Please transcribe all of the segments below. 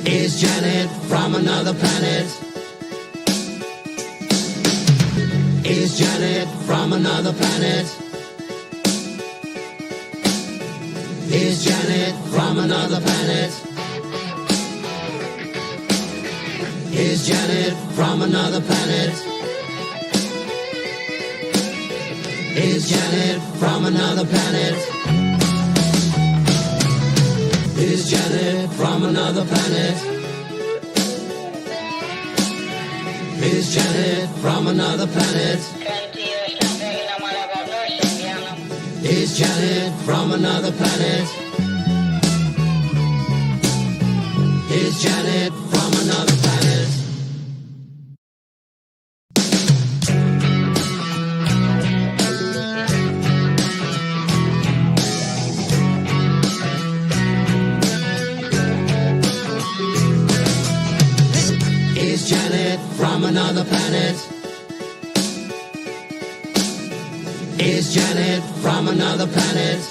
Is Janet from another planet? Is Janet from another planet? Is Janet from another planet? Is Janet from another planet? Is Janet from another planet? Is Janet from another planet? Is Janet from another planet? Is Janet from another planet? Is Janet from another planet? Is Janet from another planet? Is Janet from another planet?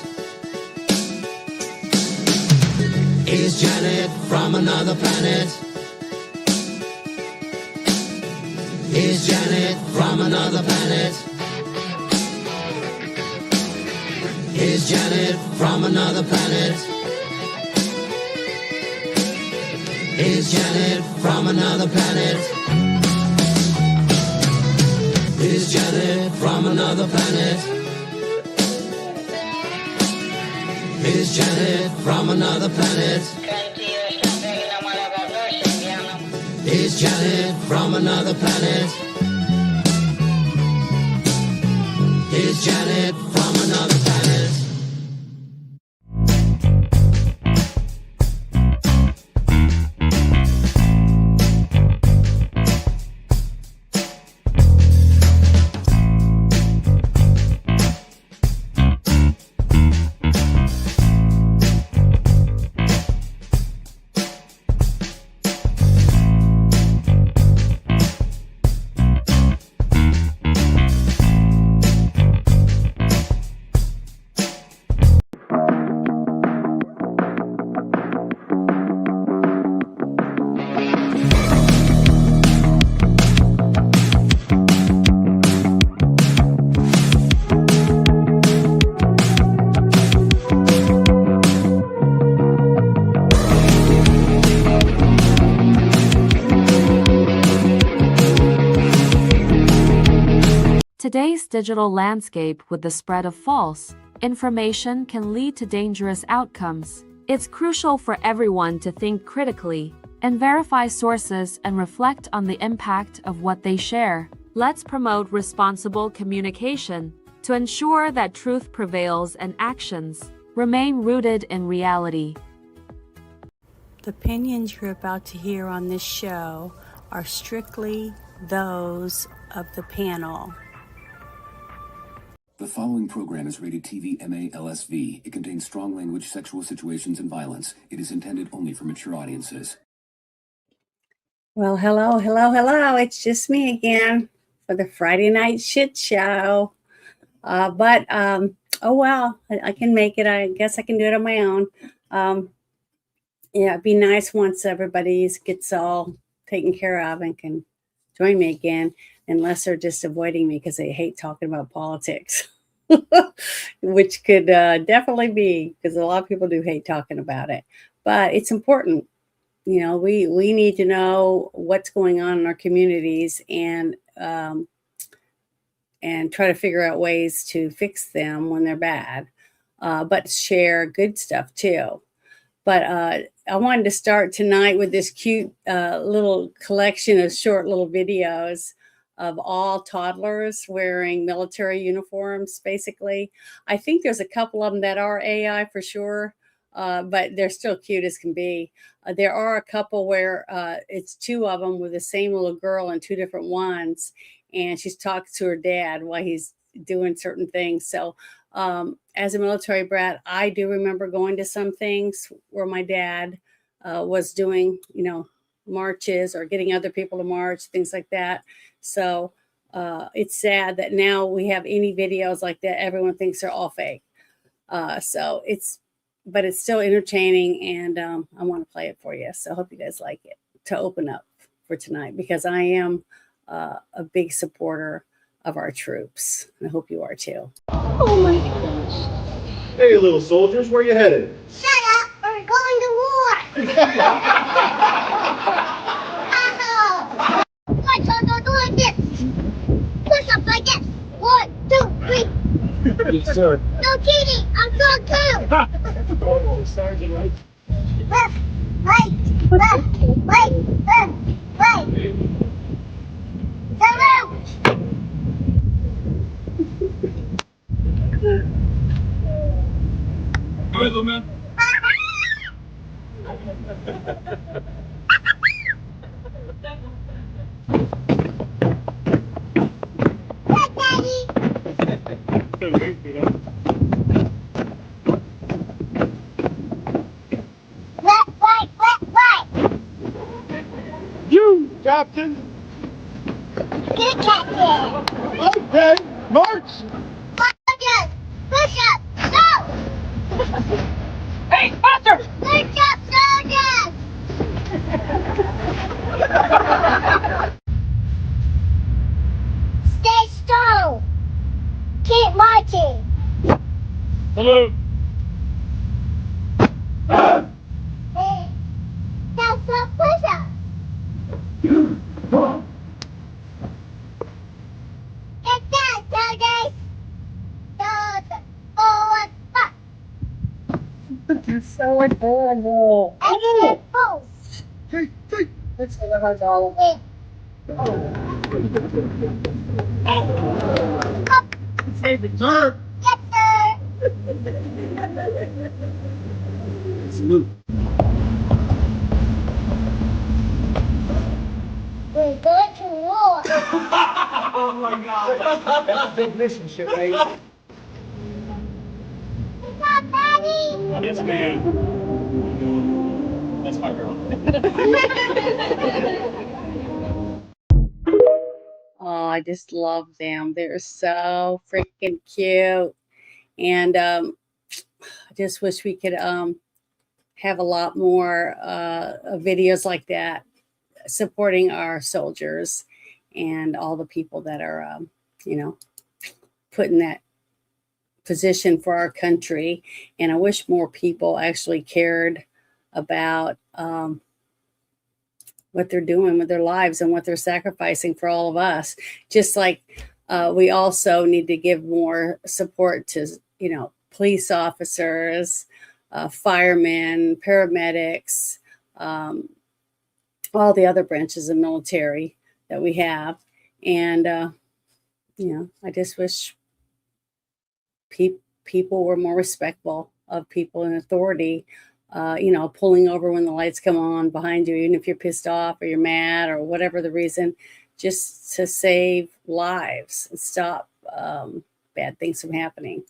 Is Janet from another planet? Is Janet from another planet? Is Janet from another planet? Is Janet from another planet? Is Janet from another planet? Is Janet from another planet? Is Janet from another planet? Is Janet from another planet? Today's digital landscape with the spread of false information can lead to dangerous outcomes. It's crucial for everyone to think critically and verify sources and reflect on the impact of what they share. Let's promote responsible communication to ensure that truth prevails and actions remain rooted in reality. The opinions you're about to hear on this show are strictly those of the panel. The following program is rated TV MA LSV. It contains strong language, sexual situations, and violence. It is intended only for mature audiences. Well, hello. It's just me again for the Friday night shit show. Oh well, I can make it. I guess I can do it on my own. Yeah, it'd be nice once everybody gets all taken care of and can join me again, unless they're just avoiding me because they hate talking about politics, which could definitely be, because a lot of people do hate talking about it. But it's important. You know, we need to know what's going on in our communities and try to figure out ways to fix them when they're bad, but share good stuff too. But I wanted to start tonight with this cute little collection of short little videos of all toddlers wearing military uniforms, basically. I think there's a couple of them that are AI for sure, but they're still cute as can be. There are a couple where it's two of them with the same little girl and two different ones, and she's talking to her dad while he's doing certain things. So as a military brat, I do remember going to some things where my dad was doing, marches or getting other people to march, things like that. So it's sad that now we have any videos like that, everyone thinks they're all fake. So it's but it's still entertaining, and I want to play it for you. So I hope you guys like it to open up for tonight, because I am a big supporter of our troops. And I hope you are too. Oh my gosh. Hey, little soldiers, where you headed? Shut up! We're going to war! Let's all go like this. Push up like this. 1, 2, 3. Yes, sir. No cheating. I'm going too. Oh, Sergeant, right? Left, right, left, right, left, right. Salute. Go ahead, little man. Yes, Daddy. Left, right, left, right. You, Captain. Good captain. Okay, march. Soldiers, push up, go. Hey, faster. Push up, soldiers. Stay strong. Keep marching. Salute. Hey, now stop push up. Get down, soldiers. Soldiers, forward, back. You're so adorable. Exit pose. Let's go to the hall. Up, Save it, sir. yes, sir. Salute. We're going to war. Oh my God. That's a big mission, shit, right? What's up, Daddy? Yes, ma'am. That's my girl. Oh, I just love them. They're so freaking cute. And I just wish we could have a lot more videos like that supporting our soldiers and all the people that are, put in that position for our country. And I wish more people actually cared about what they're doing with their lives and what they're sacrificing for all of us. Just like we also need to give more support to, police officers, firemen, paramedics, all the other branches of military that we have. And, I just wish people were more respectful of people in authority, pulling over when the lights come on behind you, even if you're pissed off or you're mad or whatever the reason, just to save lives and stop bad things from happening.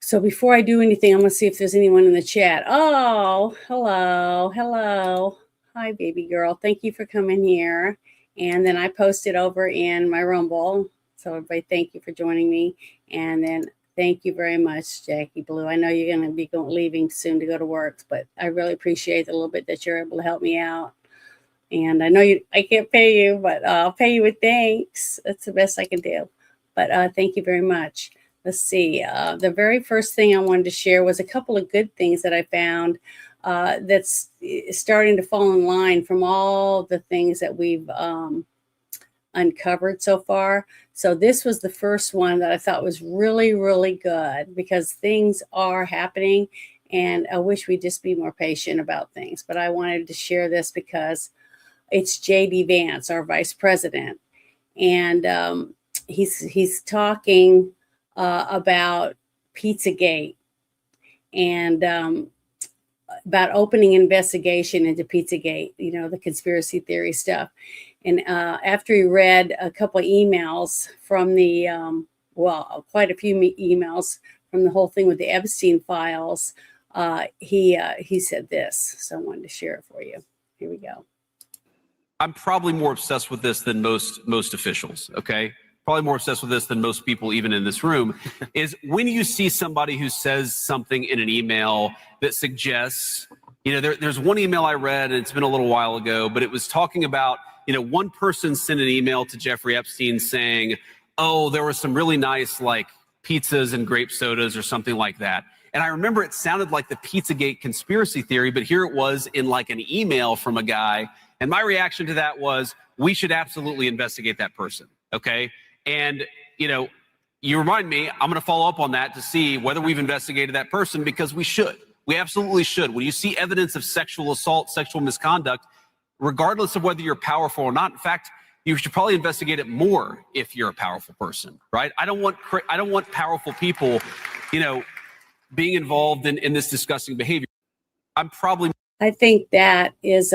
So before I do anything, I'm going to see if there's anyone in the chat. Oh, hello. Hi, baby girl. Thank you for coming here. And then I posted over in my Rumble. So everybody, thank you for joining me. And then thank you very much, Jackie Blue. I know you're going to be leaving soon to go to work, but I really appreciate the little bit that you're able to help me out. And I know I can't pay you, but I'll pay you with thanks. That's the best I can do. But thank you very much. Let's see. The very first thing I wanted to share was a couple of good things that I found that's starting to fall in line from all the things that we've uncovered so far. So this was the first one that I thought was really, really good, because things are happening and I wish we'd just be more patient about things. But I wanted to share this because it's J.D. Vance, our vice president. And he's talking about Pizzagate and about opening investigation into Pizzagate, the conspiracy theory stuff. And after he read a couple of emails from the, quite a few emails from the whole thing with the Epstein files, he said this. So I wanted to share it for you. Here we go. I'm probably more obsessed with this than most officials, okay? probably more obsessed with this than most people even in this room, is when you see somebody who says something in an email that suggests, there's one email I read, and it's been a little while ago, but it was talking about, one person sent an email to Jeffrey Epstein saying, oh, there were some really nice like pizzas and grape sodas or something like that. And I remember it sounded like the Pizzagate conspiracy theory, but here it was in like an email from a guy. And my reaction to that was, we should absolutely investigate that person. Okay. And, you remind me, I'm going to follow up on that to see whether we've investigated that person, because we should. We absolutely should. When you see evidence of sexual assault, sexual misconduct, regardless of whether you're powerful or not, in fact, you should probably investigate it more if you're a powerful person, right? I don't want powerful people, being involved in this disgusting behavior. I think that is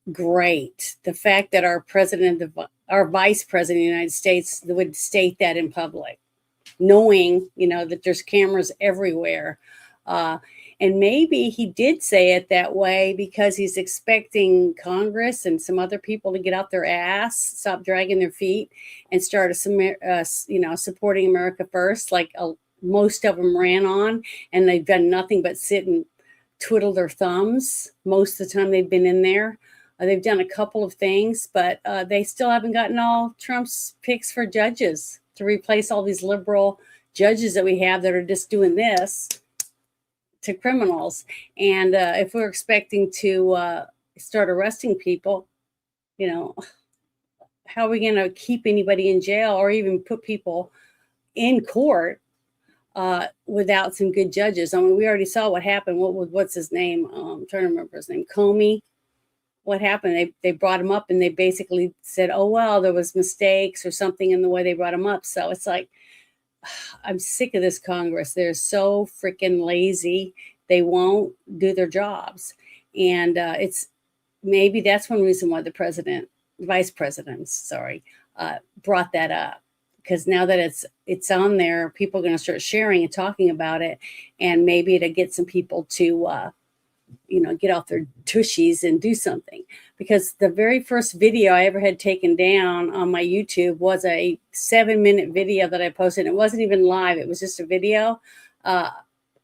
great. The fact that our vice president of the United States would state that in public, knowing, that there's cameras everywhere. And maybe he did say it that way because he's expecting Congress and some other people to get out their ass, stop dragging their feet, and start supporting America first, like most of them ran on, and they've done nothing but sit and twiddle their thumbs most of the time they've been in there. They've done a couple of things, but they still haven't gotten all Trump's picks for judges to replace all these liberal judges that we have that are just doing this to criminals. And if we're expecting to start arresting people, how are we going to keep anybody in jail or even put people in court without some good judges? I mean, we already saw what happened. What's his name? I'm trying to remember his name. Comey. What happened? They brought him up and they basically said, oh, well, there was mistakes or something in the way they brought him up. So it's like, I'm sick of this Congress. They're so freaking lazy. They won't do their jobs. And it's maybe that's one reason why the vice president, brought that up. Because now that it's on there, people are going to start sharing and talking about it. And maybe it'll get some people to, get off their tushies and do something. Because the very first video I ever had taken down on my YouTube was a 7-minute video that I posted. It wasn't even live. It was just a video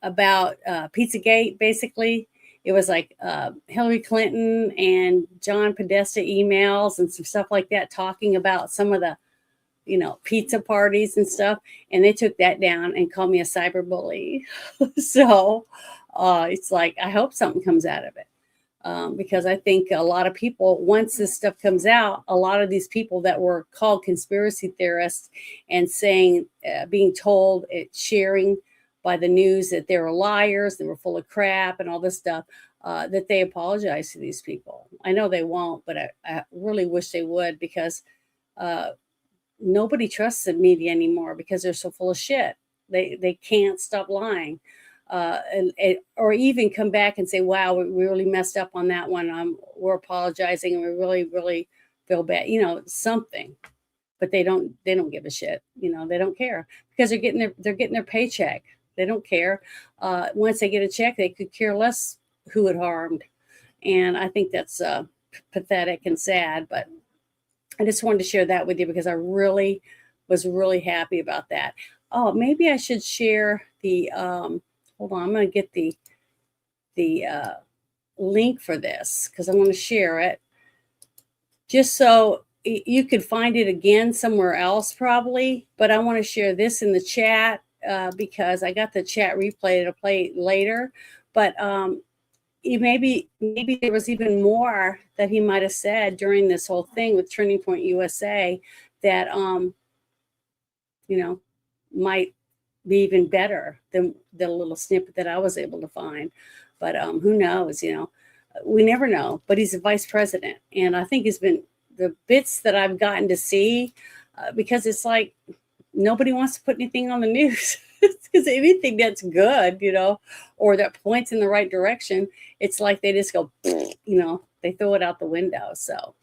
about Pizzagate, basically. It was like Hillary Clinton and John Podesta emails and some stuff like that, talking about some of the, pizza parties and stuff. And they took that down and called me a cyber bully. So it's like, I hope something comes out of it. Because I think a lot of people, once this stuff comes out, a lot of these people that were called conspiracy theorists and saying, being told, sharing by the news that they were liars, they were full of crap and all this stuff, that they apologize to these people. I know they won't, but I really wish they would, because nobody trusts the media anymore because they're so full of shit. They can't stop lying. Or even come back and say, wow, we really messed up on that one. We're apologizing and we really, really feel bad, something. But they don't give a shit. They don't care because they're getting their paycheck. They don't care. Once they get a check, they could care less who it harmed. And I think that's pathetic and sad. But I just wanted to share that with you because I really was really happy about that. Oh, maybe I should share the hold on, I'm going to get the link for this because I want to share it just so you could find it again somewhere else probably. But I want to share this in the chat because I got the chat replay to play later. But maybe there was even more that he might have said during this whole thing with Turning Point USA that might be even better than the little snippet that I was able to find. But who knows, we never know. But he's a vice president. And I think it's been the bits that I've gotten to see because it's like nobody wants to put anything on the news because anything that's good, or that points in the right direction, it's like they just go, they throw it out the window. So,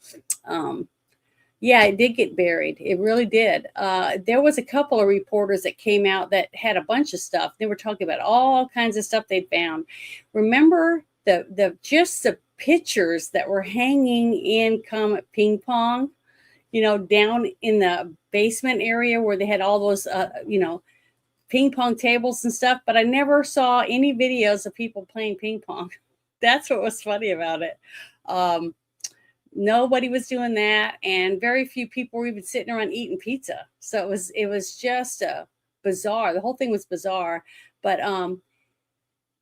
yeah, it did get buried. It really did. There was a couple of reporters that came out that had a bunch of stuff. They were talking about all kinds of stuff they found. Remember the pictures that were hanging in Comet Ping Pong down in the basement area where they had all those, ping pong tables and stuff, but I never saw any videos of people playing ping pong. That's what was funny about it. Nobody was doing that, and very few people were even sitting around eating pizza. So it was just bizarre. The whole thing was bizarre. But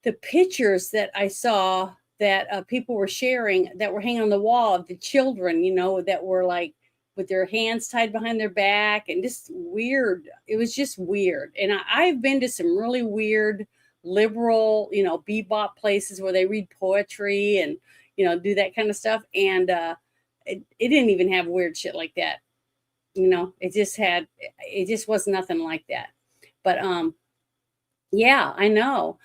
the pictures that I saw that people were sharing that were hanging on the wall of the children, that were like with their hands tied behind their back and just weird. It was just weird. And I've been to some really weird liberal, bebop places where they read poetry and, do that kind of stuff. And it didn't even have weird shit like that. It just was nothing like that. But yeah, I know.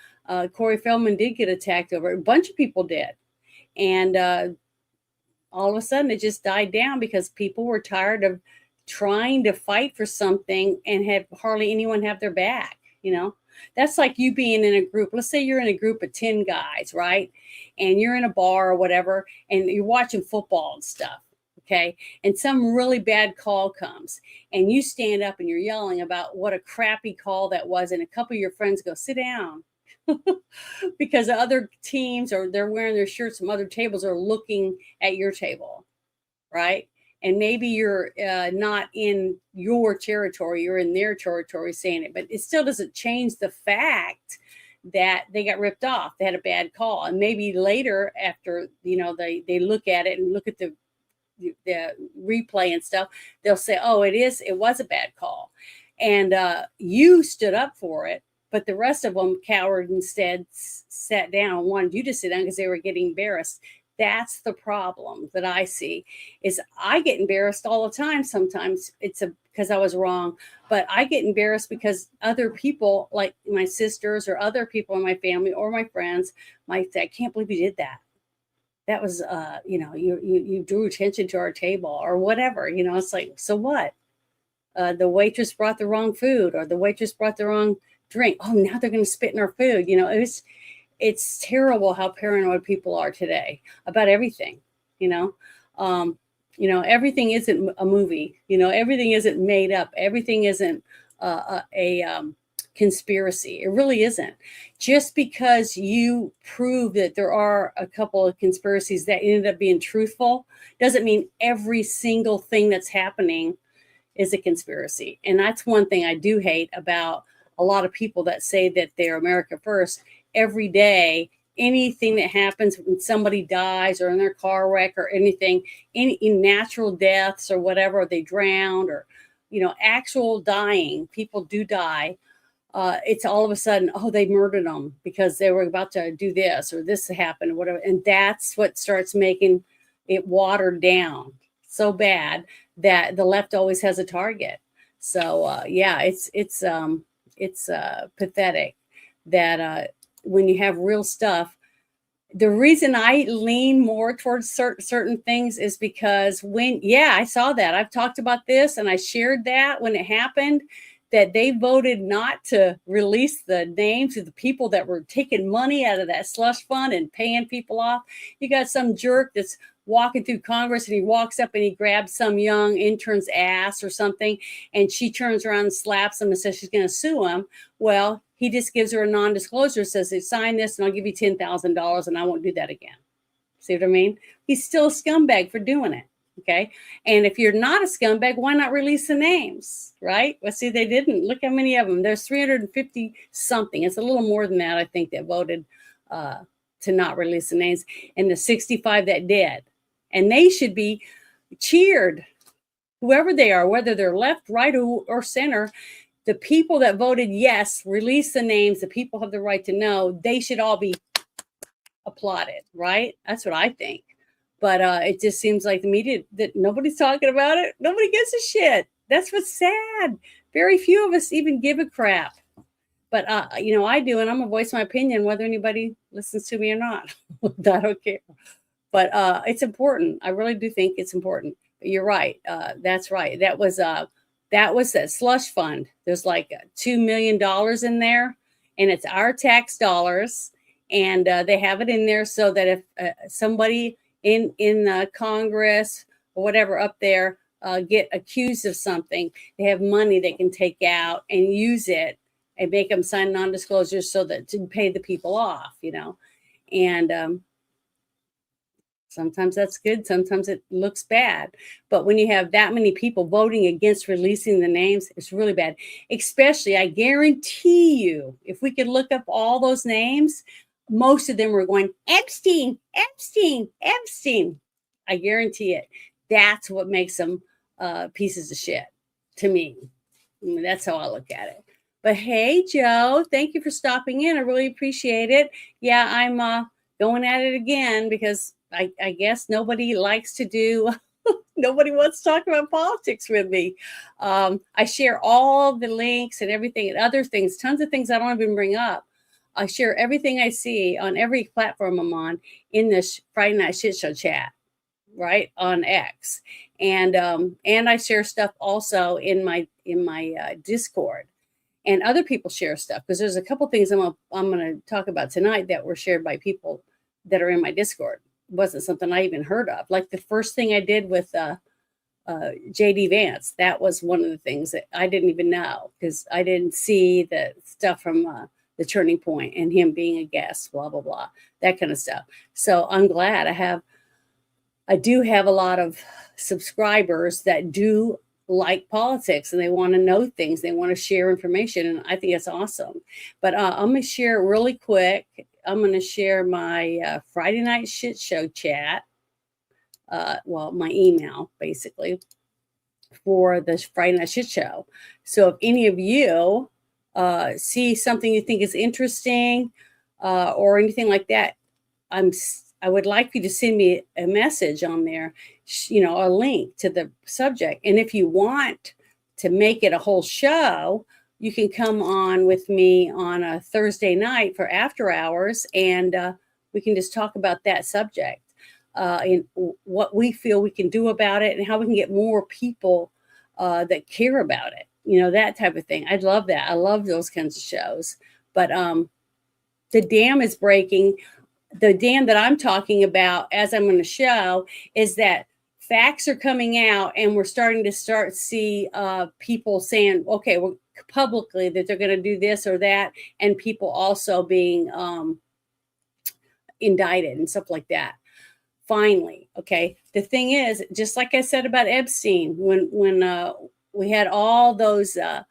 Corey Feldman did get attacked over it. A bunch of people did. And all of a sudden it just died down because people were tired of trying to fight for something and have hardly anyone have their back. That's like you being in a group. Let's say you're in a group of 10 guys, right? And you're in a bar or whatever, and you're watching football and stuff. Okay. And some really bad call comes and you stand up and you're yelling about what a crappy call that was. And a couple of your friends go, sit down. Because the other teams, or they're wearing their shirts from other tables, are looking at your table, right? And maybe you're not in your territory, you're in their territory saying it, but it still doesn't change the fact that they got ripped off. They had a bad call. And maybe later after, they look at it and look at the replay and stuff, they'll say, oh, it was a bad call. And you stood up for it. But the rest of them cowered instead, sat down, wanted you to sit down because they were getting embarrassed. That's the problem that I see. Is I get embarrassed all the time. Sometimes it's because I was wrong, but I get embarrassed because other people, like my sisters or other people in my family or my friends, might say, "I can't believe you did that. That was, you drew attention to our table or whatever." It's like, so what? The waitress brought the wrong food, or the waitress brought the wrong drink. Oh, now they're going to spit in our food. It's terrible how paranoid people are today about everything. Everything isn't a movie. Everything isn't made up. Everything isn't a conspiracy. It really isn't. Just because you prove that there are a couple of conspiracies that ended up being truthful doesn't mean every single thing that's happening is a conspiracy. And that's one thing I do hate about a lot of people that say that they're America first. Every day, anything that happens when somebody dies or in their car wreck or anything, any natural deaths or whatever, they drowned or, actual dying, people do die. It's all of a sudden, oh, they murdered them because they were about to do this or this happened or whatever. And that's what starts making it watered down so bad that the left always has a target. So, yeah, it's pathetic that when you have real stuff, the reason I lean more towards certain things is because I saw that. I've talked about this and I shared that when it happened, that they voted not to release the names of the people that were taking money out of that slush fund and paying people off. You got some jerk that's walking through Congress and he walks up and he grabs some young intern's ass or something, and she turns around and slaps him and says she's going to sue him. Well, he just gives her a non-disclosure, says, sign this and I'll give you $10,000 and I won't do that again. See what I mean? He's still a scumbag for doing it. Okay. And if you're not a scumbag, why not release the names? Right? Well, see, they didn't. Look how many of them. There's 350 something. It's a little more than that, I think, that voted to not release the names, and the 65 that did. And they should be cheered, whoever they are, whether they're left, right, or center. The people that voted yes, release the names, the people have the right to know, they should all be applauded, right? That's what I think. But it just seems like the media, that nobody's talking about it. Nobody gives a shit. That's what's sad. Very few of us even give a crap. But, I do, and I'm going to voice my opinion whether anybody listens to me or not. I don't care. But it's important. I really do think it's important. But you're right. That's right. That was that slush fund. There's like $2 million in there, and it's our tax dollars. And they have it in there so that if somebody in Congress or whatever up there get accused of something, they have money they can take out and use it and make them sign non-disclosures so that to pay the people off, and sometimes that's good, sometimes it looks bad. But when you have that many people voting against releasing the names, it's really bad. Especially, I guarantee you, if we could look up all those names, most of them were going, Epstein, Epstein, Epstein. I guarantee it. That's what makes them pieces of shit to me. That's how I look at it. But hey, Joe, thank you for stopping in. I really appreciate it. Yeah, I'm going at it again because I guess nobody likes to do, nobody wants to talk about politics with me. I share all the links and everything and other things, tons of things I don't even bring up. I share everything I see on every platform I'm on in this Friday Night Shit Show chat, right, on X. And I share stuff also in my Discord. And other people share stuff because there's a couple things I'm going to talk about tonight that were shared by people that are in my Discord. It wasn't something I even heard of. Like the first thing I did with JD Vance, that was one of the things that I didn't even know because I didn't see the stuff from the Turning Point and him being a guest, blah, blah, blah, that kind of stuff. So I'm glad I do have a lot of subscribers that do like politics and they want to know things. They want to share information. And I think it's awesome. But I'm going to share really quick. I'm going to share my Friday Night Shit Show chat. My email, basically, for the Friday Night Shit Show. So if any of you see something you think is interesting or anything like that, I would like you to send me a message on there, a link to the subject. And if you want to make it a whole show, you can come on with me on a Thursday night for after hours, and we can just talk about that subject and what we feel we can do about it and how we can get more people that care about it, that type of thing. I'd love that. I love those kinds of shows. But the dam is breaking. The dam that I'm talking about, as I'm going to show, is that facts are coming out and we're starting to see people saying, okay, well, publicly that they're going to do this or that, and people also being indicted and stuff like that. Finally, okay. The thing is, just like I said about Epstein, when we had all those, I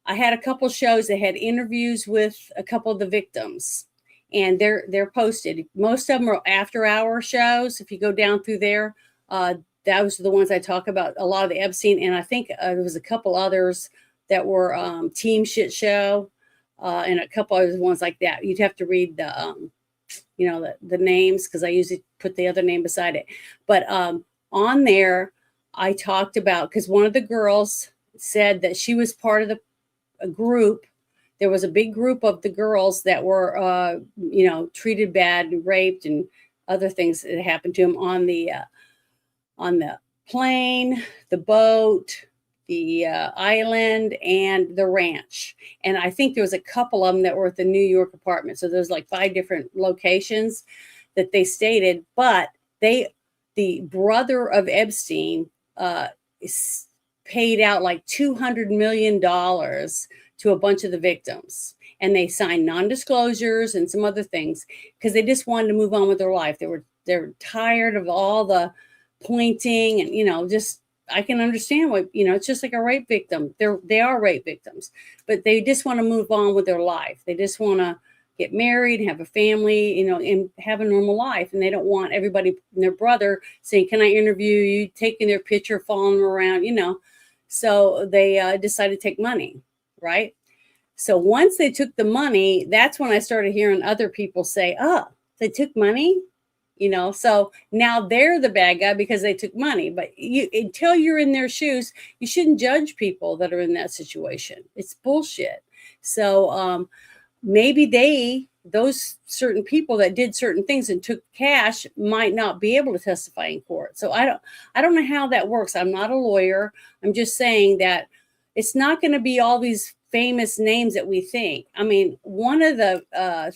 had a couple shows that had interviews with a couple of the victims. And they're posted. Most of them are after hour shows. If you go down through there, those are the ones I talk about. A lot of the Epstein, and I think there was a couple others that were Team Shit Show, and a couple other ones like that. You'd have to read the names because I usually put the other name beside it. But on there, I talked about, because one of the girls said that she was part of a group. There was a big group of the girls that were, treated bad and raped and other things that happened to them on the plane, the boat, the island, and the ranch. And I think there was a couple of them that were at the New York apartment. So there's like 5 different locations that they stated. But the brother of Epstein paid out like $200 million to a bunch of the victims, and they signed non-disclosures and some other things because they just wanted to move on with their life. They're tired of all the pointing and just, I can understand why, it's just like a rape victim. They are rape victims, but they just want to move on with their life. They just want to get married, have a family, and have a normal life. And they don't want everybody and their brother saying, "Can I interview you?" Taking their picture, following them around, So they decided to take money. Right. So once they took the money, that's when I started hearing other people say, "Oh, they took money," so now they're the bad guy because they took money. But until you're in their shoes, you shouldn't judge people that are in that situation. It's bullshit. So maybe those certain people that did certain things and took cash might not be able to testify in court. So I don't know how that works. I'm not a lawyer. I'm just saying that it's not going to be all these famous names that we think. I mean, one of the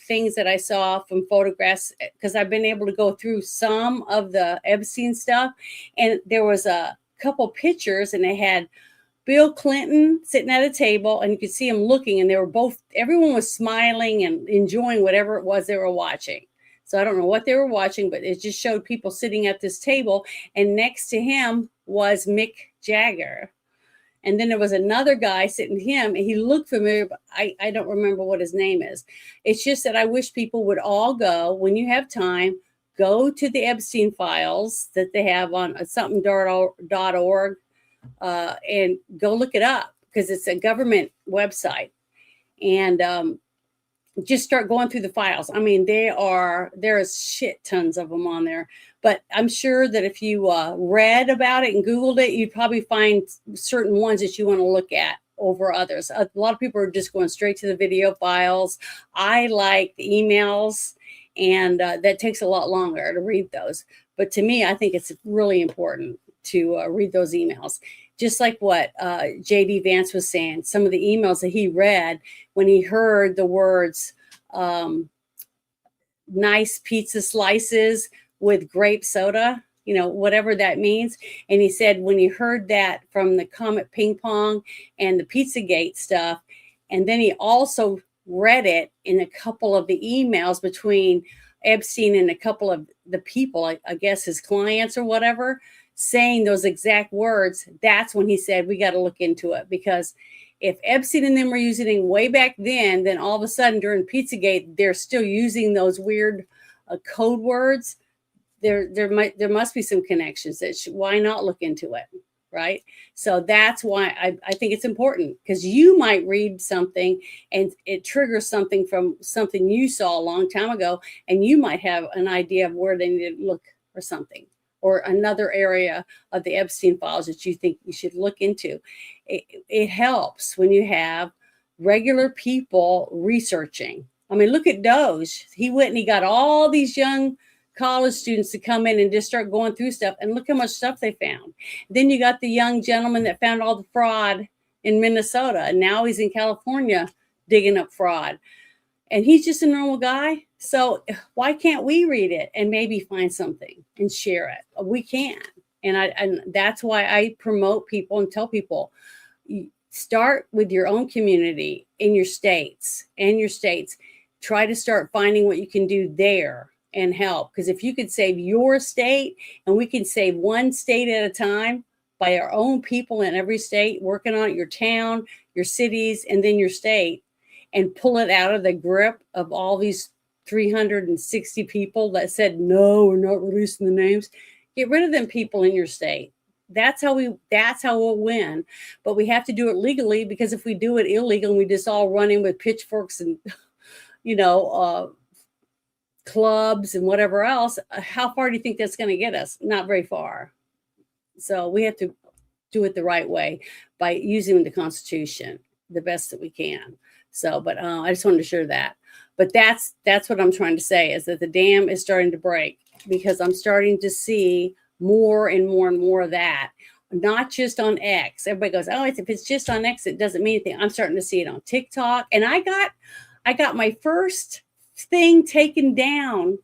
things that I saw from photographs, because I've been able to go through some of the Epstein stuff, and there was a couple pictures, and they had Bill Clinton sitting at a table, and you could see him looking, and everyone was smiling and enjoying whatever it was they were watching. So I don't know what they were watching, but it just showed people sitting at this table, and next to him was Mick Jagger. And then there was another guy sitting him, and he looked familiar, but I don't remember what his name is. It's just that I wish people would all go, when you have time, go to the Epstein files that they have on something.org and go look it up, because it's a government website. And just start going through the files. I mean, there's shit tons of them on there, but I'm sure that if you read about it and Googled it, you'd probably find certain ones that you want to look at over others. A lot of people are just going straight to the video files. I like the emails, and that takes a lot longer to read those. But to me, I think it's really important to read those emails. Just like what J.D. Vance was saying, some of the emails that he read when he heard the words nice pizza slices with grape soda, whatever that means. And he said when he heard that from the Comet Ping Pong and the Pizzagate stuff, and then he also read it in a couple of the emails between Epstein and a couple of the people, I guess his clients or whatever, saying those exact words, that's when he said, we got to look into it. Because if Epstein and them were using it way back then all of a sudden during Pizzagate, they're still using those weird code words. There must be some connections. Why not look into it, right? So that's why I think it's important, because you might read something and it triggers something from something you saw a long time ago, and you might have an idea of where they need to look or something, or another area of the Epstein files that you think you should look into. It helps when you have regular people researching. I mean, look at Doge. He went and he got all these young college students to come in and just start going through stuff, and look how much stuff they found. Then you got the young gentleman that found all the fraud in Minnesota, and now he's in California digging up fraud. And he's just a normal guy. So why can't we read it and maybe find something and share it? We can. And that's why I promote people and tell people, start with your own community in your states. Try to start finding what you can do there and help. Because if you could save your state, and we can save one state at a time by our own people in every state, working on it, your town, your cities, and then your state, and pull it out of the grip of all these 360 people that said, no, we're not releasing the names. Get rid of them people in your state. That's how we'll win. But we have to do it legally, because if we do it illegal and we just all run in with pitchforks and, clubs and whatever else, how far do you think that's going to get us? Not very far. So we have to do it the right way by using the Constitution the best that we can. So, but I just wanted to share that. But that's what I'm trying to say, is that the dam is starting to break, because I'm starting to see more and more and more of that, not just on X. Everybody goes, oh, if it's just on X, it doesn't mean anything. I'm starting to see it on TikTok. And I got my first thing taken down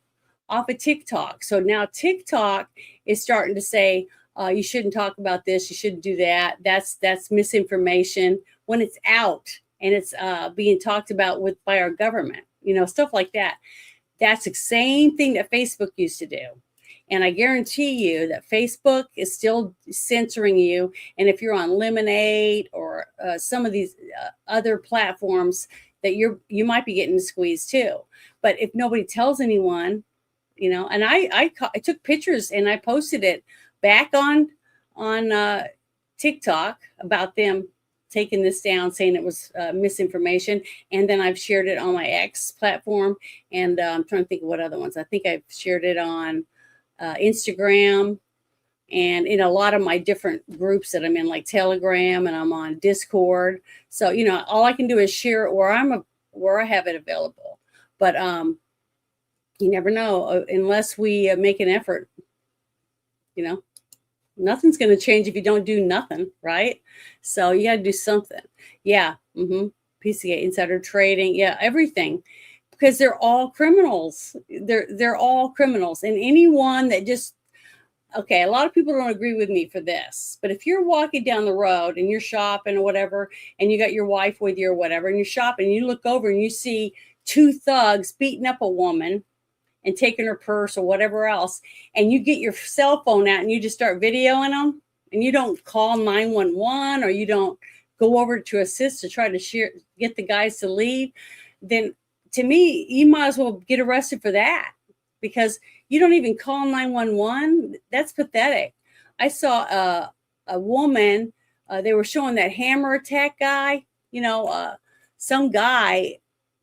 off of TikTok. So now TikTok is starting to say, you shouldn't talk about this, you shouldn't do that. That's misinformation, when it's out and it's being talked about by our government, stuff like that. That's the same thing that Facebook used to do. And I guarantee you that Facebook is still censoring you. And if you're on Lemonade or some of these other platforms, that you might be getting squeezed too. But if nobody tells anyone, and I took pictures and I posted it back on TikTok about them taking this down, saying it was misinformation. And then I've shared it on my X platform. And I'm trying to think of what other ones. I think I've shared it on Instagram and in a lot of my different groups that I'm in, like Telegram, and I'm on Discord. So, all I can do is share it where I have it available. But you never know, unless we make an effort, nothing's going to change if you don't do nothing, right? So you got to do something. Yeah. Pizzagate, insider trading. Yeah. Everything. Because they're all criminals. They're all criminals. And anyone that just okay, a lot of people don't agree with me for this, but if you're walking down the road and you're shopping or whatever, and you got your wife with you or whatever, and you're shopping, and you look over and you see two thugs beating up a woman and taking her purse or whatever else, and you get your cell phone out and you just start videoing them, and you don't call 911 or you don't go over to assist to try to get the guys to leave, then to me, you might as well get arrested for that, because you don't even call 911. That's pathetic. I saw a woman, they were showing that hammer attack guy, some guy,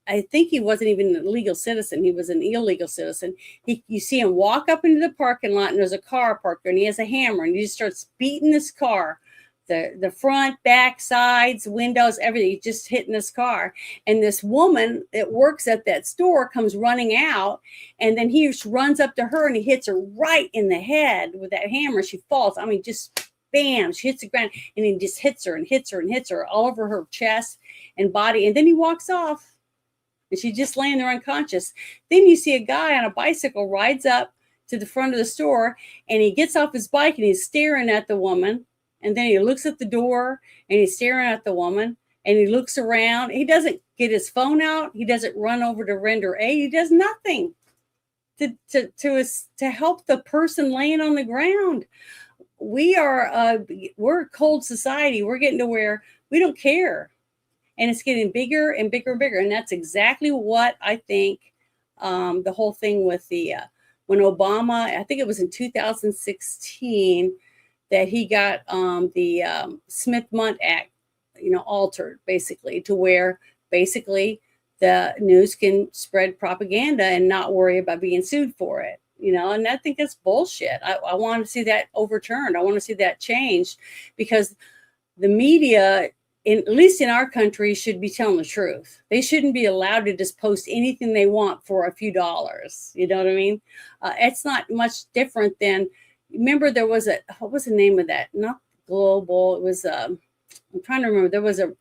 I think he wasn't even a legal citizen. He was an illegal citizen. You see him walk up into the parking lot, and there's a car parked there, and he has a hammer, and he just starts beating this car. The front, back, sides, windows, everything. He's just hitting this car. And this woman that works at that store comes running out, and then he runs up to her and he hits her right in the head with that hammer. She falls. I mean, just bam, she hits the ground, and he just hits her and hits her and hits her all over her chest and body. And then he walks off, and she's just laying there unconscious. Then you see a guy on a bicycle rides up to the front of the store, and he gets off his bike and he's staring at the woman. And then he looks at the door and he's staring at the woman, and he looks around. He doesn't get his phone out. He doesn't run over to render aid. He does nothing to help the person laying on the ground. We're a cold society. We're getting to where we don't care. And it's getting bigger and bigger and bigger. And that's exactly what I think the whole thing with when Obama, I think it was in 2016, that he got the Smith-Mundt Act, altered basically to where basically the news can spread propaganda and not worry about being sued for it, and I think that's bullshit. I want to see that overturned. I want to see that changed, because the media, at least in our country, should be telling the truth. They shouldn't be allowed to just post anything they want for a few dollars. You know what I mean? It's not much different than, remember there was what was the name of that? Not Global. It was, I'm trying to remember. There was a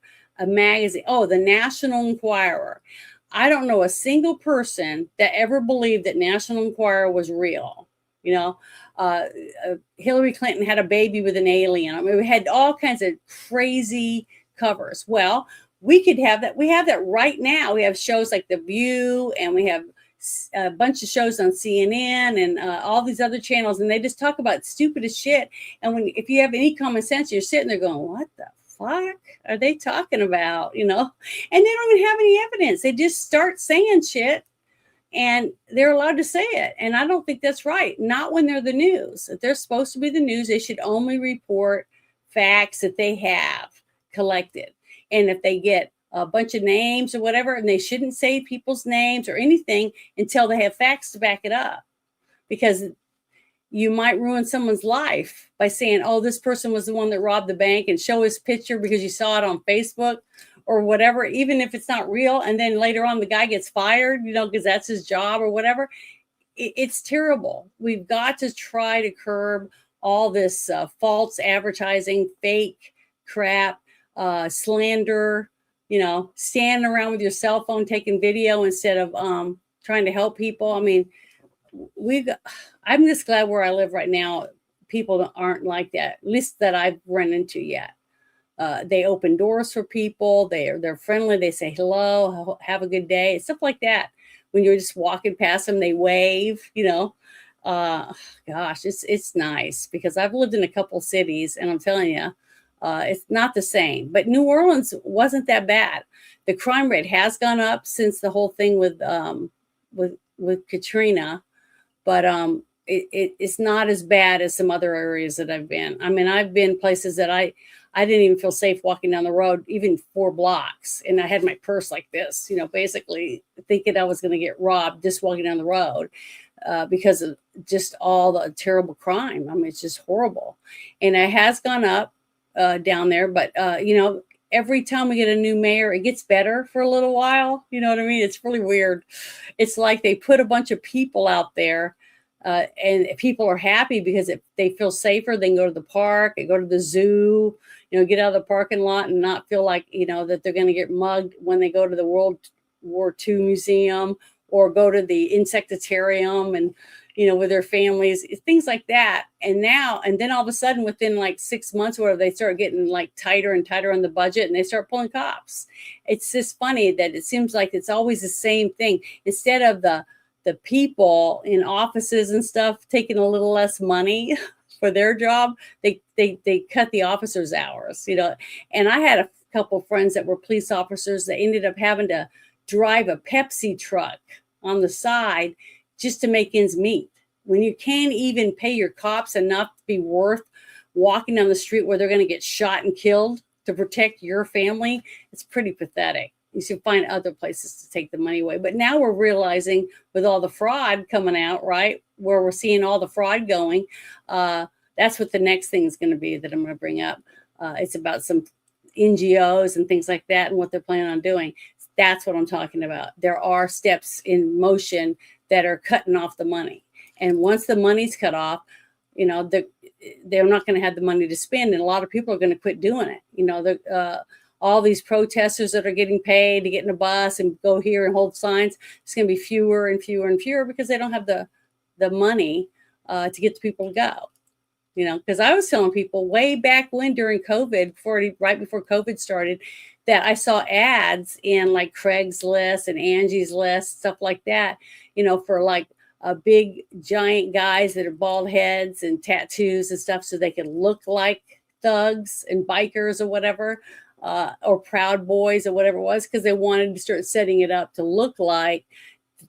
magazine. Oh, the National Enquirer. I don't know a single person that ever believed that National Enquirer was real. Hillary Clinton had a baby with an alien. I mean, we had all kinds of crazy covers. Well, we could have that. We have that right now. We have shows like The View, and we have a bunch of shows on CNN and all these other channels, and they just talk about stupidest shit. And if you have any common sense, you're sitting there going, what the fuck are they talking about? And they don't even have any evidence. They just start saying shit, and they're allowed to say it. And I don't think that's right. Not when they're the news. If they're supposed to be the news, they should only report facts that they have collected. And if they get a bunch of names or whatever, and they shouldn't say people's names or anything until they have facts to back it up, because you might ruin someone's life by saying, oh, this person was the one that robbed the bank, and show his picture because you saw it on Facebook or whatever, even if it's not real. And then later on the guy gets fired, because that's his job or whatever. It's terrible. We've got to try to curb all this false advertising, fake crap, slander, standing around with your cell phone taking video instead of trying to help people. I mean, I'm just glad where I live right now, people aren't like that, at least that I've run into yet. They open doors for people. They're friendly. They say hello, have a good day, stuff like that. When you're just walking past them, they wave. Gosh, it's nice, because I've lived in a couple cities, and I'm telling you, it's not the same. But New Orleans wasn't that bad. The crime rate has gone up since the whole thing with Katrina, but it's not as bad as some other areas that I've been. I mean, I've been places that I didn't even feel safe walking down the road, even 4 blocks. And I had my purse like this, basically thinking I was going to get robbed just walking down the road because of just all the terrible crime. I mean, it's just horrible. And it has gone up down there. But, every time we get a new mayor, it gets better for a little while. You know what I mean? It's really weird. It's like they put a bunch of people out there. And people are happy because if they feel safer, they can go to the park and go to the zoo, get out of the parking lot and not feel like, that they're going to get mugged when they go to the World War II Museum or go to the Insectarium and, with their families, things like that. And then all of a sudden, within like 6 months, where they start getting like tighter and tighter on the budget, and they start pulling cops. It's just funny that it seems like it's always the same thing. Instead of the people in offices and stuff taking a little less money for their job, they cut the officers' hours, And I had a couple of friends that were police officers that ended up having to drive a Pepsi truck on the side just to make ends meet. When you can't even pay your cops enough to be worth walking down the street where they're going to get shot and killed to protect your family, it's pretty pathetic. You should find other places to take the money away. But now we're realizing with all the fraud coming out, right, where we're seeing all the fraud going, that's what the next thing is going to be that I'm going to bring up. It's about some NGOs and things like that and what they're planning on doing. That's what I'm talking about. There are steps in motion that are cutting off the money. And once the money's cut off, they're not going to have the money to spend. And a lot of people are going to quit doing it. All these protesters that are getting paid to get in a bus and go here and hold signs, it's going to be fewer and fewer and fewer because they don't have the money to get the people to go. Because I was telling people way back when during COVID, right before COVID started, that I saw ads in like Craigslist and Angie's List, stuff like that, for like big giant guys that are bald heads and tattoos and stuff so they could look like thugs and bikers or whatever. Or Proud Boys or whatever it was, because they wanted to start setting it up to look like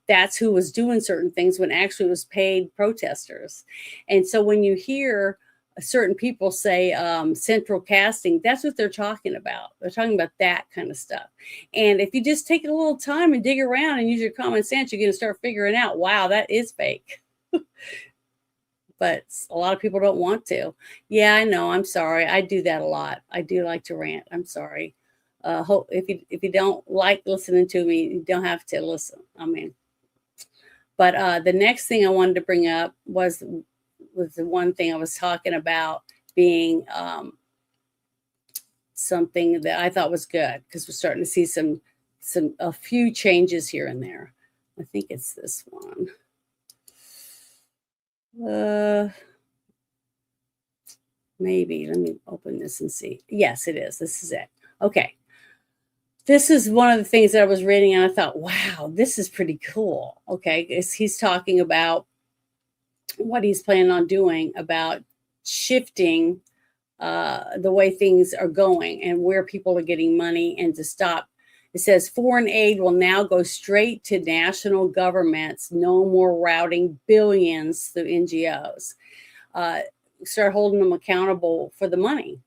that's who was doing certain things when actually it was paid protesters. And so when you hear certain people say central casting, that's what they're talking about. They're talking about that kind of stuff. And if you just take a little time and dig around and use your common sense, you're going to start figuring out, wow, that is fake. But a lot of people don't want to. Yeah, I know. I'm sorry. I do that a lot. I do like to rant. I'm sorry. If you don't like listening to me, you don't have to listen. But the next thing I wanted to bring up was the one thing I was talking about being something that I thought was good, because we're starting to see a few changes here and there. I think it's this one. Maybe let me open this and see. Yes, it is. This is it. Okay. This is one of the things that I was reading and I thought, wow, this is pretty cool. Okay. He's talking about what he's planning on doing about shifting the way things are going and where people are getting money, and to stop. It says foreign aid will now go straight to national governments. No more routing billions through NGOs. Start holding them accountable for the money,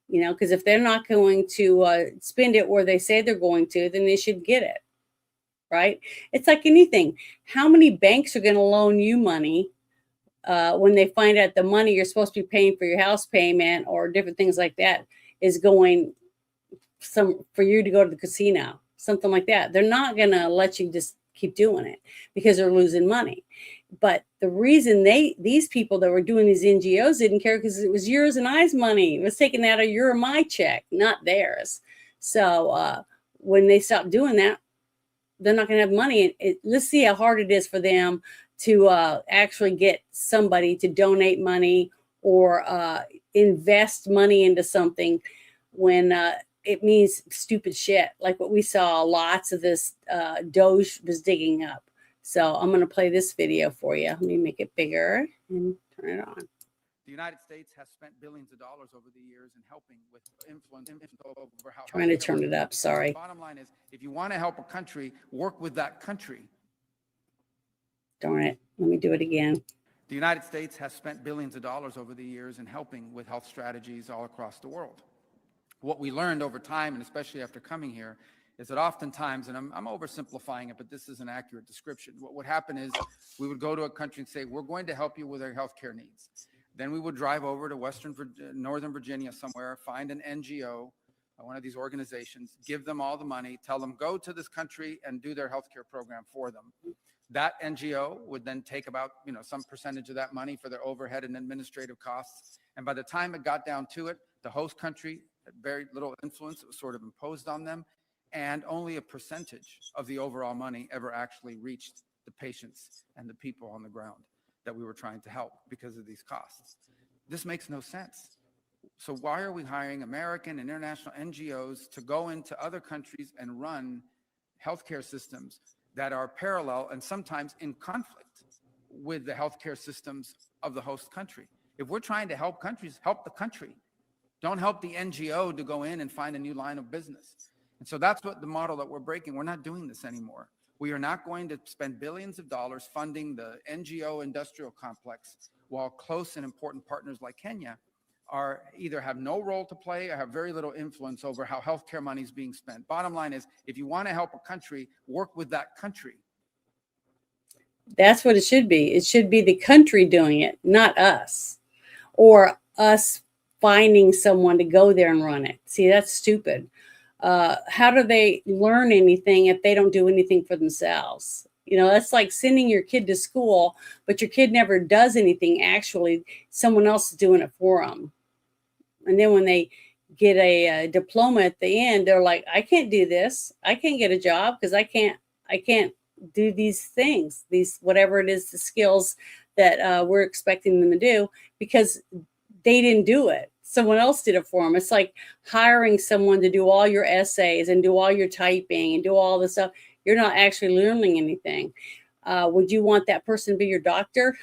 because if they're not going to spend it where they say they're going to, then they should get it, right? It's like anything. How many banks are going to loan you money when they find out the money you're supposed to be paying for your house payment or different things like that is going for you to go to the casino, something like that? They're not going to let you just keep doing it because they're losing money. But the reason these people that were doing these NGOs didn't care, because it was yours and I's money. It was taken out of your and my check, not theirs. So when they stop doing that, they're not going to have money. Let's see how hard it is for them to actually get somebody to donate money or invest money into something when it means stupid shit, like what we saw lots of this Doge was digging up. So I'm going to play this video for you. Let me make it bigger and turn it on. The United States has spent billions of dollars over the years in helping with influence over how. Trying to turn it up. Sorry. The bottom line is, if you want to help a country, work with that country. Darn it. Let me do it again. The United States has spent billions of dollars over the years in helping with health strategies all across the world. What we learned over time, and especially after coming here, is that oftentimes, and I'm oversimplifying it, but this is an accurate description. What would happen is we would go to a country and say, we're going to help you with our healthcare needs. Then we would drive over to Northern Virginia somewhere, find an NGO, one of these organizations, give them all the money, tell them, go to this country and do their healthcare program for them. That NGO would then take about, some percentage of that money for their overhead and administrative costs. And by the time it got down to it, the host country had very little influence. It was sort of imposed on them. And only a percentage of the overall money ever actually reached the patients and the people on the ground. that we were trying to help because of these costs. This makes no sense. So why are we hiring American and international NGOs to go into other countries and run healthcare systems that are parallel and sometimes in conflict with the healthcare systems of the host country? If we're trying to help countries, help the country. Don't help the NGO to go in and find a new line of business. And so that's what the model that we're breaking. We're not doing this anymore. We are not going to spend billions of dollars funding the NGO industrial complex while close and important partners like Kenya are either have no role to play or have very little influence over how healthcare money is being spent. Bottom line is, if you want to help a country, work with that country. That's what it should be. It should be the country doing it, not us, or us finding someone to go there and run it. See, that's stupid. How do they learn anything if they don't do anything for themselves? You know, that's like sending your kid to school, but your kid never does anything. Actually, someone else is doing it for them. And then when they get a diploma at the end, they're like, I can't do this. I can't get a job because I can't do these things, these, whatever it is, the skills that we're expecting them to do, because they didn't do it. Someone else did it for them. It's like hiring someone to do all your essays and do all your typing and do all this stuff. You're not actually learning anything. Would you want that person to be your doctor?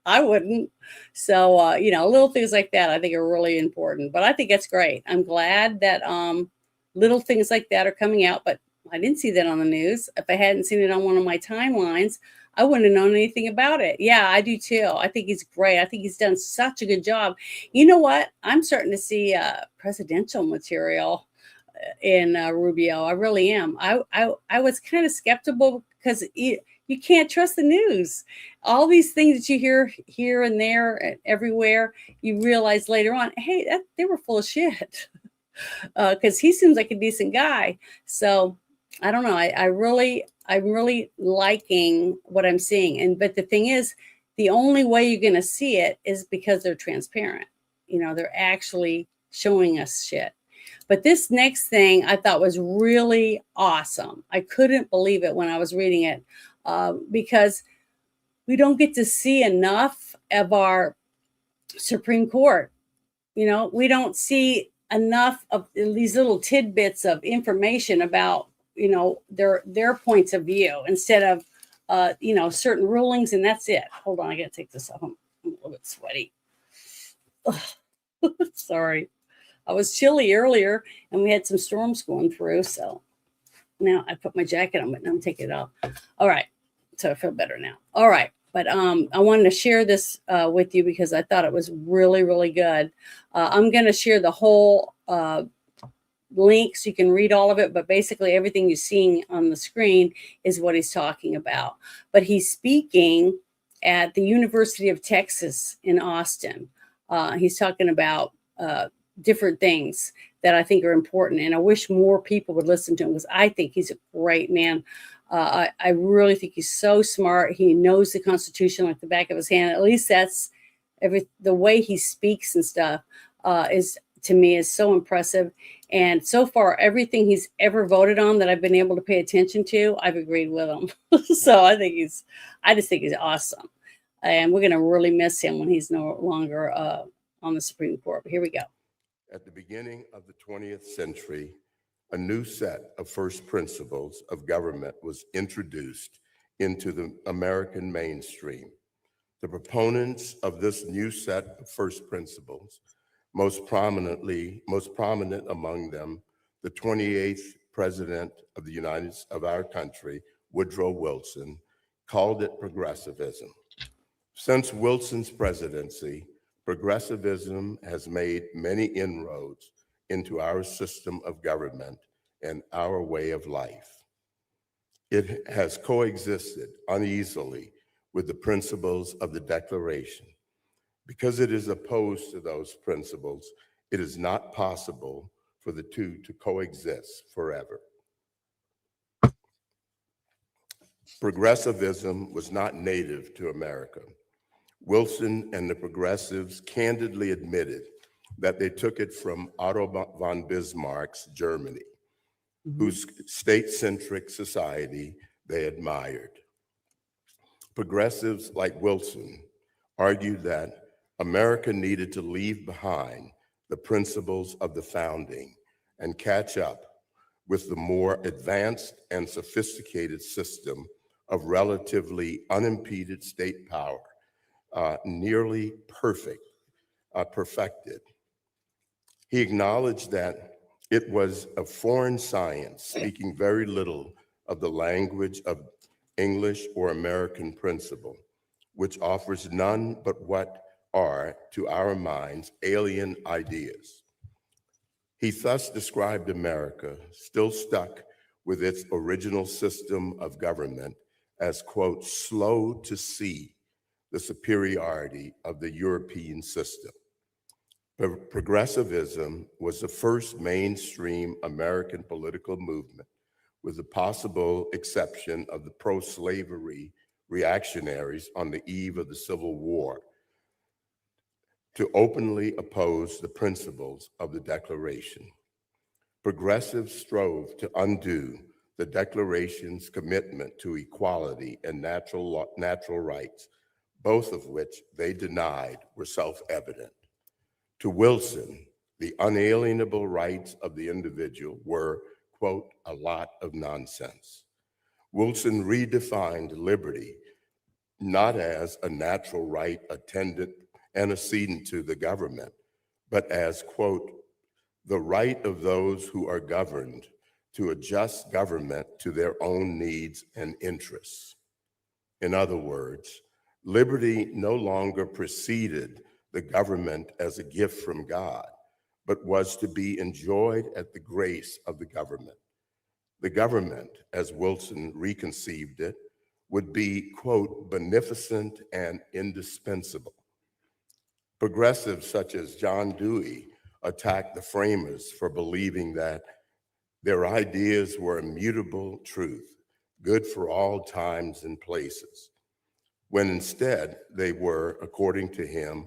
I wouldn't. So, you know, little things like that I think are really important. But I think that's great. I'm glad that little things like that are coming out. But I didn't see that on the news. If I hadn't seen it on one of my timelines, I wouldn't have known anything about it. Yeah, I do too. I think he's great. I think he's done such a good job. You know what? I'm starting to see presidential material in Rubio. I really am. I was kind of skeptical because you can't trust the news. All these things that you hear here and there and everywhere, you realize later on, hey, they were full of shit. Because he seems like a decent guy. So I don't know. I'm really liking what I'm seeing. But the thing is, the only way you're going to see it is because they're transparent. You know, they're actually showing us shit. But this next thing I thought was really awesome. I couldn't believe it when I was reading it because we don't get to see enough of our Supreme Court. You know, we don't see enough of these little tidbits of information about, you know, their points of view instead of, you know, certain rulings. And that's it. Hold on. I got to take this off. I'm a little bit sweaty. Sorry. I was chilly earlier and we had some storms going through. So now I put my jacket on, but now I'm taking it off. All right. So I feel better now. All right. But I wanted to share this with you because I thought it was really, really good. I'm going to share the whole link so you can read all of it. But basically everything you're seeing on the screen is what he's talking about. But he's speaking at the University of Texas in Austin. He's talking about different things that I think are important. And I wish more people would listen to him because I think he's a great man. I really think he's so smart. He knows the Constitution like the back of his hand. At least that's the way he speaks and stuff is, to me, is so impressive. And so far, everything he's ever voted on that I've been able to pay attention to, I've agreed with him. So I just think he's awesome. And we're going to really miss him when he's no longer on the Supreme Court. But here we go. At the beginning of the 20th century, a new set of first principles of government was introduced into the American mainstream. The proponents of this new set of first principles, most prominent among them, the 28th president of our country, Woodrow Wilson, called it progressivism. Since Wilson's presidency, progressivism has made many inroads into our system of government and our way of life. It has coexisted uneasily with the principles of the Declaration. Because it is opposed to those principles, it is not possible for the two to coexist forever. Progressivism was not native to America. Wilson and the progressives candidly admitted that they took it from Otto von Bismarck's Germany, whose state-centric society they admired. Progressives like Wilson argued that America needed to leave behind the principles of the founding and catch up with the more advanced and sophisticated system of relatively unimpeded state power, nearly perfected. He acknowledged that it was a foreign science speaking very little of the language of English or American principle, which offers none but what are, to our minds, alien ideas. He thus described America, still stuck with its original system of government, as, quote, slow to see the superiority of the European system. Progressivism was the first mainstream American political movement, with the possible exception of the pro-slavery reactionaries on the eve of the Civil War, to openly oppose the principles of the Declaration. Progressives strove to undo the Declaration's commitment to equality and natural rights, both of which they denied were self-evident. To Wilson, the unalienable rights of the individual were, quote, a lot of nonsense. Wilson redefined liberty not as a natural right attendant antecedent to the government, but as, quote, the right of those who are governed to adjust government to their own needs and interests. In other words, liberty no longer preceded the government as a gift from God, but was to be enjoyed at the grace of the government. The government, as Wilson reconceived it, would be, quote, beneficent and indispensable. Progressives such as John Dewey attacked the framers for believing that their ideas were immutable truth, good for all times and places, when instead they were, according to him,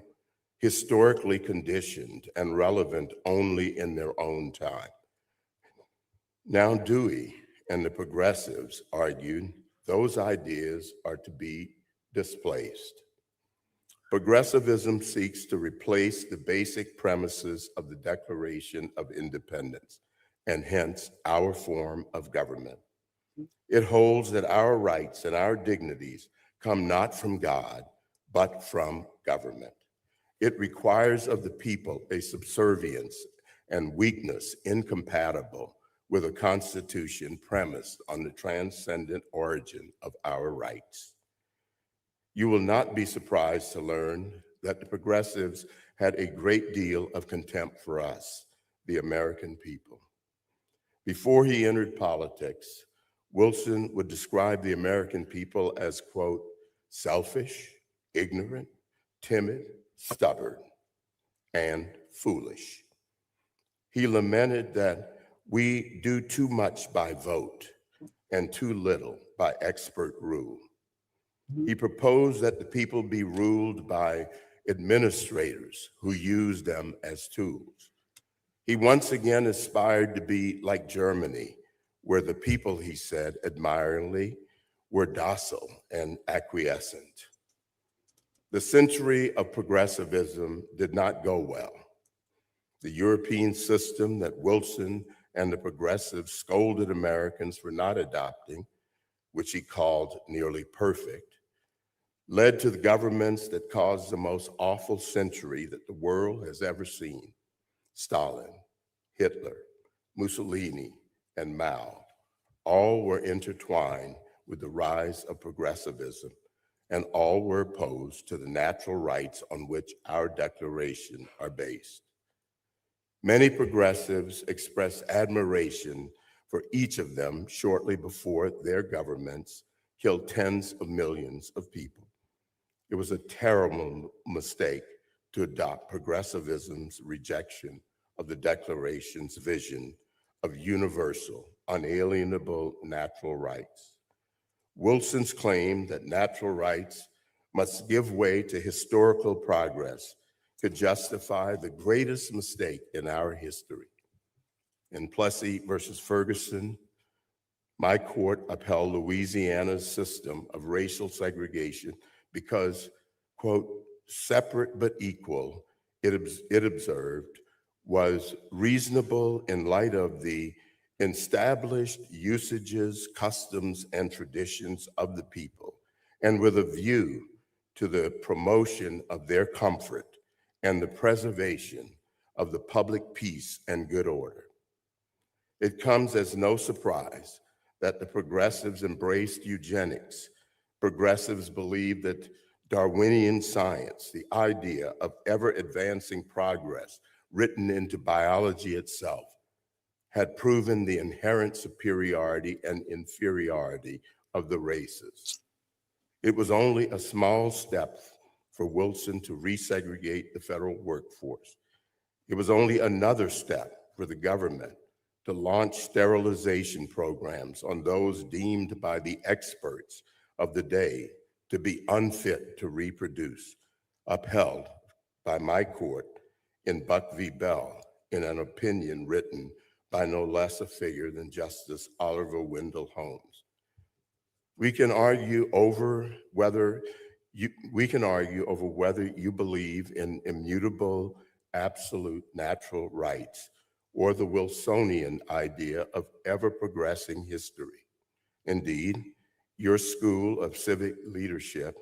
historically conditioned and relevant only in their own time. Now Dewey and the progressives argued those ideas are to be displaced. Progressivism seeks to replace the basic premises of the Declaration of Independence, and hence our form of government. It holds that our rights and our dignities come not from God, but from government. It requires of the people a subservience and weakness incompatible with a constitution premised on the transcendent origin of our rights. You will not be surprised to learn that the progressives had a great deal of contempt for us, the American people. Before he entered politics, Wilson would describe the American people as, quote, selfish, ignorant, timid, stubborn, and foolish. He lamented that we do too much by vote and too little by expert rule. He proposed that the people be ruled by administrators who use them as tools. He once again aspired to be like Germany, where the people, he said admiringly, were docile and acquiescent. The century of progressivism did not go well. The European system that Wilson and the progressives scolded Americans for not adopting, which he called nearly perfect, led to the governments that caused the most awful century that the world has ever seen. Stalin, Hitler, Mussolini, and Mao, all were intertwined with the rise of progressivism, and all were opposed to the natural rights on which our Declaration are based. Many progressives expressed admiration for each of them shortly before their governments killed tens of millions of people. It was a terrible mistake to adopt progressivism's rejection of the Declaration's vision of universal, unalienable natural rights. Wilson's claim that natural rights must give way to historical progress could justify the greatest mistake in our history. In Plessy versus Ferguson, My court upheld Louisiana's system of racial segregation because, quote, separate but equal, it observed, was reasonable in light of the established usages, customs, and traditions of the people, and with a view to the promotion of their comfort and the preservation of the public peace and good order. It comes as no surprise that the progressives embraced eugenics. Progressives believe that Darwinian science, the idea of ever-advancing progress written into biology itself, had proven the inherent superiority and inferiority of the races. It was only a small step for Wilson to resegregate the federal workforce. It was only another step for the government to launch sterilization programs on those deemed by the experts of the day to be unfit to reproduce, upheld by my court in Buck v. Bell in an opinion written by no less a figure than Justice Oliver Wendell Holmes. We can argue over whether you believe in immutable, absolute natural rights or the Wilsonian idea of ever-progressing history. Indeed, your School of Civic Leadership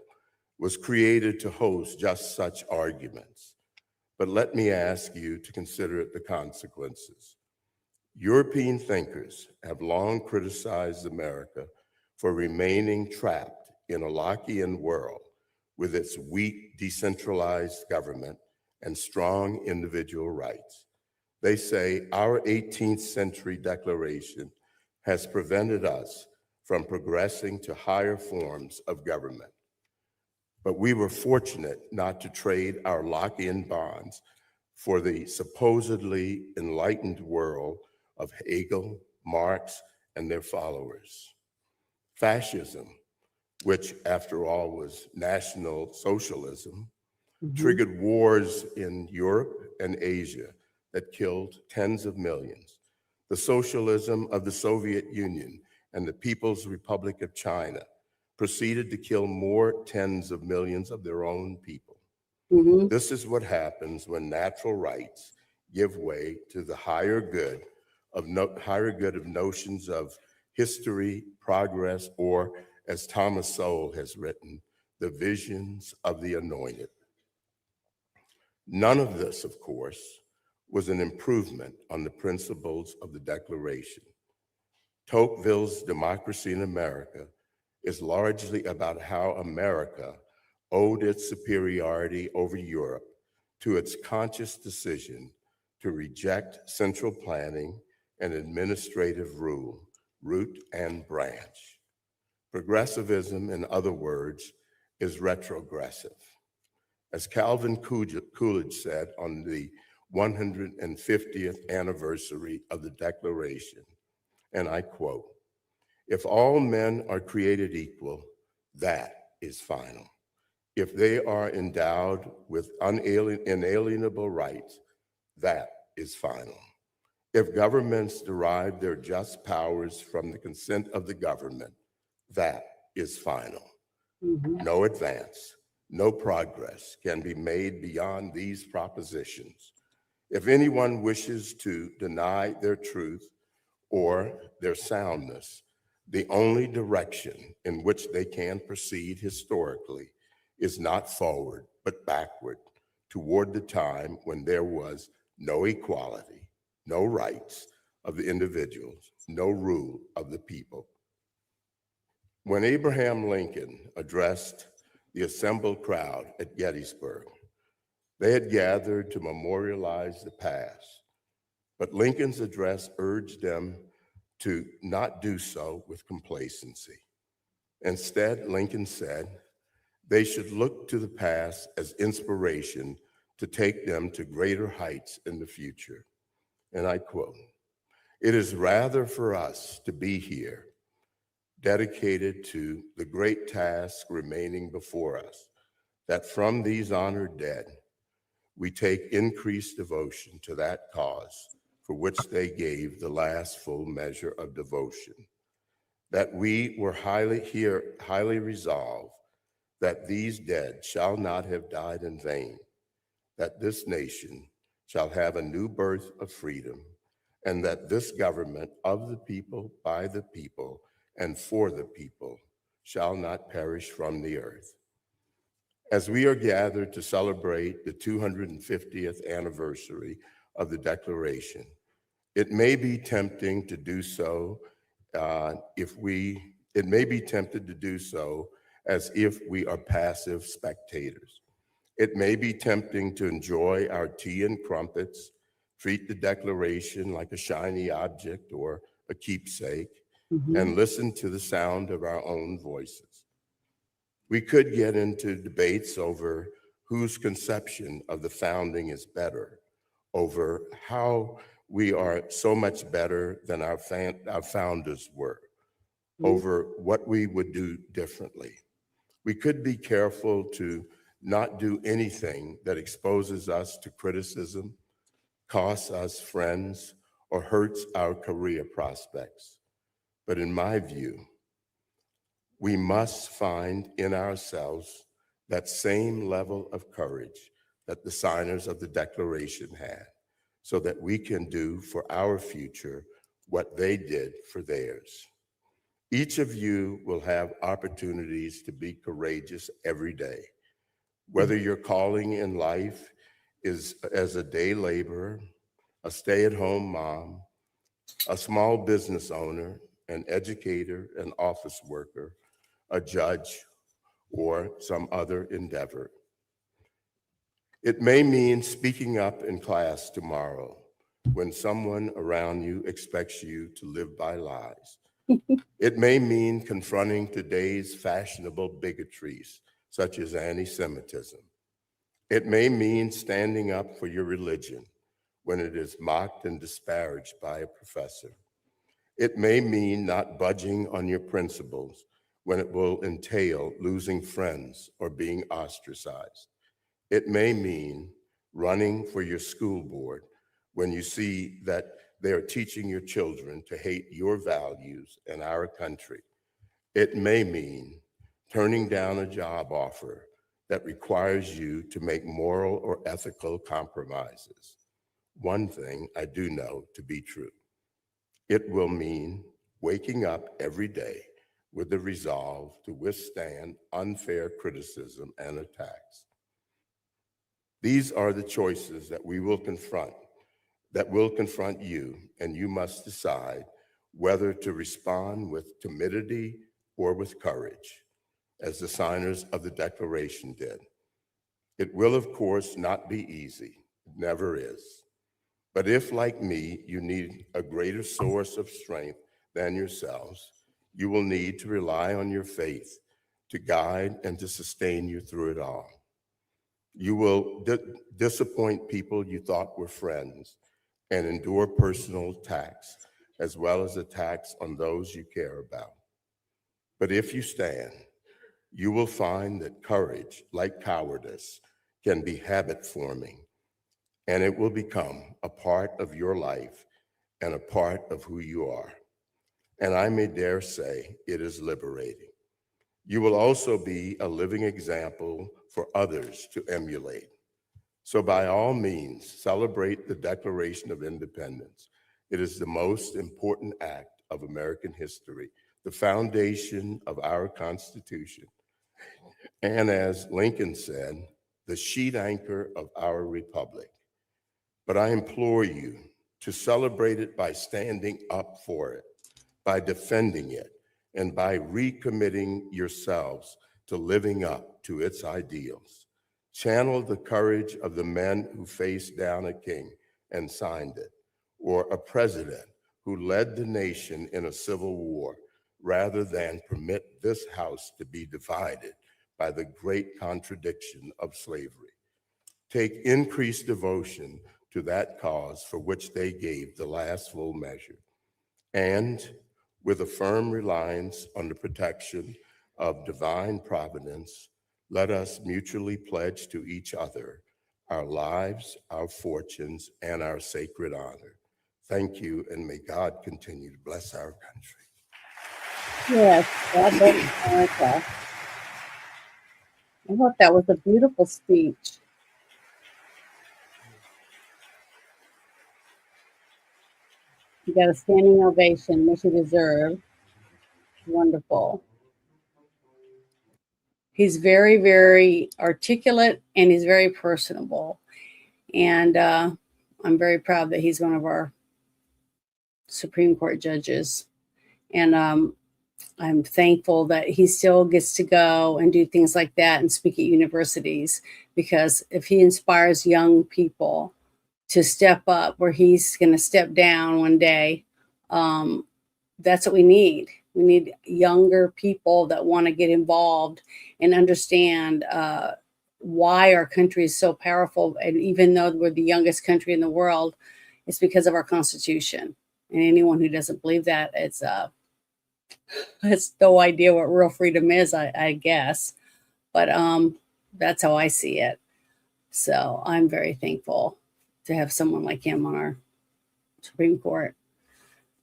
was created to host just such arguments. But let me ask you to consider the consequences. European thinkers have long criticized America for remaining trapped in a Lockean world with its weak, decentralized government and strong individual rights. They say our 18th century declaration has prevented us from progressing to higher forms of government. But we were fortunate not to trade our Lockean bonds for the supposedly enlightened world of Hegel, Marx, and their followers. Fascism, which after all was National Socialism, triggered wars in Europe and Asia that killed tens of millions. The socialism of the Soviet Union and the People's Republic of China proceeded to kill more tens of millions of their own people. This is what happens when natural rights give way to the higher good of notions of history, progress, or, as Thomas Sowell has written, the visions of the anointed. None of this, of course, was an improvement on the principles of the Declaration. Tocqueville's Democracy in America is largely about how America owed its superiority over Europe to its conscious decision to reject central planning and administrative rule, root and branch. Progressivism, in other words, is retrogressive. As Calvin Coolidge said on the 150th anniversary of the Declaration, and I quote, "If all men are created equal, that is final. If they are endowed with inalienable rights, that is final. If governments derive their just powers from the consent of the government, that is final. No advance, no progress can be made beyond these propositions. If anyone wishes to deny their truth or their soundness, the only direction in which they can proceed historically is not forward, but backward, toward the time when there was no equality, no rights of the individuals, no rule of the people." When Abraham Lincoln addressed the assembled crowd at Gettysburg, they had gathered to memorialize the past, but Lincoln's address urged them to not do so with complacency. Instead, Lincoln said they should look to the past as inspiration to take them to greater heights in the future. And I quote, "It is rather for us to be here, dedicated to the great task remaining before us, that from these honored dead, we take increased devotion to that cause for which they gave the last full measure of devotion. that we were highly resolved that these dead shall not have died in vain, that this nation shall have a new birth of freedom, and that this government of the people, by the people, and for the people shall not perish from the earth. As we are gathered to celebrate the 250th anniversary of the Declaration, it may be tempting to do so as if we are passive spectators. It may be tempting to enjoy our tea and crumpets, treat the Declaration like a shiny object or a keepsake, and listen to the sound of our own voices. We could get into debates over whose conception of the founding is better, over how we are so much better than our founders were, over what we would do differently. We could be careful to not do anything that exposes us to criticism, costs us friends, or hurts our career prospects. But in my view, we must find in ourselves that same level of courage that the signers of the Declaration had, so that we can do for our future what they did for theirs. Each of you will have opportunities to be courageous every day. Whether your calling in life is as a day laborer, a stay-at-home mom, a small business owner, an educator, an office worker, a judge, or some other endeavor. It may mean speaking up in class tomorrow when someone around you expects you to live by lies. It may mean confronting today's fashionable bigotries, such as anti-Semitism. It may mean standing up for your religion when it is mocked and disparaged by a professor. It may mean not budging on your principles when it will entail losing friends or being ostracized. It may mean running for your school board when you see that they are teaching your children to hate your values and our country. It may mean turning down a job offer that requires you to make moral or ethical compromises. One thing I do know to be true: it will mean waking up every day with the resolve to withstand unfair criticism and attacks. These are the choices that will confront you, and you must decide whether to respond with timidity or with courage, as the signers of the Declaration did. It will, of course, not be easy. It never is. But if, like me, you need a greater source of strength than yourselves, you will need to rely on your faith to guide and to sustain you through it all. You will disappoint people you thought were friends and endure personal attacks, as well as attacks on those you care about. But if you stand, you will find that courage, like cowardice, can be habit-forming, and it will become a part of your life and a part of who you are. And I may dare say it is liberating. You will also be a living example for others to emulate. So by all means, celebrate the Declaration of Independence. It is the most important act of American history, the foundation of our Constitution, and as Lincoln said, the sheet anchor of our republic. But I implore you to celebrate it by standing up for it, by defending it, and by recommitting yourselves to living up to its ideals. Channel the courage of the men who faced down a king and signed it, or a president who led the nation in a civil war, rather than permit this House to be divided by the great contradiction of slavery. Take increased devotion to that cause for which they gave the last full measure. And with a firm reliance on the protection of divine providence, let us mutually pledge to each other our lives, our fortunes, and our sacred honor. Thank you, and may God continue to bless our country. Yes, God bless America. I thought that was a beautiful speech. You got a standing ovation, which you deserve. Wonderful. He's very, very articulate and he's very personable. And I'm very proud that he's one of our Supreme Court judges. And I'm thankful that he still gets to go and do things like that and speak at universities, because if he inspires young people to step up where he's going to step down one day, that's what we need. We need younger people that want to get involved and understand why our country is so powerful. And even though we're the youngest country in the world, it's because of our Constitution. And anyone who doesn't believe that, it's no idea what real freedom is, I guess. But that's how I see it. So I'm very thankful to have someone like him on our Supreme Court.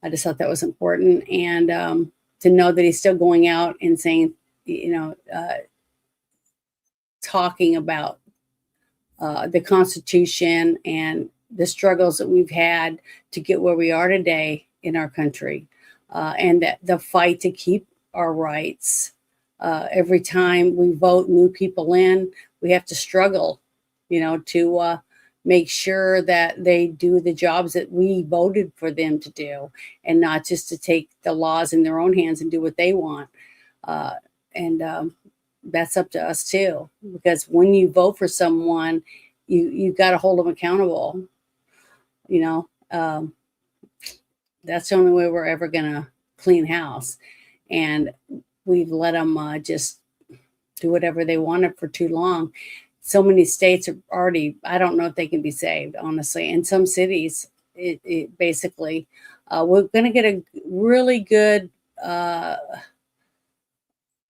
I just thought that was important. And to know that he's still going out and saying, talking about the Constitution and the struggles that we've had to get where we are today in our country, and that the fight to keep our rights. Every time we vote new people in, we have to struggle, to make sure that they do the jobs that we voted for them to do, and not just to take the laws in their own hands and do what they want. And that's up to us too, because when you vote for someone, you got to hold them accountable. That's the only way we're ever going to clean house. And we've let them just do whatever they wanted for too long. So many states are already, I don't know if they can be saved, honestly. In some cities, it basically, we're going to get a really good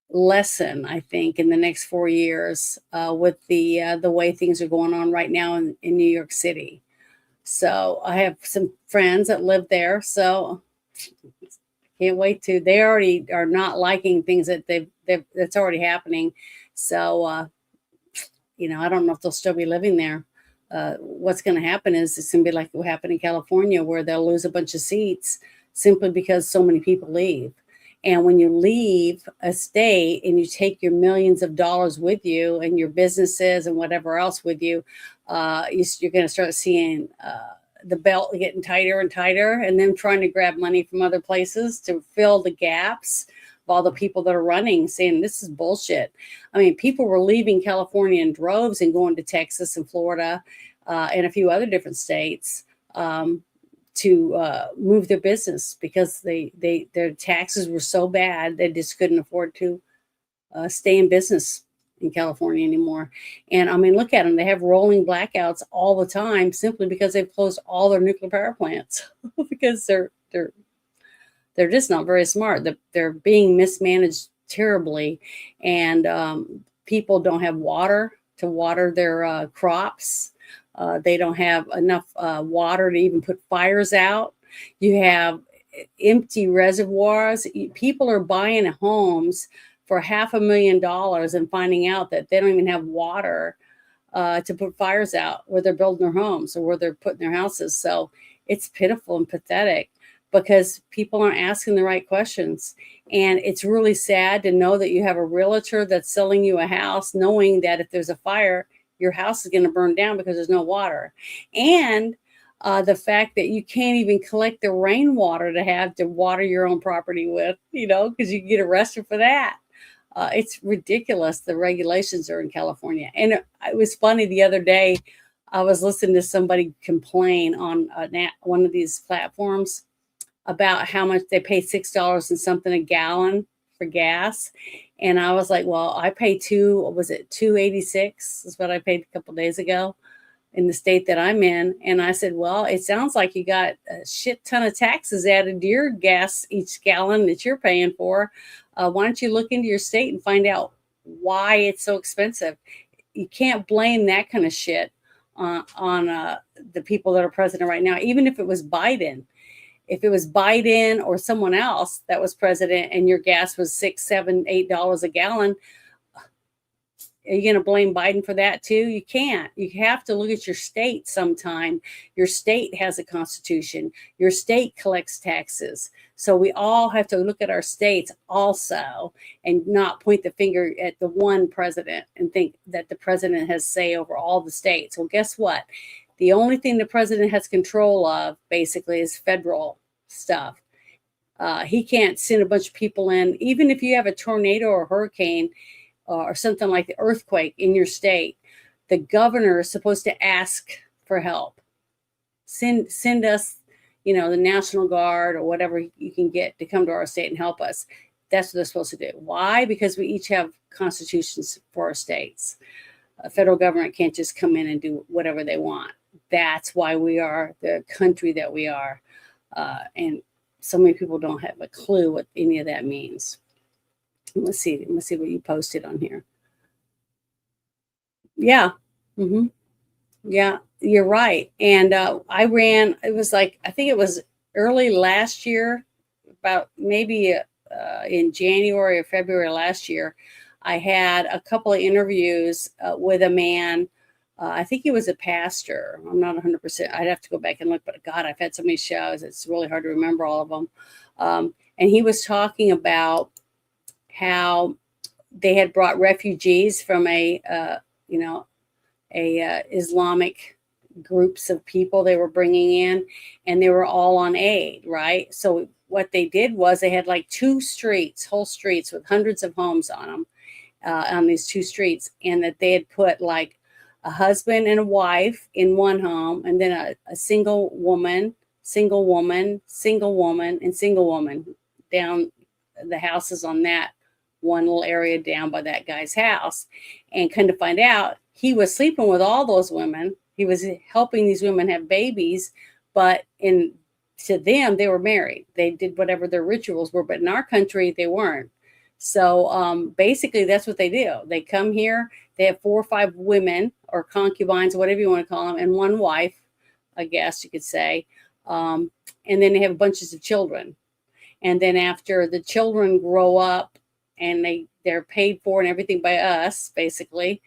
lesson, I think, in the next 4 years with the way things are going on right now in New York City. So I have some friends that live there, so can't wait to. They already are not liking things that that's already happening. So I don't know if they'll still be living there. What's going to happen is it's going to be like what happened in California, where they'll lose a bunch of seats simply because so many people leave. And when you leave a state and you take your millions of dollars with you and your businesses and whatever else with you, you're going to start seeing the belt getting tighter and tighter, and them trying to grab money from other places to fill the gaps of all the people that are running, saying this is bullshit. I mean, people were leaving California in droves and going to Texas and Florida and a few other different states to move their business because their taxes were so bad they just couldn't afford to stay in business in California anymore. And I mean, look at them. They have rolling blackouts all the time simply because they've closed all their nuclear power plants because they're just not very smart. They're being mismanaged terribly, and people don't have water to water their crops. They don't have enough water to even put fires out. You have empty reservoirs. People are buying homes for $500,000 and finding out that they don't even have water to put fires out where they're building their homes or where they're putting their houses. So it's pitiful and pathetic because people aren't asking the right questions. And it's really sad to know that you have a realtor that's selling you a house knowing that if there's a fire, your house is going to burn down because there's no water. And the fact that you can't even collect the rainwater to have to water your own property with, because you can get arrested for that. It's ridiculous. The regulations are in California. And it was funny the other day, I was listening to somebody complain on one of these platforms about how much they pay $6 and something a gallon for gas. And I was like, well, I pay $2.86 is what I paid a couple of days ago in the state that I'm in. And I said, well, it sounds like you got a shit ton of taxes added to your gas each gallon that you're paying for. Why don't you look into your state and find out why it's so expensive? You can't blame that kind of shit on the people that are president right now, even if it was Biden. If it was Biden or someone else that was president and your gas was $6, $7, $8 a gallon, are you going to blame Biden for that too? You can't. You have to look at your state sometime. Your state has a constitution. Your state collects taxes. So we all have to look at our states also and not point the finger at the one president and think that the president has say over all the states. Well, guess what? The only thing the president has control of basically is federal stuff. He can't send a bunch of people in. Even if you have a tornado or hurricane, or something like the earthquake in your state, the governor is supposed to ask for help. Send us, the National Guard or whatever you can get to come to our state and help us. That's what they're supposed to do. Why? Because we each have constitutions for our states. A federal government can't just come in and do whatever they want. That's why we are the country that we are. And so many people don't have a clue what any of that means. Let's see what you posted on here. Yeah. Yeah, you're right. And I ran, it was like, I think it was early last year, about maybe in January or February last year, I had a couple of interviews with a man. I think he was a pastor. I'm not 100%. I'd have to go back and look, but God, I've had so many shows. It's really hard to remember all of them. And he was talking about how they had brought refugees from Islamic groups of people they were bringing in, and they were all on aid, right? So what they did was they had like whole streets with hundreds of homes on them, on these two streets, and that they had put like a husband and a wife in one home, and then a single woman, and single woman down the houses on that one little area down by that guy's house. And kind of find out he was sleeping with all those women. He was helping these women have babies, but to them, they were married. They did whatever their rituals were, but in our country, they weren't. So basically, that's what they do. They come here, they have 4 or 5 women or concubines, whatever you want to call them, and one wife, I guess you could say. And then they have bunches of children. And then after the children grow up and they're paid for and everything by us, basically,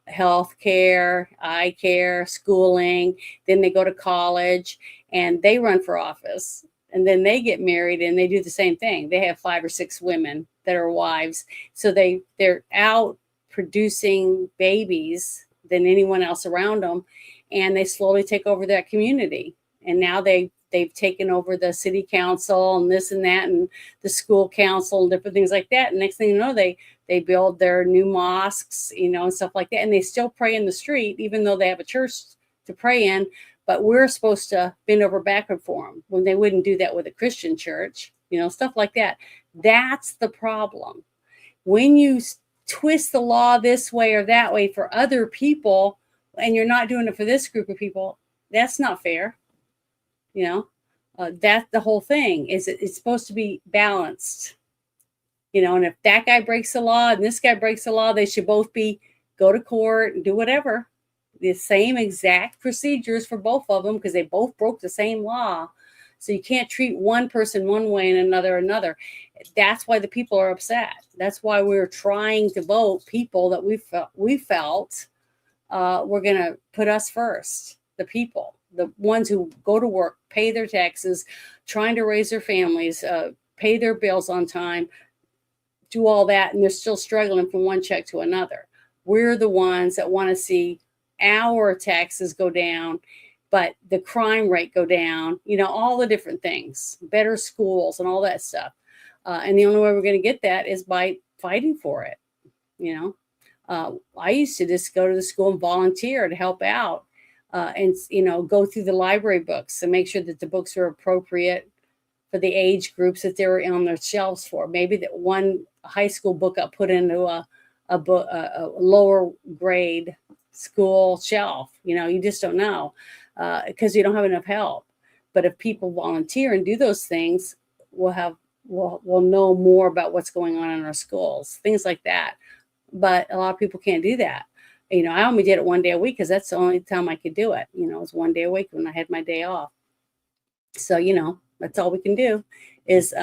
health care, eye care, schooling, then they go to college and they run for office. And then they get married and they do the same thing. They have 5 or 6 women that are wives. So they're out producing babies than anyone else around them. And they slowly take over that community. And now they've taken over the city council and this and that and the school council and different things like that. And next thing you know, they build their new mosques, and stuff like that. And they still pray in the street, even though they have a church to pray in. But we're supposed to bend over backward for them when they wouldn't do that with a Christian church, stuff like that. That's the problem. When you twist the law this way or that way for other people, and you're not doing it for this group of people, that's not fair. That's the whole thing. It's supposed to be balanced. And if that guy breaks the law and this guy breaks the law, they should both go to court and do whatever. The same exact procedures for both of them because they both broke the same law. So you can't treat one person one way and another. That's why the people are upset. That's why we're trying to vote people that we felt were going to put us first, the people, the ones who go to work, pay their taxes, trying to raise their families, pay their bills on time, do all that, and they're still struggling from one check to another. We're the ones that want to see our taxes go down, but the crime rate go down, all the different things, better schools and all that stuff. And the only way we're going to get that is by fighting for it. I used to just go to the school and volunteer to help out and go through the library books and make sure that the books are appropriate for the age groups that they were on their shelves for. Maybe that one high school book got put into a lower grade school shelf. You just don't know because you don't have enough help. But if people volunteer and do those things, we'll know more about what's going on in our schools, things like that. But a lot of people can't do that. I only did it one day a week because that's the only time I could do it. It was one day a week when I had my day off. So, That's all we can do is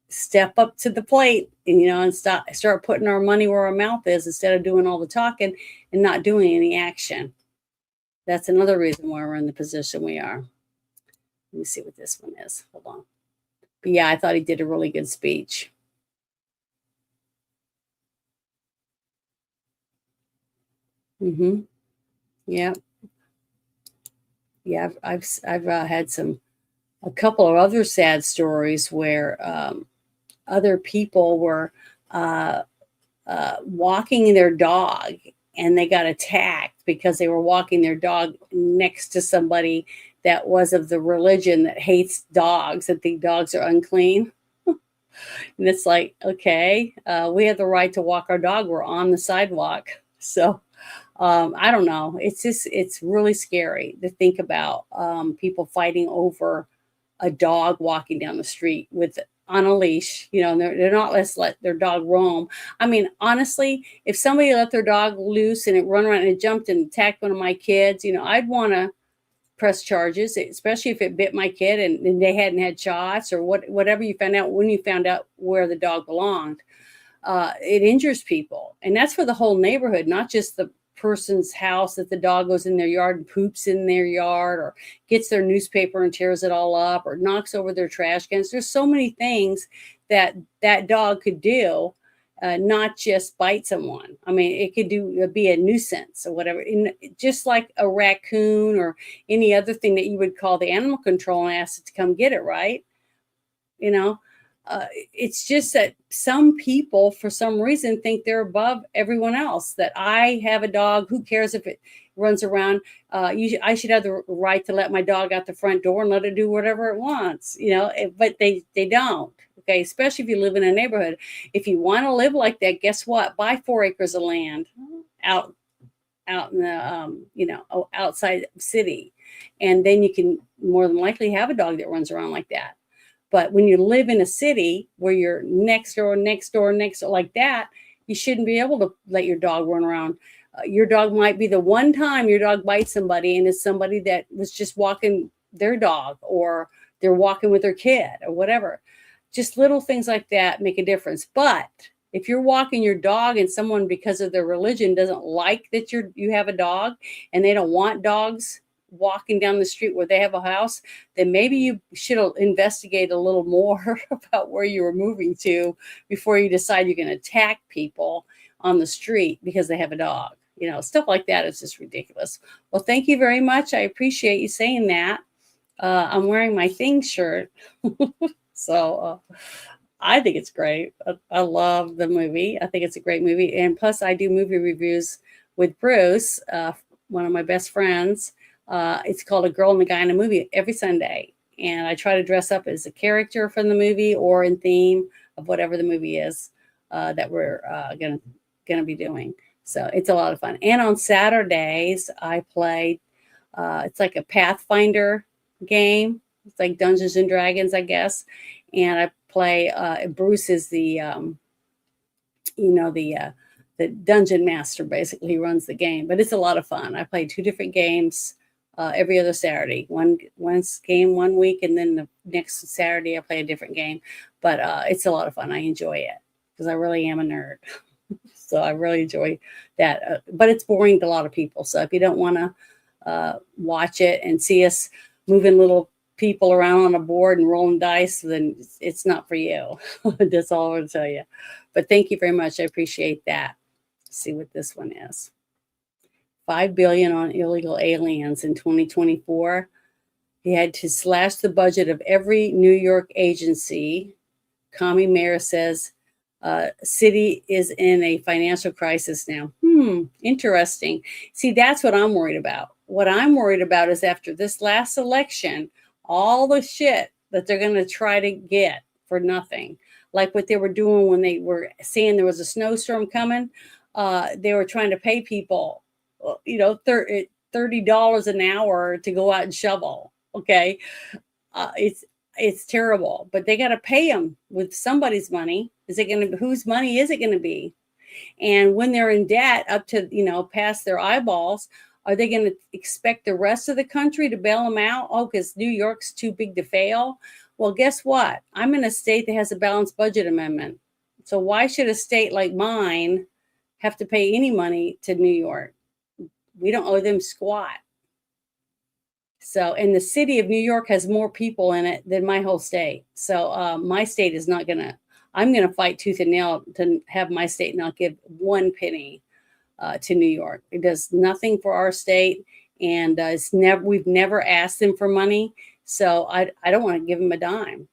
step up to the plate and, and start putting our money where our mouth is instead of doing all the talking and not doing any action. That's another reason why we're in the position we are. Let me see what this one is. Hold on. But yeah, I thought he did a really good speech. Yeah. Yeah, I've had a couple of other sad stories where other people were walking their dog and they got attacked because they were walking their dog next to somebody that was of the religion that hates dogs, that think dogs are unclean. And it's like, okay, we have the right to walk our dog. We're on the sidewalk. So I don't know. It's really scary to think about people fighting over a dog walking down the street on a leash, and they're not let their dog roam. I mean, honestly, if somebody let their dog loose and it run around and it jumped and attacked one of my kids, I'd want to press charges, especially if it bit my kid and they hadn't had shots or whatever you found out when you found out where the dog belonged. It injures people. And that's for the whole neighborhood, not just the person's house that the dog goes in their yard and poops in their yard or gets their newspaper and tears it all up or knocks over their trash cans. There's so many things that dog could do, not just bite someone. I mean, it could be a nuisance or whatever. Just like a raccoon or any other thing that you would call the animal control and ask it to come get it, right? It's just that some people, for some reason, think they're above everyone else. That I have a dog. Who cares if it runs around? I should have the right to let my dog out the front door and let it do whatever it wants. But they don't. Okay, especially if you live in a neighborhood. If you want to live like that, guess what? Buy 4 acres of land out in the outside city, and then you can more than likely have a dog that runs around like that. But when you live in a city where you're next door like that, you shouldn't be able to let your dog run around. Your dog might be the one time your dog bites somebody and it's somebody that was just walking their dog or they're walking with their kid or whatever. Just little things like that make a difference. But if you're walking your dog and someone, because of their religion, doesn't like that you have a dog and they don't want dogs walking down the street where they have a house, then maybe you should investigate a little more about where you were moving to before you decide you're going to attack people on the street because they have a dog. Stuff like that is just ridiculous. Well, thank you very much. I appreciate you saying that. I'm wearing my Thing shirt. So I think it's great. I love the movie. I think it's a great movie. And plus I do movie reviews with Bruce, one of my best friends. It's called A Girl and a Guy in a Movie every Sunday. And I try to dress up as a character from the movie or in theme of whatever the movie is that we're gonna be doing. So it's a lot of fun. And on Saturdays, I play, it's like a Pathfinder game. It's like Dungeons and Dragons, I guess. And I play, Bruce is the dungeon master, basically. He runs the game. But it's a lot of fun. I play 2 different games every other Saturday. One game one week, and then the next Saturday I play a different game. But it's a lot of fun. I enjoy it because I really am a nerd. So I really enjoy that. But it's boring to a lot of people. So if you don't want to watch it and see us moving little people around on a board and rolling dice, then it's not for you. That's all I want to tell you. But thank you very much. I appreciate that. Let's see what this one is. $5 billion on illegal aliens in 2024. He had to slash the budget of every New York agency. Commie mayor says city is in a financial crisis now. Interesting. See, that's what I'm worried about. What I'm worried about is after this last election, all the shit that they're going to try to get for nothing, like what they were doing when they were saying there was a snowstorm coming. They were trying to pay people, $30 an hour to go out and shovel. Okay. It's terrible, but they got to pay them with somebody's money. Whose money is it going to be? And when they're in debt up to, past their eyeballs, Are they going to expect the rest of the country to bail them out? Oh, because New York's too big to fail. Well, guess what? I'm in a state that has a balanced budget amendment. So why should a state like mine have to pay any money to New York? We don't owe them squat. So, and the city of New York has more people in it than my whole state. So my state is not going to, I'm going to fight tooth and nail to have my state not give one penny to New York. It does nothing for our state, and we've never asked them for money. So I don't want to give them a dime.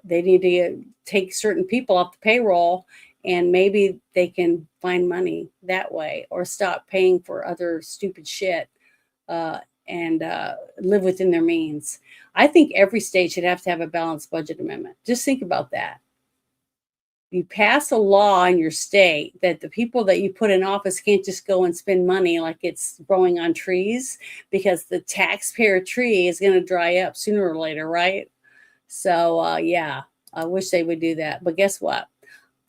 They need to take certain people off the payroll, and maybe they can find money that way, or stop paying for other stupid shit and live within their means. I think every state should have to have a balanced budget amendment. Just think about that. You pass a law in your state that the people that you put in office can't just go and spend money like it's growing on trees, because the taxpayer tree is going to dry up sooner or later, right? So, yeah, I wish they would do that. But guess what?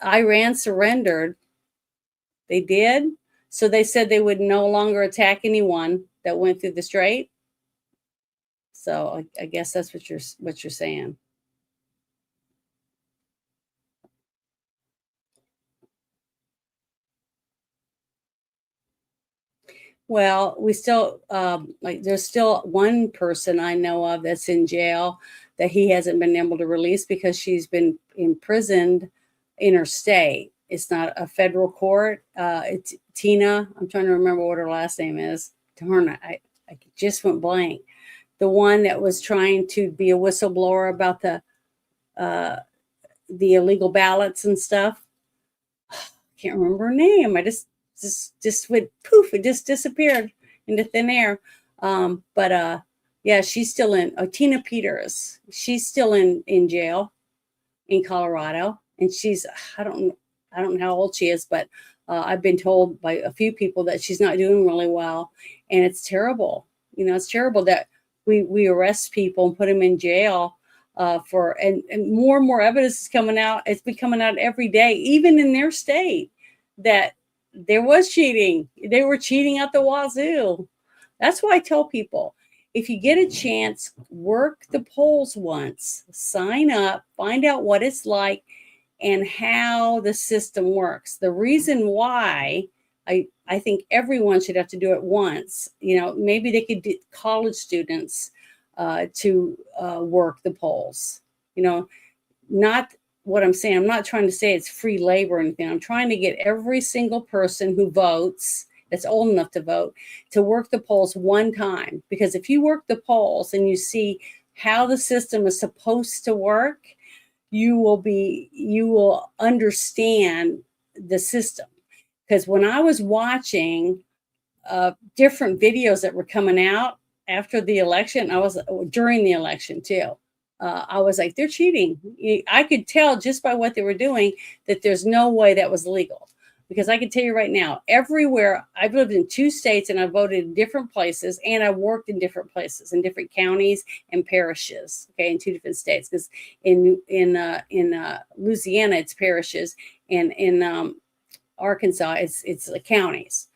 Iran surrendered. They did. So they said they would no longer attack anyone that went through the strait. So I guess that's what you're saying. Well, we still there's still one person I know of that's in jail that he hasn't been able to release because she's been imprisoned in her state. It's not a federal court. It's Tina. I'm trying to remember what her last name is. Darn it, I just went blank. The one that was trying to be a whistleblower about the illegal ballots and stuff. Can't remember her name. I just went poof. It just disappeared into thin air. Yeah, she's still in. Tina Peters. She's still in jail in Colorado, and she's I don't know how old she is, but I've been told by a few people that she's not doing really well, and it's terrible. You know, it's terrible that we arrest people and put them in jail and more evidence is coming out. It's been coming out every day, even in their state, that there was cheating. They were cheating at the wazoo. That's why I tell people, if you get a chance, work the polls once, sign up, find out what it's like and how the system works. The reason why I think everyone should have to do it once, you know, maybe they could do college students to work the polls, you know, not what I'm saying. I'm not trying to say it's free labor or anything. I'm trying to get every single person who votes, that's old enough to vote, to work the polls one time. Because if you work the polls and you see how the system is supposed to work, you will understand the system. Because when I was watching different videos that were coming out after the election, during the election too, I was like, they're cheating. I could tell just by what they were doing that there's no way that was legal. Because I can tell you right now, everywhere, I've lived in 2 states and I voted in different places, and I worked in different places, in different counties and parishes, okay, in 2 different states. Because in Louisiana, it's parishes, and in Arkansas, it's the counties.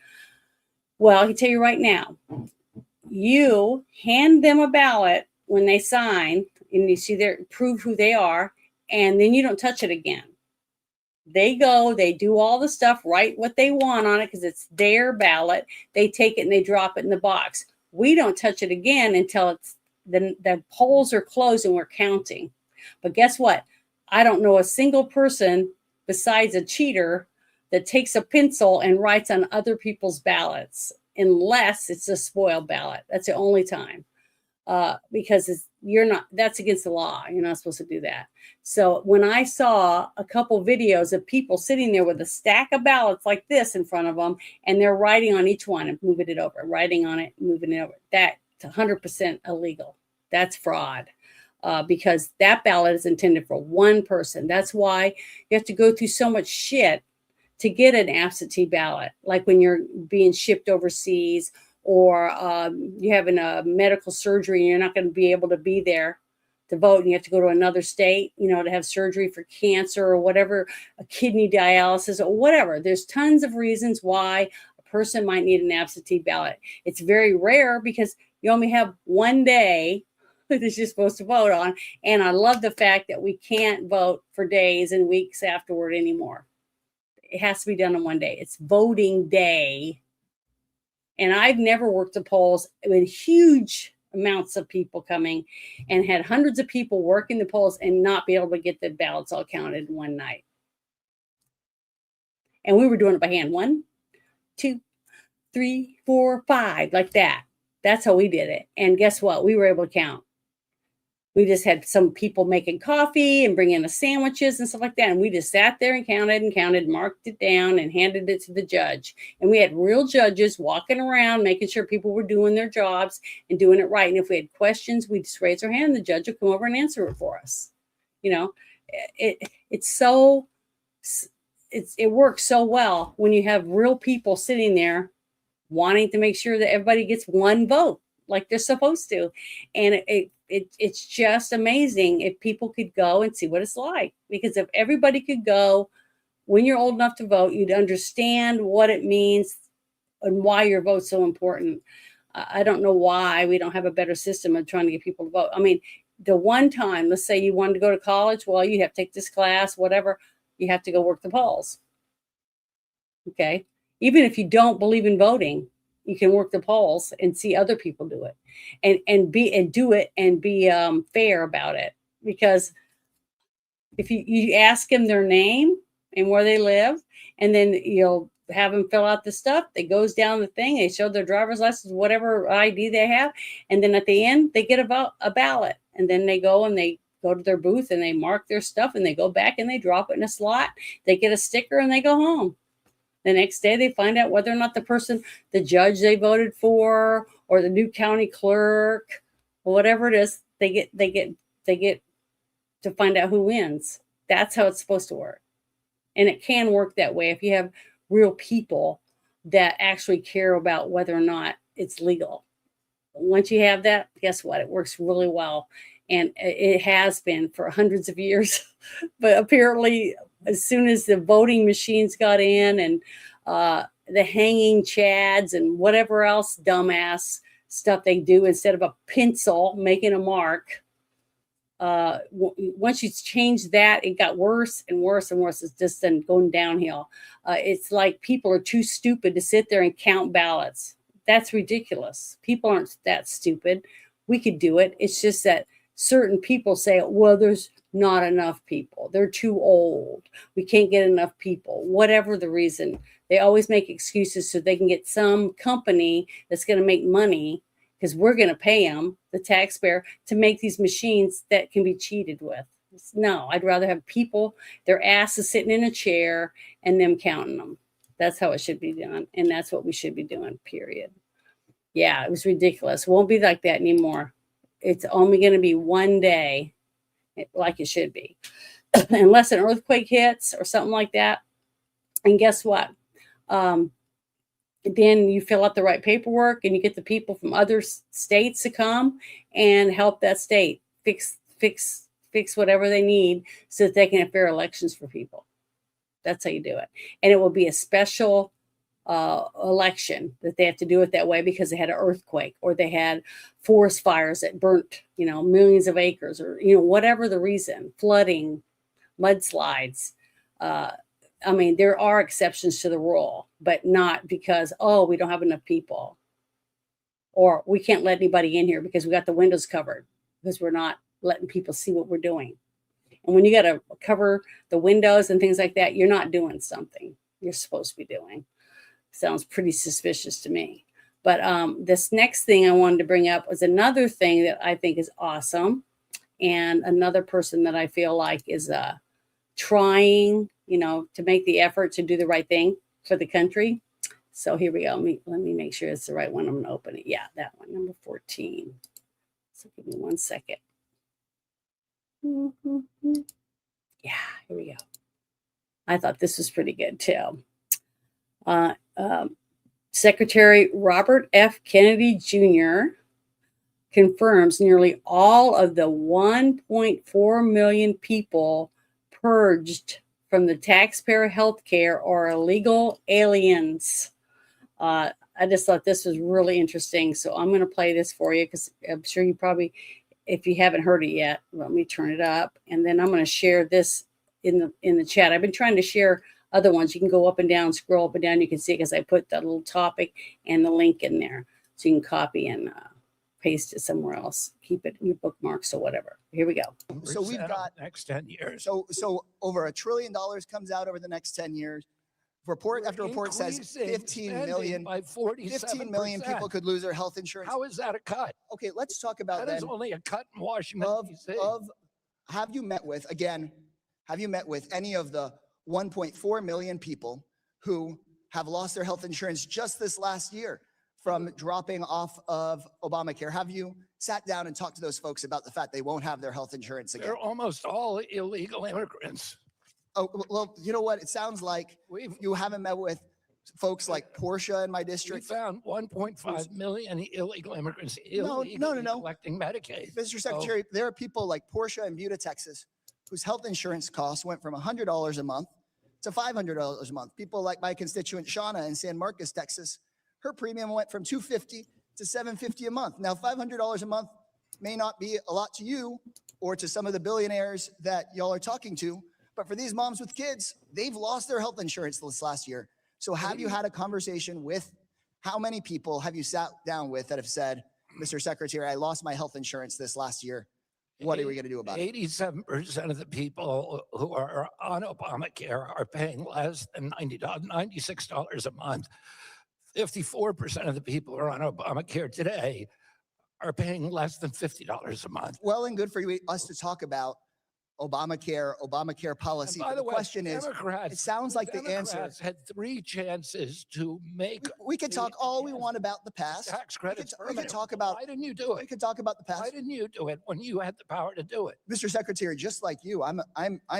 Well, I can tell you right now, you hand them a ballot when they sign, and you see their prove who they are, and then you don't touch it again. They go, they do all the stuff, write what they want on it because it's their ballot. They take it and they drop it in the box. We don't touch it again until the polls are closed and we're counting. But guess what? I don't know a single person besides a cheater that takes a pencil and writes on other people's ballots, unless it's a spoiled ballot. That's the only time. Because that's against the law. You're not supposed to do that. So when I saw a couple videos of people sitting there with a stack of ballots like this in front of them, and they're writing on each one and moving it over, writing on it, moving it over, that's 100% illegal. That's fraud. Because that ballot is intended for one person. That's why you have to go through so much shit to get an absentee ballot, like when you're being shipped overseas, or you're having a medical surgery and you're not going to be able to be there to vote, and you have to go to another state, you know, to have surgery for cancer or whatever, a kidney dialysis or whatever. There's tons of reasons why a person might need an absentee ballot. It's very rare because you only have one day that you're supposed to vote on. And I love the fact that we can't vote for days and weeks afterward anymore. It has to be done in one day. It's voting day. And I've never worked the polls with huge amounts of people coming and had hundreds of people working the polls and not be able to get the ballots all counted in one night. And we were doing it by hand. 1, 2, 3, 4, 5, like that. That's how we did it. And guess what? We were able to count. We just had some people making coffee and bringing us sandwiches and stuff like that. And we just sat there and counted, marked it down and handed it to the judge. And we had real judges walking around, making sure people were doing their jobs and doing it right. And if we had questions, we'd just raise our hand and the judge would come over and answer it for us. You know, it works so well when you have real people sitting there wanting to make sure that everybody gets one vote like they're supposed to. And it's just amazing if people could go and see what it's like. Because if everybody could go when you're old enough to vote, you'd understand what it means and why your vote's so important. I don't know why we don't have a better system of trying to get people to vote. I mean, the one time, let's say you wanted to go to college, well, you have to take this class, whatever, you have to go work the polls. Okay. Even if you don't believe in voting, you can work the polls and see other people do it and do it and be fair about it. Because if you ask them their name and where they live, and then you'll have them fill out the stuff that goes down the thing, they show their driver's license, whatever ID they have, and then at the end they get a ballot, and then they go to their booth and they mark their stuff and they go back and they drop it in a slot, they get a sticker and they go home. The next day they find out whether or not the judge they voted for, or the new county clerk, or whatever it is, they get to find out who wins. That's how it's supposed to work. And it can work that way if you have real people that actually care about whether or not it's legal. Once you have that, guess what? It works really well. And it has been for hundreds of years. But apparently, as soon as the voting machines got in and the hanging chads and whatever else dumbass stuff they do instead of a pencil making a mark, once you change that, it got worse and worse and worse. It's just then going downhill. It's like people are too stupid to sit there and count ballots. That's ridiculous. People aren't that stupid. We could do it. It's just that certain people say, well, there's not enough people. They're too old. We can't get enough people. Whatever the reason, they always make excuses so they can get some company that's going to make money, because we're going to pay them, the taxpayer, to make these machines that can be cheated with. No, I'd rather have people, their asses sitting in a chair and them counting them. That's how it should be done. And that's what we should be doing, period. Yeah, it was ridiculous. It won't be like that anymore. It's only going to be one day, like it should be, unless an earthquake hits or something like that. And guess what? Then you fill out the right paperwork and you get the people from other states to come and help that state fix whatever they need so that they can have fair elections for people. That's how you do it. And it will be a special election that they have to do it that way because they had an earthquake or they had forest fires that burnt, millions of acres, or, whatever the reason, flooding, mudslides. I mean, there are exceptions to the rule, but not because, we don't have enough people, or we can't let anybody in here because we got the windows covered because we're not letting people see what we're doing. And when you got to cover the windows and things like that, you're not doing something you're supposed to be doing. Sounds pretty suspicious to me. But this next thing I wanted to bring up was another thing that I think is awesome. And another person that I feel like is trying, to make the effort to do the right thing for the country. So here we go. Let me make sure it's the right one. I'm going to open it. Yeah, that one, number 14. So give me 1 second. Yeah, here we go. I thought this was pretty good too. Secretary Robert F. Kennedy Jr. confirms nearly all of the 1.4 million people purged from the taxpayer health care are illegal aliens. I just thought this was really interesting. So I'm going to play this for you because I'm sure you probably, if you haven't heard it yet, let me turn it up. And then I'm going to share this in the chat. I've been trying to share other ones. You can go up and down, scroll up and down. You can see it because I put that little topic and the link in there. So you can copy and paste it somewhere else. Keep it in your bookmarks or whatever. Here we go. So we've got next 10 years. So over $1 trillion comes out over the next 10 years. Report after report says 15 million by 15 million people could lose their health insurance. How is that a cut? Okay, let's talk about that. Is only a cut in Washington D.C. Have you met with any of the 1.4 million people who have lost their health insurance just this last year from dropping off of Obamacare? Have you sat down and talked to those folks about the fact they won't have their health insurance again? They're almost all illegal immigrants. Oh, well, you know what? It sounds like you haven't met with folks like Portia in my We district. found 1.5 million illegal immigrants No. collecting Medicaid. Mr. Secretary, there are people like Portia in Buda, Texas, whose health insurance costs went from $100 a month to $500 a month. People like my constituent Shauna in San Marcos, Texas, her premium went from $250 to $750 a month. Now, $500 a month may not be a lot to you or to some of the billionaires that y'all are talking to, but for these moms with kids, they've lost their health insurance this last year. So have you had a conversation with, how many people have you sat down with that have said, Mr. Secretary, I lost my health insurance this last year. What are we going to do about it? 87% of the people who are on Obamacare are paying less than $96 a month. 54% of the people who are on Obamacare today are paying less than $50 a month. Well and good for us to talk about Obamacare policy. By the way, question is, it sounds like the answer had 3 chances to make. We could talk all we want about the past. Tax credits. We could talk about. Why didn't you do it? We could talk about the past. Why didn't you do it when you had the power to do it? Mr. Secretary, just like you, I'm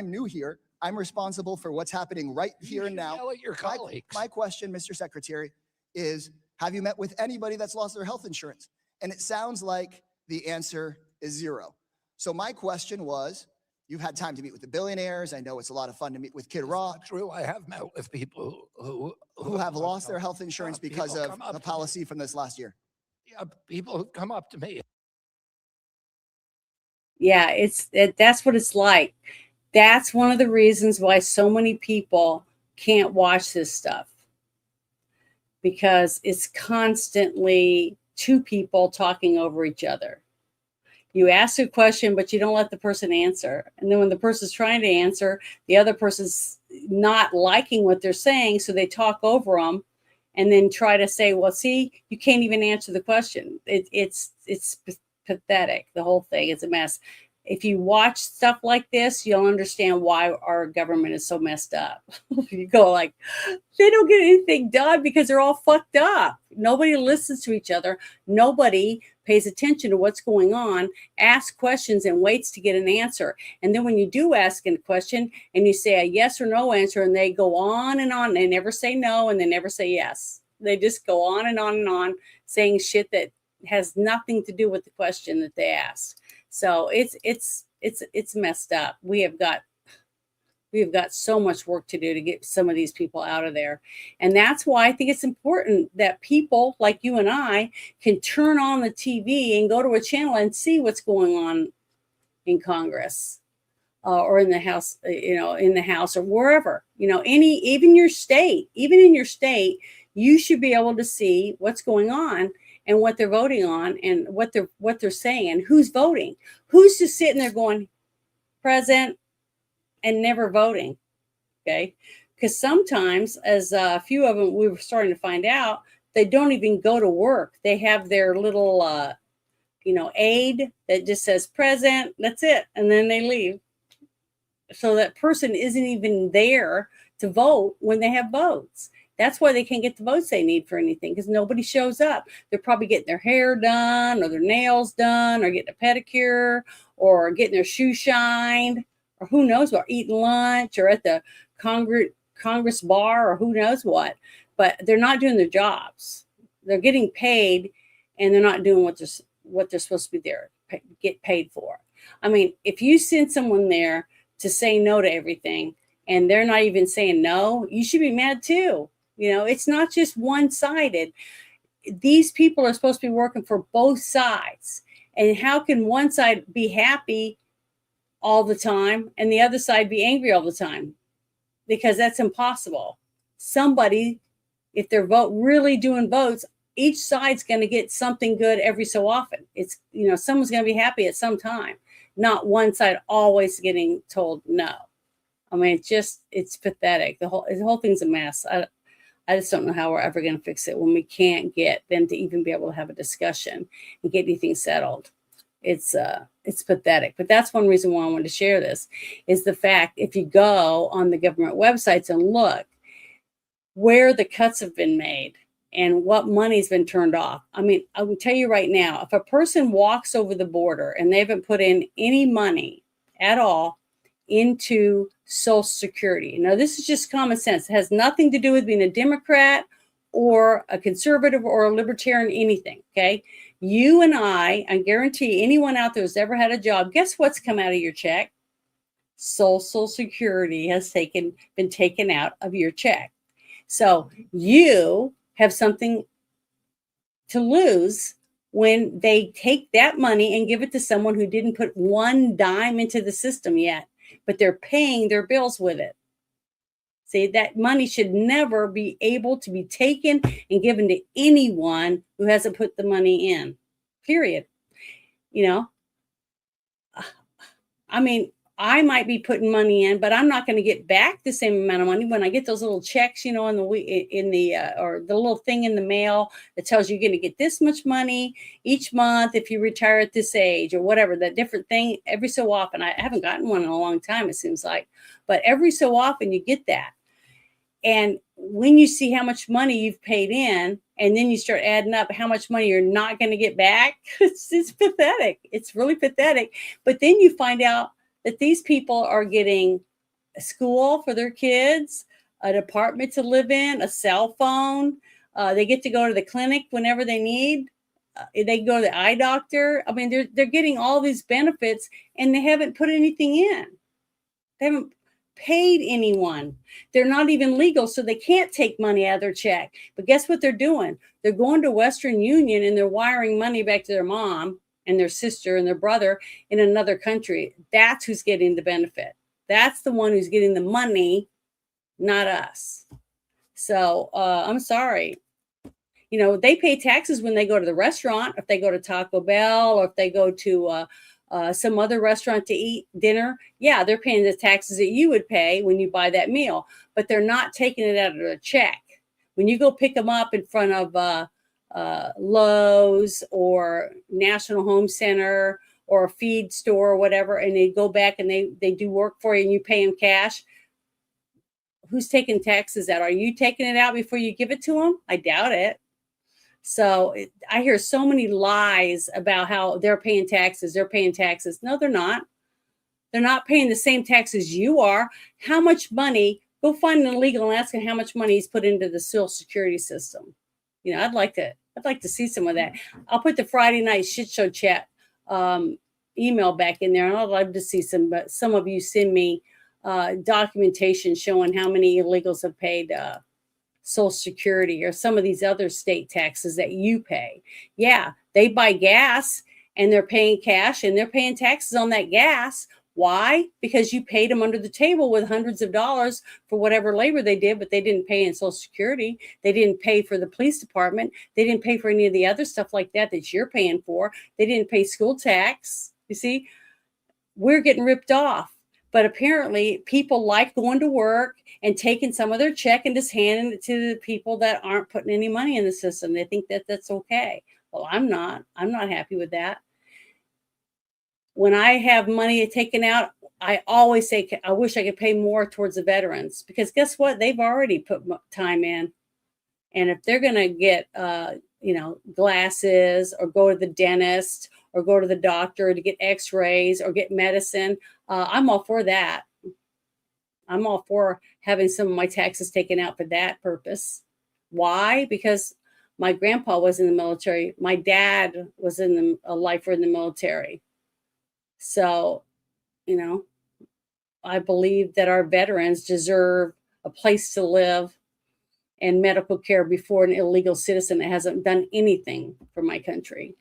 new here. I'm responsible for what's happening right here and now. Yell at your colleagues. My question, Mr. Secretary, is have you met with anybody that's lost their health insurance? And it sounds like the answer is 0. So my question was, you've had time to meet with the billionaires. I know it's a lot of fun to meet with Kid Rock. True, I have met with people who have lost their health insurance because of the policy from this last year. Yeah, people who come up to me. Yeah, that's what it's like. That's one of the reasons why so many people can't watch this stuff, because it's constantly 2 people talking over each other. You ask a question, but you don't let the person answer. And then when the person's trying to answer, the other person's not liking what they're saying, so they talk over them and then try to say, well, see, you can't even answer the question. It's pathetic. The whole thing is a mess. If you watch stuff like this, you'll understand why our government is so messed up. You go like, they don't get anything done because they're all fucked up. Nobody listens to each other. Nobody pays attention to what's going on, asks questions and waits to get an answer. And then when you do ask a question and you say a yes or no answer, and they go on and on, they never say no and they never say yes. They just go on and on and on saying shit that has nothing to do with the question that they ask. So it's messed up. We have got so much work to do to get some of these people out of there. And that's why I think it's important that people like you and I can turn on the TV and go to a channel and see what's going on in Congress or in the House, in the House or wherever, even in your state, you should be able to see what's going on and what they're voting on and what they're saying and who's voting. Who's just sitting there going, present, and never voting, okay? Because sometimes, as a few of them we were starting to find out, they don't even go to work. They have their little, aid that just says present, that's it, and then they leave. So that person isn't even there to vote when they have votes. That's why they can't get the votes they need for anything, because nobody shows up. They're probably getting their hair done or their nails done or getting a pedicure or getting their shoe shined or who knows what, eating lunch or at the Congress bar or who knows what. But they're not doing their jobs. They're getting paid and they're not doing what they're supposed to be there, get paid for. I mean, if you send someone there to say no to everything and they're not even saying no, you should be mad too. It's not just one-sided. These people are supposed to be working for both sides. And how can one side be happy all the time and the other side be angry all the time? Because that's impossible. Somebody, if they're really doing votes, each side's going to get something good every so often. It's, someone's going to be happy at some time, not one side always getting told no. I mean, it's pathetic. The whole thing's a mess. I just don't know how we're ever going to fix it when we can't get them to even be able to have a discussion and get anything settled. It's pathetic. But that's one reason why I wanted to share this, is the fact, if you go on the government websites and look where the cuts have been made and what money's been turned off. I mean, I will tell you right now, if a person walks over the border and they haven't put in any money at all into Social Security. Now, this is just common sense. It has nothing to do with being a Democrat or a conservative or a libertarian, anything, okay? You and I guarantee anyone out there who's ever had a job, guess what's come out of your check? Social Security has been taken out of your check. So you have something to lose when they take that money and give it to someone who didn't put one dime into the system yet, but they're paying their bills with it. See, that money should never be able to be taken and given to anyone who hasn't put the money in, period. I mean, I might be putting money in, but I'm not going to get back the same amount of money when I get those little checks, or the little thing in the mail that tells you you're going to get this much money each month if you retire at this age or whatever, that different thing every so often. I haven't gotten one in a long time, it seems like, but every so often you get that. And when you see how much money you've paid in, and then you start adding up how much money you're not going to get back, it's pathetic. It's really pathetic. But then you find out that these people are getting a school for their kids, an apartment to live in, a cell phone. They get to go to the clinic whenever they need. They go to the eye doctor. I mean, they're getting all these benefits, and they haven't put anything in. They haven't paid anyone. They're not even legal, so they can't take money out of their check. But guess what they're doing? They're going to Western Union, and they're wiring money back to their mom and their sister and their brother in another country. That's who's getting the benefit. That's the one who's getting the money, not us. So I'm sorry. They pay taxes when they go to the restaurant, if they go to Taco Bell, or if they go to some other restaurant to eat dinner. Yeah, they're paying the taxes that you would pay when you buy that meal, but they're not taking it out of their check. When you go pick them up in front of Lowe's or National Home Center or a feed store or whatever, and they go back and they do work for you and you pay them cash, who's taking taxes out? Are you taking it out before you give it to them? I doubt it. So I hear so many lies about how they're paying taxes. No, they're not. They're not paying the same taxes you are. How much money? Go find an illegal and ask him how much money he's put into the Social Security system. I'd like to see some of that. I'll put the Friday night shit show chat email back in there, and I'd love to see some of you send me documentation showing how many illegals have paid Social Security or some of these other state taxes that you pay. Yeah, they buy gas and they're paying cash and they're paying taxes on that gas. Why? Because you paid them under the table with hundreds of dollars for whatever labor they did, but they didn't pay in Social Security. They didn't pay for the police department. They didn't pay for any of the other stuff like that you're paying for. They didn't pay school tax. You see, we're getting ripped off. But apparently people like going to work and taking some of their check and just handing it to the people that aren't putting any money in the system. They think that that's okay. Well, I'm not happy with that. When I have money taken out, I always say, I wish I could pay more towards the veterans, because guess what? They've already put time in. And if they're going to get, glasses or go to the dentist or go to the doctor to get x-rays or get medicine, I'm all for that. I'm all for having some of my taxes taken out for that purpose. Why? Because my grandpa was in the military. My dad was a lifer in the military. So, I believe that our veterans deserve a place to live and medical care before an illegal citizen that hasn't done anything for my country,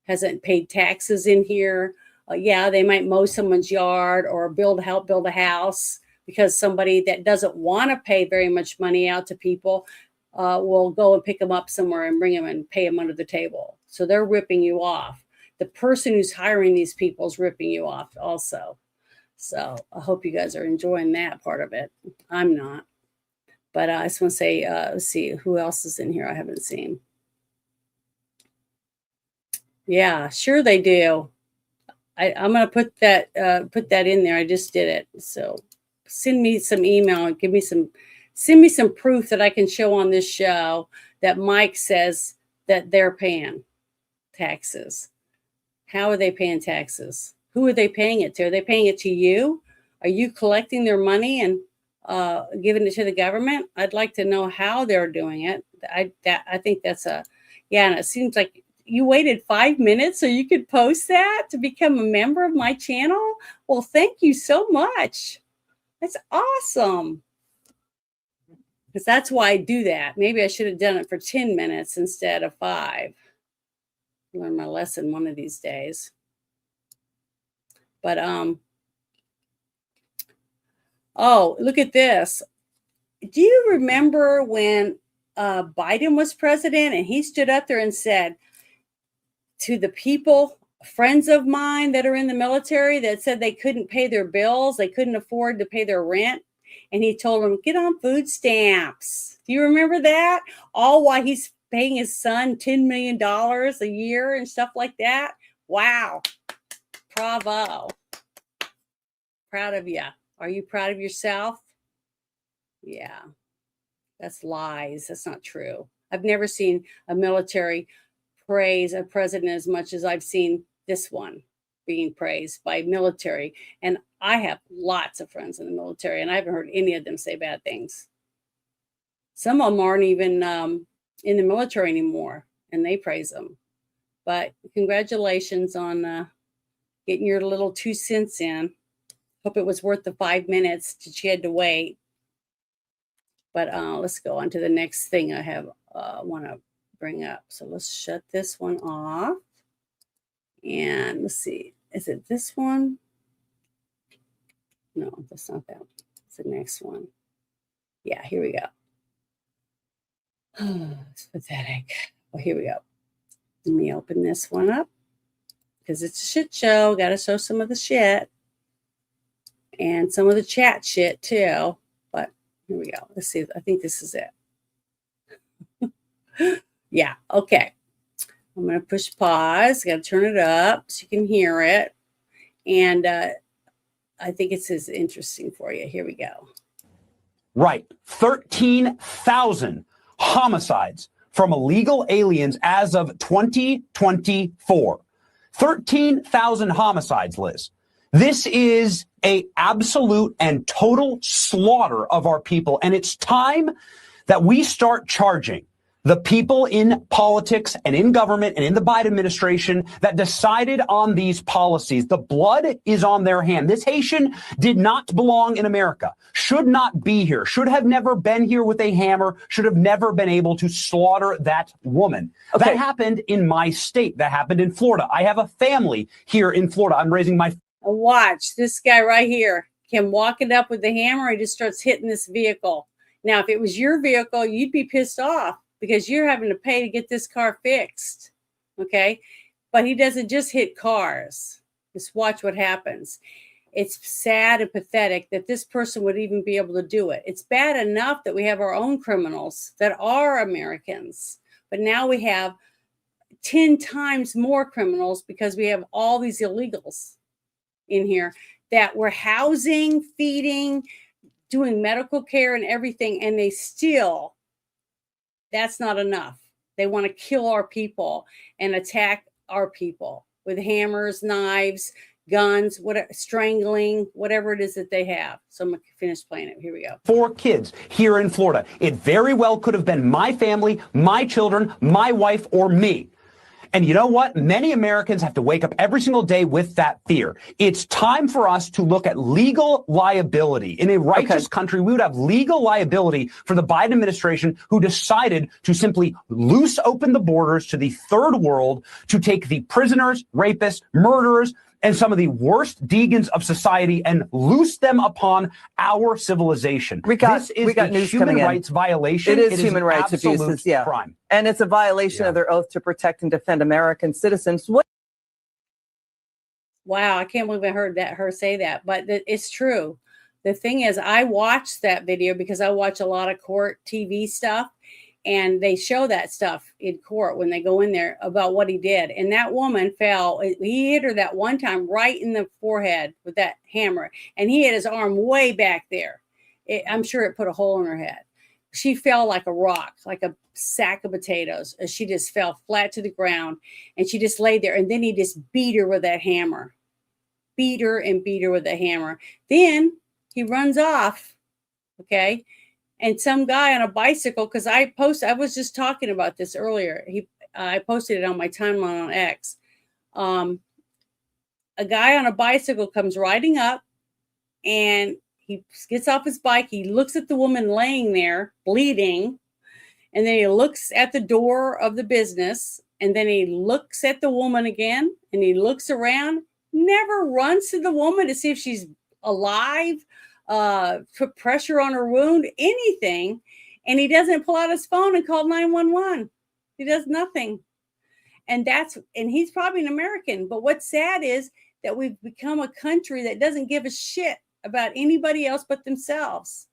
hasn't paid taxes in here. Yeah, they might mow someone's yard or help build a house, because somebody that doesn't want to pay very much money out to people will go and pick them up somewhere and bring them and pay them under the table. So they're ripping you off. The person who's hiring these people is ripping you off also. So I hope you guys are enjoying that part of it. I'm not. But I just want to say, let's see, who else is in here I haven't seen? Yeah, sure they do. I'm going to put that in there. I just did it. So send me some email and send me some proof that I can show on this show that Mike says that they're paying taxes. How are they paying taxes? Who are they paying it to? Are they paying it to you? Are you collecting their money and giving it to the government? I'd like to know how they're doing it. I think that's and it seems like you waited 5 minutes so you could post that to become a member of my channel. Well, thank you so much. That's awesome. Because that's why I do that. Maybe I should have done it for 10 minutes instead of 5. Learn my lesson one of these days. But oh, look at this. Do you remember when Biden was president and he stood up there and said to the people, friends of mine that are in the military, that said they couldn't pay their bills, they couldn't afford to pay their rent, and he told them, get on food stamps. Do you remember that? All while he's paying his son $10 million a year and stuff like that. Wow. Bravo. Proud of you. Are you proud of yourself? Yeah. That's lies. That's not true. I've never seen a military praise a president as much as I've seen this one being praised by military. And I have lots of friends in the military, and I haven't heard any of them say bad things. Some of them aren't even in the military anymore, and they praise them. But congratulations on getting your little 2 cents in. Hope it was worth the 5 minutes that you had to wait. But let's go on to the next thing I have want to bring up. So let's shut this one off. And let's see. Is it this one? No, that's not that one. It's the next one. Yeah, here we go. It's pathetic. Well, here we go. Let me open this one up because it's a shit show. Got to show some of the shit and some of the chat shit too. But here we go. Let's see. I think this is it. Yeah. Okay. I'm going to push pause. Got to turn it up so you can hear it. And I think it's as interesting for you. Here we go. Right. 13,000 homicides from illegal aliens as of 2024. 13,000 homicides, Liz. This is an absolute and total slaughter of our people. And it's time that we start charging the people in politics and in government and in the Biden administration that decided on these policies. The blood is on their hand. This Haitian did not belong in America, should not be here, should have never been here with a hammer, should have never been able to slaughter that woman. Okay. That happened in my state. That happened in Florida. I have a family here in Florida. I'm raising my... Watch this guy right here. Him walking up with the hammer, he just starts hitting this vehicle. Now, if it was your vehicle, you'd be pissed off, because you're having to pay to get this car fixed, okay? But he doesn't just hit cars. Just watch what happens. It's sad and pathetic that this person would even be able to do it. It's bad enough that we have our own criminals that are Americans, but now we have 10 times more criminals because we have all these illegals in here that we're housing, feeding, doing medical care and everything, and they still... That's not enough. They want to kill our people and attack our people with hammers, knives, guns, whatever, strangling, whatever it is that they have. So I'm going to finish playing it. Here we go. 4 kids here in Florida. It very well could have been my family, my children, my wife, or me. And you know what? Many Americans have to wake up every single day with that fear. It's time for us to look at legal liability. In a righteous country, we would have legal liability for the Biden administration who decided to simply loose open the borders to the third world to take the prisoners, rapists, murderers, and some of the worst deacons of society and loose them upon our civilization. This is a human rights violation. It is human rights abuses, yeah. Crime. And it's a violation of their oath to protect and defend American citizens. Wow, I can't believe I heard her say that, but it's true. The thing is, I watched that video because I watch a lot of court TV stuff, and they show that stuff in court when they go in there about what he did. And that woman fell. He hit her that one time right in the forehead with that hammer, and he had his arm way back there. I'm sure it put a hole in her head. She fell like a rock, like a sack of potatoes. She just fell flat to the ground, and she just laid there. And then he just beat her with that hammer, beat her with a hammer. Then he runs off. Okay. And some guy on a bicycle, because I was just talking about this earlier. I posted it on my timeline on X. A guy on a bicycle comes riding up, and he gets off his bike. He looks at the woman laying there bleeding, and then he looks at the door of the business, and then he looks at the woman again, and he looks around, never runs to the woman to see if she's alive, put pressure on her wound, anything. And he doesn't pull out his phone and call 911. He does nothing. And he's probably an American. But what's sad is that we've become a country that doesn't give a shit about anybody else but themselves.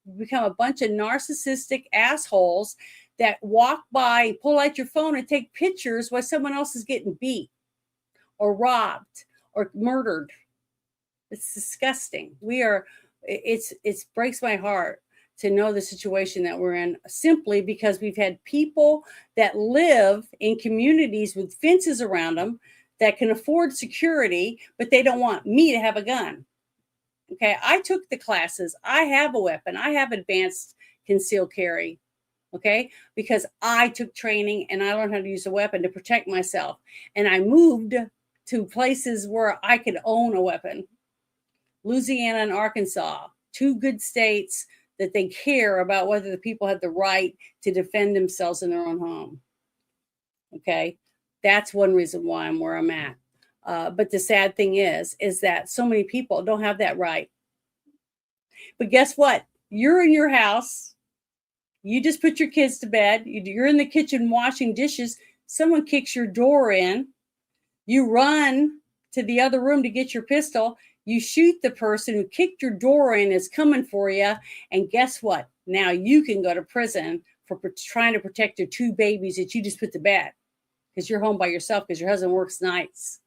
We've become a bunch of narcissistic assholes that walk by, pull out your phone and take pictures while someone else is getting beat or robbed or murdered. It's disgusting. It breaks my heart to know the situation that we're in, simply because we've had people that live in communities with fences around them that can afford security, but they don't want me to have a gun. Okay, I took the classes. I have a weapon. I have advanced concealed carry. Okay, because I took training and I learned how to use a weapon to protect myself. And I moved to places where I could own a weapon. Louisiana and Arkansas, two good states that they care about whether the people have the right to defend themselves in their own home. Okay, that's one reason why I'm where I'm at. But the sad thing is that so many people don't have that right. But guess what? You're in your house. You just put your kids to bed. You're in the kitchen washing dishes. Someone kicks your door in. You run to the other room to get your pistol. You shoot the person who kicked your door in, is coming for you. And guess what? Now you can go to prison for trying to protect your two babies that you just put to bed because you're home by yourself because your husband works nights.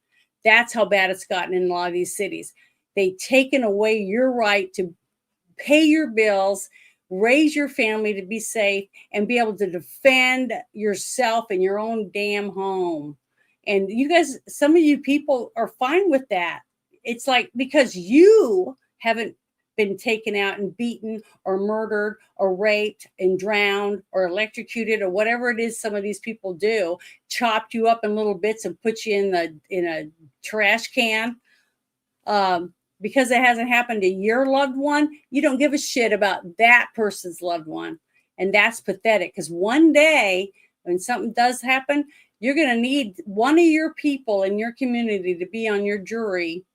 That's how bad it's gotten in a lot of these cities. They've taken away your right to pay your bills, raise your family to be safe, and be able to defend yourself in your own damn home. And you guys, some of you people are fine with that. It's like because you haven't been taken out and beaten or murdered or raped and drowned or electrocuted or whatever it is some of these people do, chopped you up in little bits and put you in a trash can. Because it hasn't happened to your loved one, you don't give a shit about that person's loved one. And that's pathetic because one day when something does happen, you're going to need one of your people in your community to be on your jury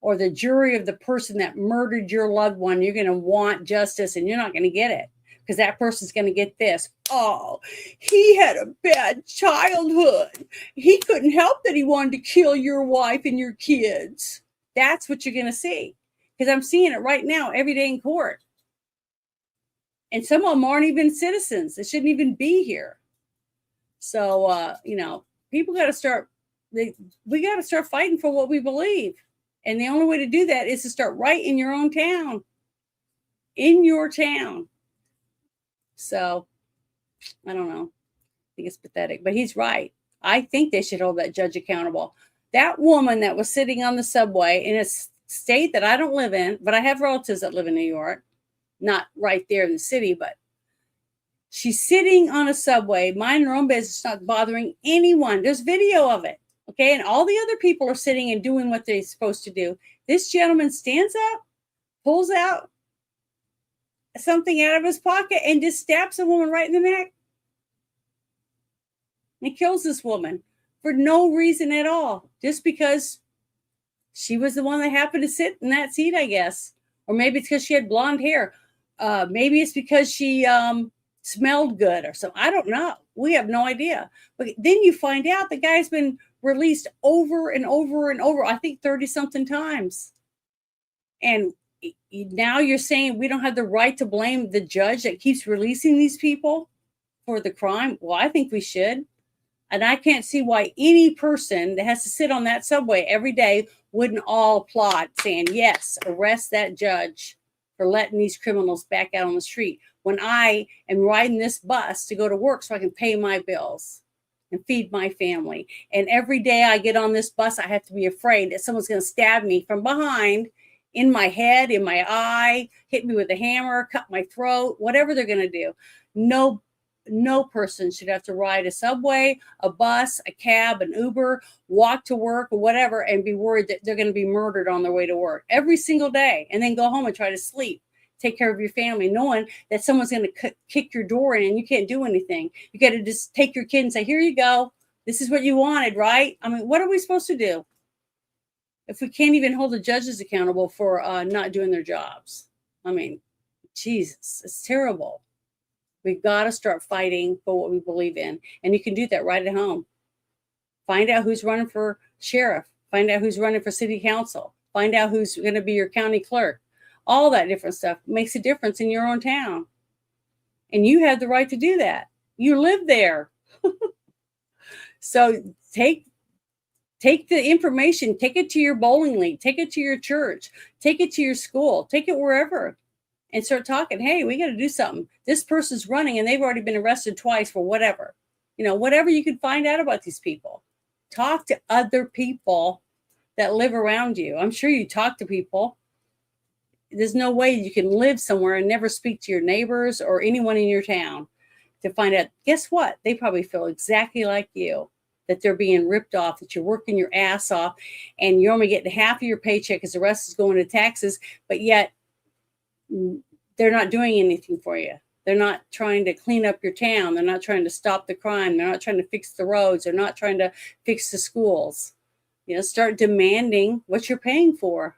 or the jury of the person that murdered your loved one. You're going to want justice and you're not going to get it because that person's going to get this. Oh, he had a bad childhood. He couldn't help that he wanted to kill your wife and your kids. That's what you're going to see because I'm seeing it right now every day in court. And some of them aren't even citizens. They shouldn't even be here. So, people got to start, we got to start fighting for what we believe. And the only way to do that is to start right in your own town, in your town. So, I don't know. I think it's pathetic, but he's right. I think they should hold that judge accountable. That woman that was sitting on the subway in a state that I don't live in, but I have relatives that live in New York, not right there in the city, but She's sitting on a subway, minding her own business, not bothering anyone. There's video of it. Okay. And all the other people are sitting and doing what they're supposed to do. This gentleman stands up, pulls out something out of his pocket, and just stabs a woman right in the neck. And kills this woman for no reason at all, just because she was the one that happened to sit in that seat, I guess. Or maybe it's because she had blonde hair. Maybe it's because she smelled good or something. I don't know. We have no idea. But then you find out the guy's been released over and over and over, I think 30-something times. And now you're saying we don't have the right to blame the judge that keeps releasing these people for the crime? Well, I think we should. And I can't see why any person that has to sit on that subway every day wouldn't all applaud, saying, yes, arrest that judge for letting these criminals back out on the street when I am riding this bus to go to work so I can pay my bills and feed my family. And every day I get on this bus, I have to be afraid that someone's going to stab me from behind, in my head, in my eye, hit me with a hammer, cut my throat, whatever they're going to do. No person should have to ride a subway, a bus, a cab, an Uber, walk to work or whatever, and be worried that they're going to be murdered on their way to work every single day, and then go home and try to sleep, take care of your family, knowing that someone's going to kick your door in and you can't do anything. You got to just take your kid and say, here you go. This is what you wanted, right? I mean, what are we supposed to do if we can't even hold the judges accountable for not doing their jobs? I mean, Jesus, it's terrible. We've got to start fighting for what we believe in. And you can do that right at home. Find out who's running for sheriff. Find out who's running for city council. Find out who's going to be your county clerk. All that different stuff makes a difference in your own town. And you have the right to do that. You live there. So take the information, take it to your bowling league, take it to your church, take it to your school, take it wherever, and start talking. Hey, we got to do something. This person's running and they've already been arrested twice for whatever. Whatever you can find out about these people. Talk to other people that live around you. I'm sure you talk to people. There's no way you can live somewhere and never speak to your neighbors or anyone in your town to find out, guess what? They probably feel exactly like you, that they're being ripped off, that you're working your ass off and you're only getting half of your paycheck because the rest is going to taxes, but yet they're not doing anything for you. They're not trying to clean up your town. They're not trying to stop the crime. They're not trying to fix the roads. They're not trying to fix the schools. Start demanding what you're paying for.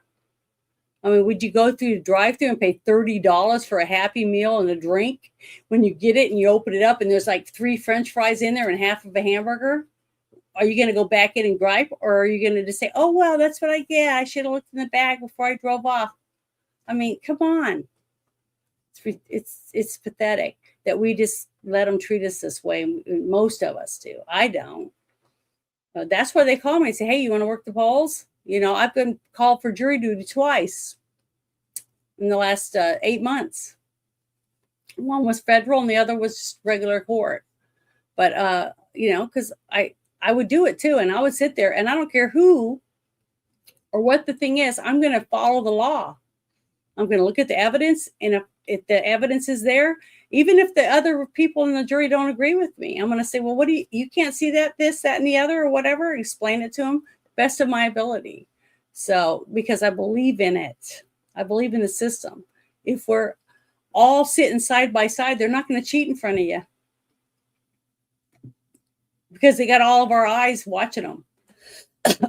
I mean, would you go through the drive-thru and pay $30 for a Happy Meal and a drink when you get it and you open it up and there's like 3 French fries in there and half of a hamburger? Are you going to go back in and gripe, or are you going to just say, oh, well, that's what I get. I should have looked in the bag before I drove off. I mean, come on. It's pathetic that we just let them treat us this way. Most of us do. I don't. That's why they call me and say, hey, you want to work the polls? I've been called for jury duty twice in the last 8 months. One was federal and the other was just regular court. But, because I would do it too. And I would sit there and I don't care who or what the thing is. I'm going to follow the law. I'm going to look at the evidence. And if the evidence is there, even if the other people in the jury don't agree with me, I'm going to say, well, what do you can't see that, this, that, and the other, or whatever. Explain it to them best of my ability. So, because I believe in it, I believe in the system. If we're all sitting side by side, they're not going to cheat in front of you because they got all of our eyes watching them.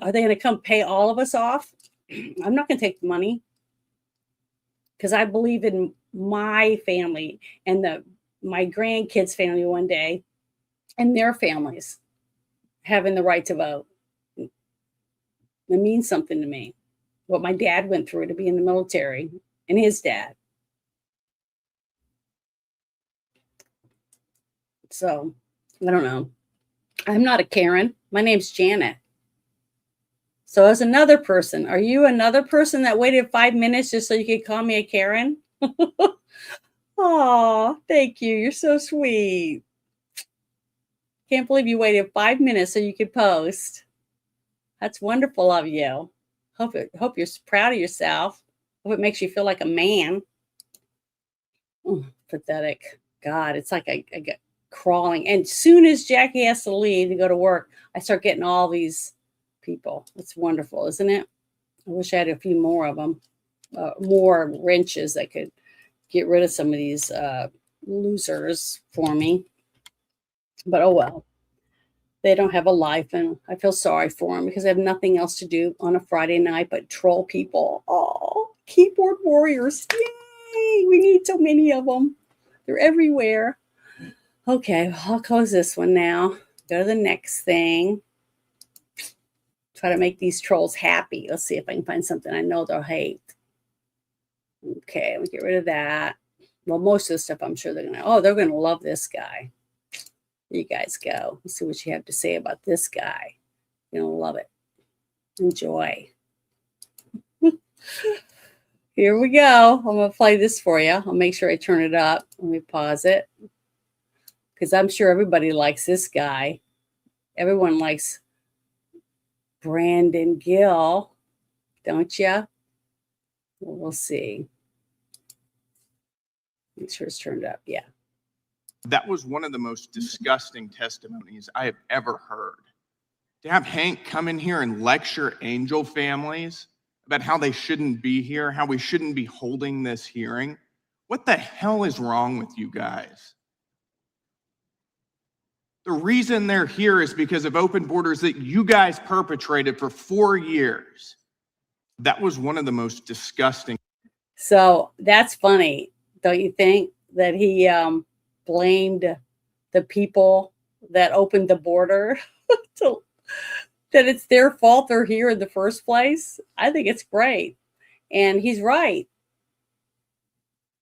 Are they going to come pay all of us off? I'm not going to take the money because I believe in my family and my grandkids' family one day and their families having the right to vote. It means something to me, what my dad went through to be in the military and his dad. So, I don't know. I'm not a Karen. My name's Janet. So as another person, are you another person that waited 5 minutes just so you could call me a Karen? Oh, thank you. You're so sweet. Can't believe you waited 5 minutes so you could post. That's wonderful of you. Hope you're proud of yourself. Hope it makes you feel like a man. Pathetic. God, it's like I get crawling. And soon as Jackie has to leave to go to work, I start getting all these people. It's wonderful, isn't it? I wish I had a few more of them, more wrenches that could get rid of some of these losers for me. But oh well. They don't have a life, and I feel sorry for them because I have nothing else to do on a Friday night but troll people. Oh, keyboard warriors. Yay! We need so many of them. They're everywhere. Okay, I'll close this one now. Go to the next thing. Try to make these trolls happy. Let's see if I can find something I know they'll hate. Okay, we'll get rid of that. Well, most of the stuff I'm sure they're going to love this guy. You guys go. Let's see what you have to say about this guy. You're going to love it. Enjoy. Here we go. I'm going to play this for you. I'll make sure I turn it up. Let me pause it. Because I'm sure everybody likes this guy. Everyone likes Brandon Gill. Don't you? We'll see. Make sure it's turned up. Yeah. That was one of the most disgusting testimonies I have ever heard. To have Hank come in here and lecture angel families about how they shouldn't be here, how we shouldn't be holding this hearing. What the hell is wrong with you guys? The reason they're here is because of open borders that you guys perpetrated for 4 years. That was one of the most disgusting. So that's funny, don't you think? That he blamed the people that opened the border that it's their fault they're here in the first place. I think it's great. And he's right.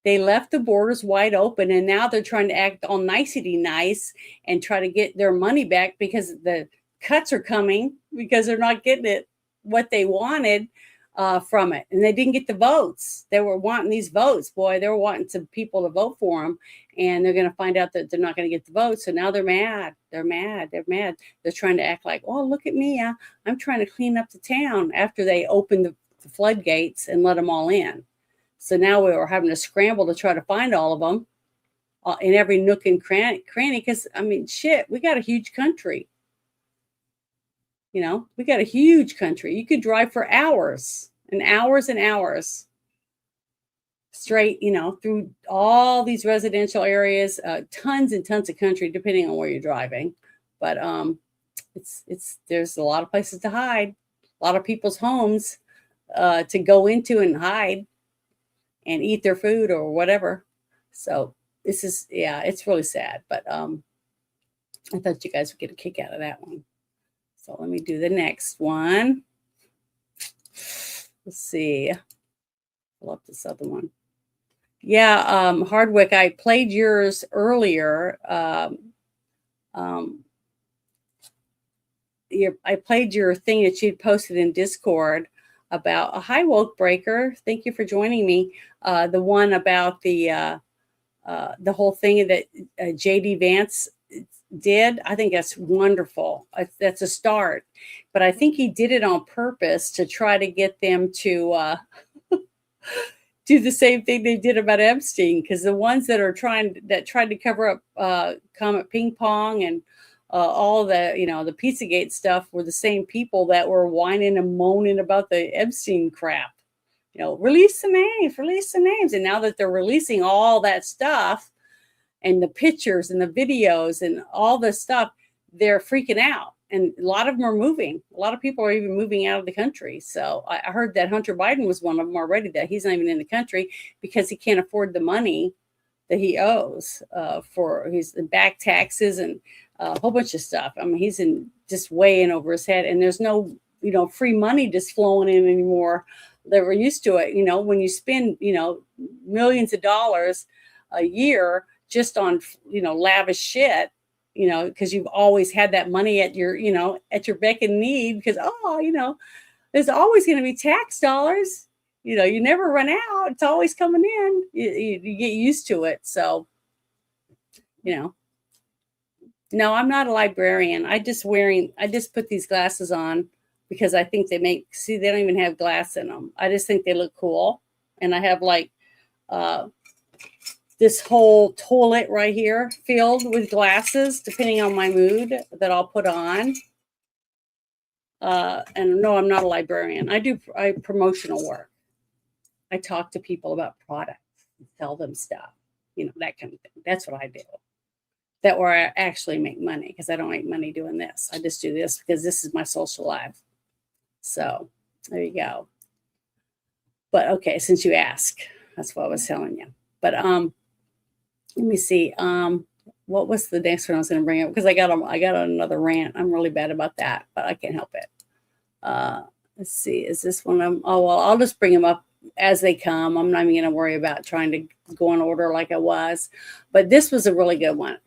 They left the borders wide open, and now they're trying to act all nicety nice and try to get their money back because the cuts are coming because they're not getting it what they wanted from it. And they didn't get the votes. They were wanting these votes. Boy, they were wanting some people to vote for them, and they're going to find out that they're not going to get the votes. So now they're mad. They're mad. They're mad. They're trying to act like, oh, look at me. I'm trying to clean up the town after they opened the floodgates and let them all in. So now we were having to scramble to try to find all of them in every nook and cranny. Because, I mean, shit, we got a huge country. You know, we got a huge country. You could drive for hours and hours and hours straight, you know, through all these residential areas, tons and tons of country, depending on where you're driving. But there's a lot of places to hide, a lot of people's homes to go into and hide and eat their food or whatever. So this is, yeah, it's really sad. But I thought you guys would get a kick out of that one. So let me do the next one. Let's see. Pull up this other one. Yeah, Hardwick, I played yours earlier. I played your thing that you'd posted in Discord about a high woke breaker. Thank you for joining me. The one about the whole thing that J.D. Vance did. I think that's wonderful. That's a start. But I think he did it on purpose to try to get them to do the same thing they did about Epstein. Because the ones that tried to cover up Comet Ping Pong and all the, you know, the Pizzagate stuff were the same people that were whining and moaning about the Epstein crap. You know, release the names. And now that they're releasing all that stuff and the pictures and the videos and all this stuff, they're freaking out. And a lot of them are moving. A lot of people are even moving out of the country. So I heard that Hunter Biden was one of them already, that he's not even in the country because he can't afford the money that he owes for his back taxes and a whole bunch of stuff. I mean, he's just way in over his head, and there's no, you know, free money just flowing in anymore. They were used to it. You know, when you spend, you know, millions of dollars a year just on, you know, lavish shit, you know, because you've always had that money at your, you know, at your beck and need, because, oh, you know, there's always going to be tax dollars. You know, you never run out. It's always coming in. You get used to it. So, you know, no, I'm not a librarian. I just put these glasses on because I think they they don't even have glass in them. I just think they look cool. And I have like this whole toilet right here filled with glasses, depending on my mood, that I'll put on. And no, I'm not a librarian. I promotional work. I talk to people about products, tell them stuff, that kind of thing. That's what I do. That where I actually make money, because I don't make money doing this. I just do this because this is my social life. So there you go. But okay, since you ask, that's what I was telling you. But let me see. What was the next one I was going to bring up? Because I got another rant. I'm really bad about that, but I can't help it. Let's see. Is this one? Oh well, I'll just bring them up as they come. I'm not even going to worry about trying to go in order like I was. But this was a really good one.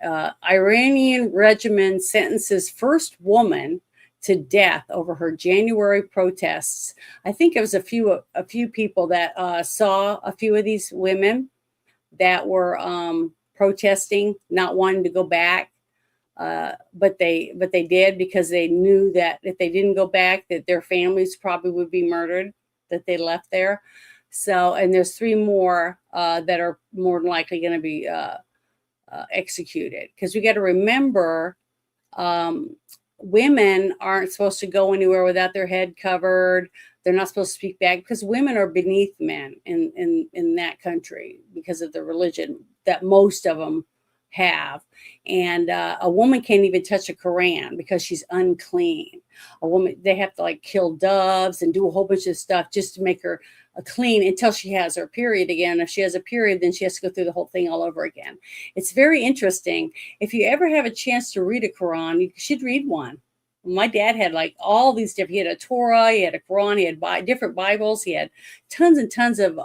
Iranian regime sentences first woman to death over her January protests. I think it was a few people that saw a few of these women that were protesting, not wanting to go back, but they did, because they knew that if they didn't go back, that their families probably would be murdered, that they left there. So, and there's 3 more that are more than likely going to be executed, because we got to remember, women aren't supposed to go anywhere without their head covered. They're not supposed to speak back, because women are beneath men in that country because of the religion that most of them have. And a woman can't even touch a Quran because she's unclean. A woman, they have to like kill doves and do a whole bunch of stuff just to make her clean until she has her period again. If she has a period, then she has to go through the whole thing all over again. It's very interesting. If you ever have a chance to read a Quran, you should read one. My dad had like all these different, he had a Torah, he had a Quran, he had different Bibles, he had tons and tons of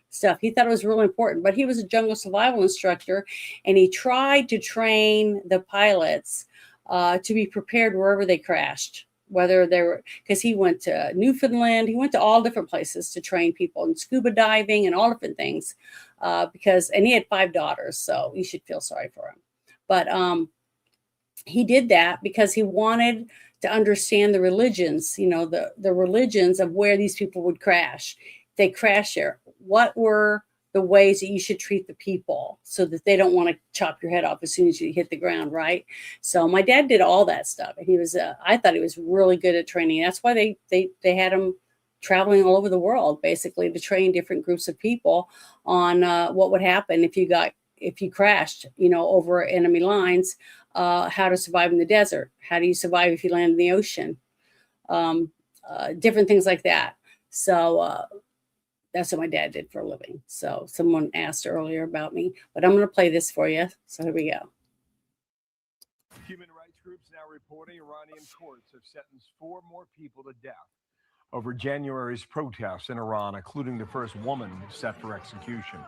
stuff. He thought it was really important, but he was a jungle survival instructor, and he tried to train the pilots to be prepared wherever they crashed, whether they were, because he went to Newfoundland, he went to all different places to train people, and scuba diving and all different things, and he had 5 daughters, so you should feel sorry for him. But he did that because he wanted to understand the religions, the religions of where these people would crash. They crash there. What were the ways that you should treat the people so that they don't want to chop your head off as soon as you hit the ground, right? So my dad did all that stuff, and he was, I thought he was really good at training. That's why they had him traveling all over the world, basically, to train different groups of people on what would happen if you crashed, over enemy lines. How to survive in the desert. How do you survive if you land in the ocean? Different things like that. So that's what my dad did for a living. So someone asked earlier about me, but I'm going to play this for you. So here we go. Human rights groups now reporting Iranian courts have sentenced 4 more people to death over January's protests in Iran, including the first woman set for execution.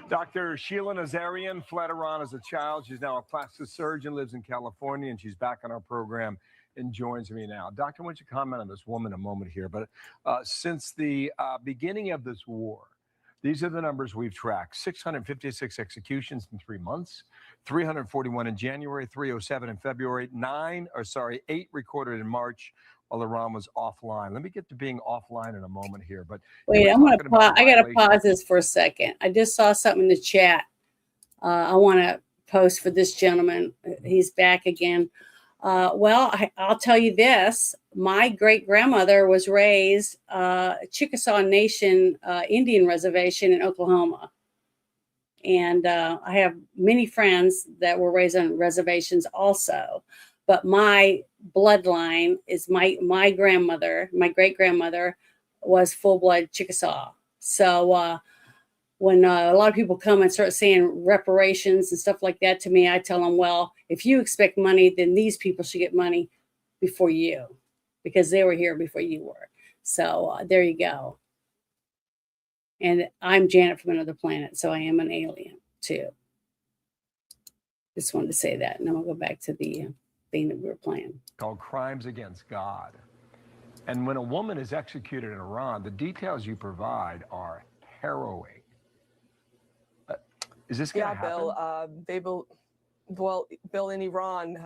Dr. Sheila Nazarian fled Iran as a child. She's now a plastic surgeon, lives in California, and she's back on our program and joins me now. Doctor, I want you to comment on this woman a moment here, but since the beginning of this war, these are the numbers we've tracked: 656 executions in 3 months, 341 in January, 307 in February, 8 recorded in March, while Iran was offline. Let me get to being offline in a moment here, but wait, I'm going to pause. I got to pause this for a second. I just saw something in the chat. I want to post for this gentleman. He's back again. Well, I'll tell you this. My great grandmother was raised Chickasaw Nation Indian Reservation in Oklahoma. And I have many friends that were raised on reservations also. But my bloodline is my grandmother, my great grandmother was full blood Chickasaw. So when a lot of people come and start saying reparations and stuff like that to me, I tell them, well, if you expect money, then these people should get money before you, because they were here before you were. So there you go. And I'm Janet from another planet, so I am an alien too. Just wanted to say that, and then we'll go back to the thing that we were playing. Called Crimes Against God. And when a woman is executed in Iran, the details you provide are harrowing. Is this going to happen? Bill, Bill, in Iran,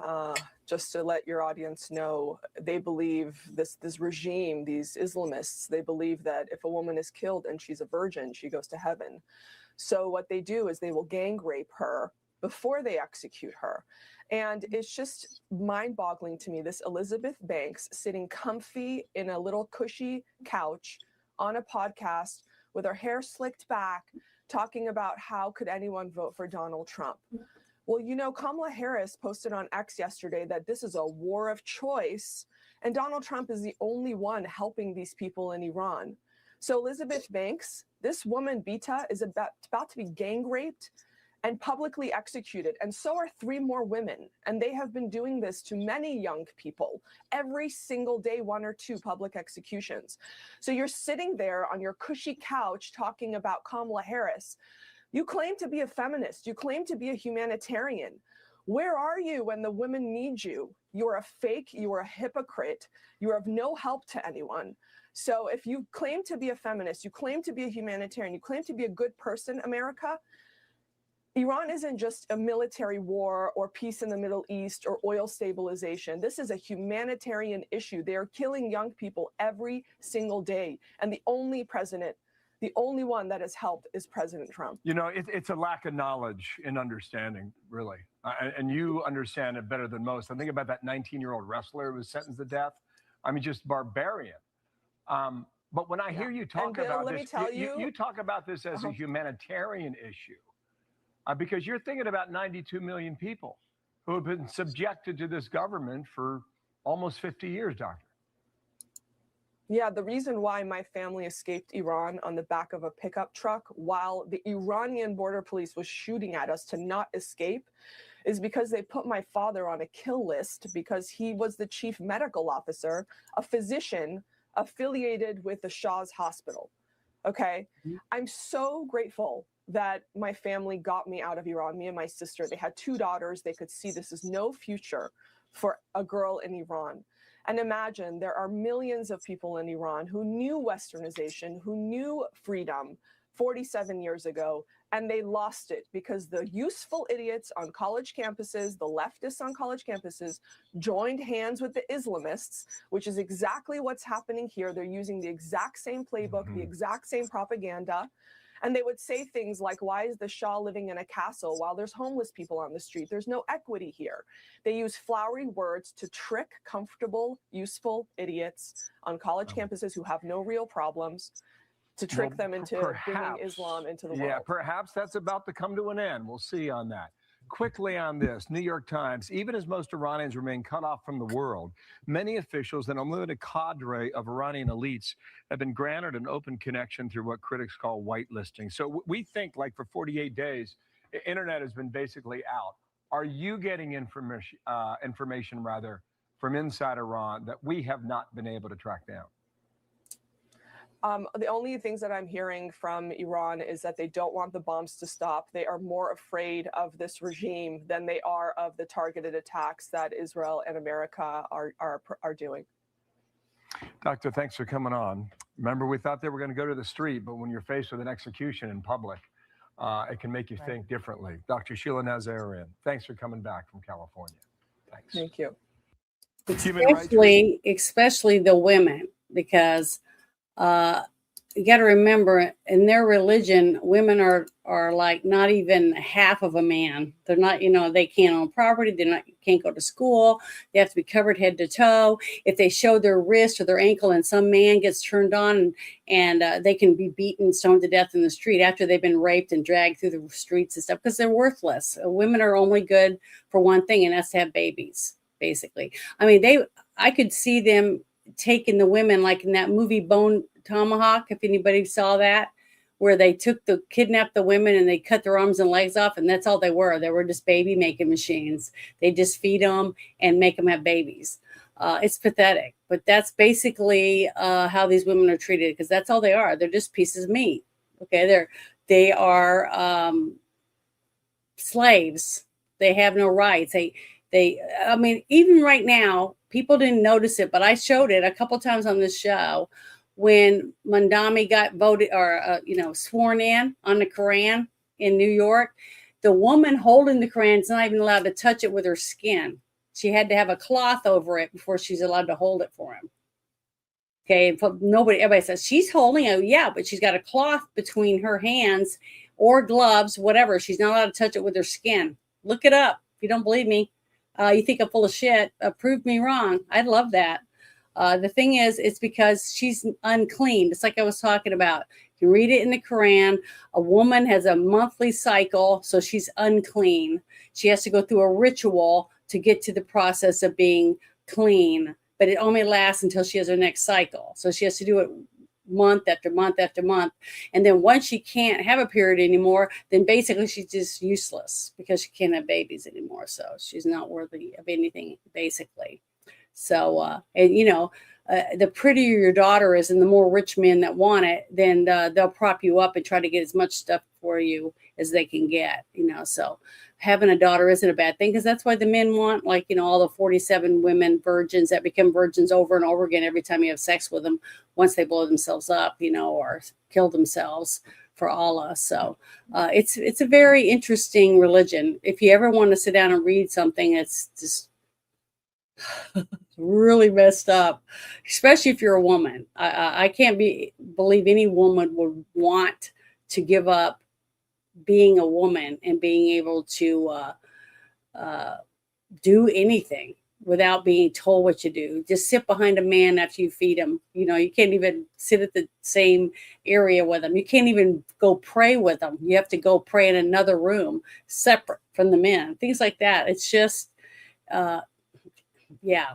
just to let your audience know, they believe this regime, these Islamists, they believe that if a woman is killed and she's a virgin, she goes to heaven. So what they do is they will gang rape her before they execute her. And it's just mind-boggling to me, this Elizabeth Banks sitting comfy in a little cushy couch on a podcast with her hair slicked back, talking about how could anyone vote for Donald Trump. Well, you know, Kamala Harris posted on X yesterday that this is a war of choice, and Donald Trump is the only one helping these people in Iran. So Elizabeth Banks, this woman, Bita, is about to be gang raped and publicly executed. And so are 3 more women. And they have been doing this to many young people every single day, 1 or 2 public executions. So you're sitting there on your cushy couch talking about Kamala Harris. You claim to be a feminist. You claim to be a humanitarian. Where are you when the women need you? You're a fake. You are a hypocrite. You are of no help to anyone. So if you claim to be a feminist, you claim to be a humanitarian, you claim to be a good person, America, Iran isn't just a military war or peace in the Middle East or oil stabilization. This is a humanitarian issue. They are killing young people every single day. And the only one that has helped is President Trump. You know, it's a lack of knowledge and understanding, really. And you understand it better than most. I think about that 19-year-old wrestler who was sentenced to death. I mean, just barbarian. But when I hear you talk Bill, about let me this, tell you talk about this as a humanitarian issue. Because you're thinking about 92 million people who have been subjected to this government for almost 50 years, Doctor. Yeah, the reason why my family escaped Iran on the back of a pickup truck while the Iranian border police was shooting at us to not escape is because they put my father on a kill list because he was the chief medical officer, a physician affiliated with the Shah's hospital. Okay, I'm so grateful that my family got me out of Iran, me and my sister. They had 2 daughters. They could see this is no future for a girl in Iran. And imagine there are millions of people in Iran who knew westernization, who knew freedom 47 years ago, and they lost it because the useful idiots on college campuses, the leftists on college campuses, joined hands with the Islamists, which is exactly what's happening here. They're using the exact same playbook, the exact same propaganda. And they would say things like, why is the Shah living in a castle while there's homeless people on the street? There's no equity here. They use flowery words to trick comfortable, useful idiots on college campuses who have no real problems, to trick them into bringing Islam into the world. Yeah, perhaps that's about to come to an end. We'll see on that. Quickly on this, New York Times, even as most Iranians remain cut off from the world, many officials and a limited cadre of Iranian elites have been granted an open connection through what critics call whitelisting. So we think like for 48 days, the internet has been basically out. Are you getting information from inside Iran that we have not been able to track down? The only things that I'm hearing from Iran is that they don't want the bombs to stop. They are more afraid of this regime than they are of the targeted attacks that Israel and America are doing. Doctor, thanks for coming on. Remember, we thought they were going to go to the street, but when you're faced with an execution in public, it can make you think differently. Dr. Sheila Nazarian, thanks for coming back from California. Thanks. Thank you. Especially the women, because you got to remember, in their religion, women are like not even half of a man. They're not, they can't own property. Can't go to school. They have to be covered head to toe. If they show their wrist or their ankle and some man gets turned on, and they can be beaten, stoned to death in the street after they've been raped and dragged through the streets and stuff, because they're worthless. Women are only good for one thing, and that's to have babies, basically. I mean, I could see them taking the women, like in that movie Bone Tomahawk, if anybody saw that, where they kidnapped the women and they cut their arms and legs off, and that's all they were. They were just baby making machines. They just feed them and make them have babies. It's pathetic, but that's basically how these women are treated, because that's all they are. They're just pieces of meat. Okay, they are slaves. They have no rights. I mean, even right now, people didn't notice it, but I showed it a couple times on this show when Mandami got voted or sworn in on the Quran in New York. The woman holding the Quran is not even allowed to touch it with her skin. She had to have a cloth over it before she's allowed to hold it for him. Okay, everybody says she's holding it. Yeah, but she's got a cloth between her hands or gloves, whatever. She's not allowed to touch it with her skin. Look it up. If you don't believe me, you think I'm full of shit, prove me wrong. I'd love that. The thing is, it's because she's unclean. It's like I was talking about. You read it in the Quran. A woman has a monthly cycle, so she's unclean. She has to go through a ritual to get to the process of being clean, but it only lasts until she has her next cycle. So she has to do it month after month after month. And then once she can't have a period anymore, then basically she's just useless because she can't have babies anymore. So she's not worthy of anything, basically. So, and you know, the prettier your daughter is and the more rich men that want it, then they'll prop you up and try to get as much stuff for you as they can get, you know. So having a daughter isn't a bad thing, because that's why the men want, like, you know, all the 47 women virgins that become virgins over and over again every time you have sex with them once they blow themselves up, you know, or kill themselves for Allah. So it's a very interesting religion. If you ever want to sit down and read something, it's just really messed up, especially if you're a woman. I can't believe any woman would want to give up being a woman and being able to do anything without being told what you do. Just sit behind a man after you feed him. You know, you can't even sit at the same area with him. You can't even go pray with them. You have to go pray in another room separate from the men. Things like that. It's just yeah,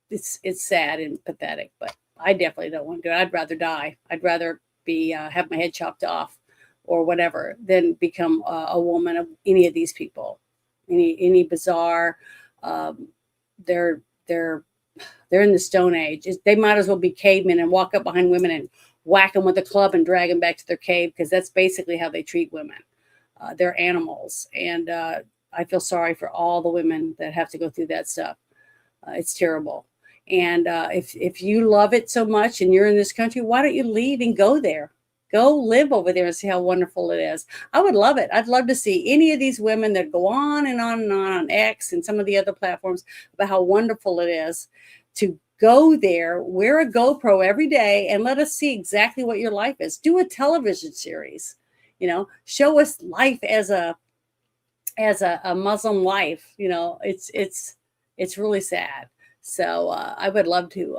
it's sad and pathetic, but I definitely don't want to do it. I'd rather die. I'd rather be have my head chopped off or whatever than become a woman of any of these people. Any bizarre, they're in the Stone Age. They might as well be cavemen and walk up behind women and whack them with a club and drag them back to their cave, because that's basically how they treat women. They're animals, and I feel sorry for all the women that have to go through that stuff. It's terrible. And if you love it so much and you're in this country, why don't you leave and go there? Go live over there and see how wonderful it is. I would love it. I'd love to see any of these women that go on and on and on X and some of the other platforms about how wonderful it is to go there, wear a GoPro every day, and let us see exactly what your life is. Do a television series, you know, show us life as a Muslim life. You know, it's really sad. So I would love to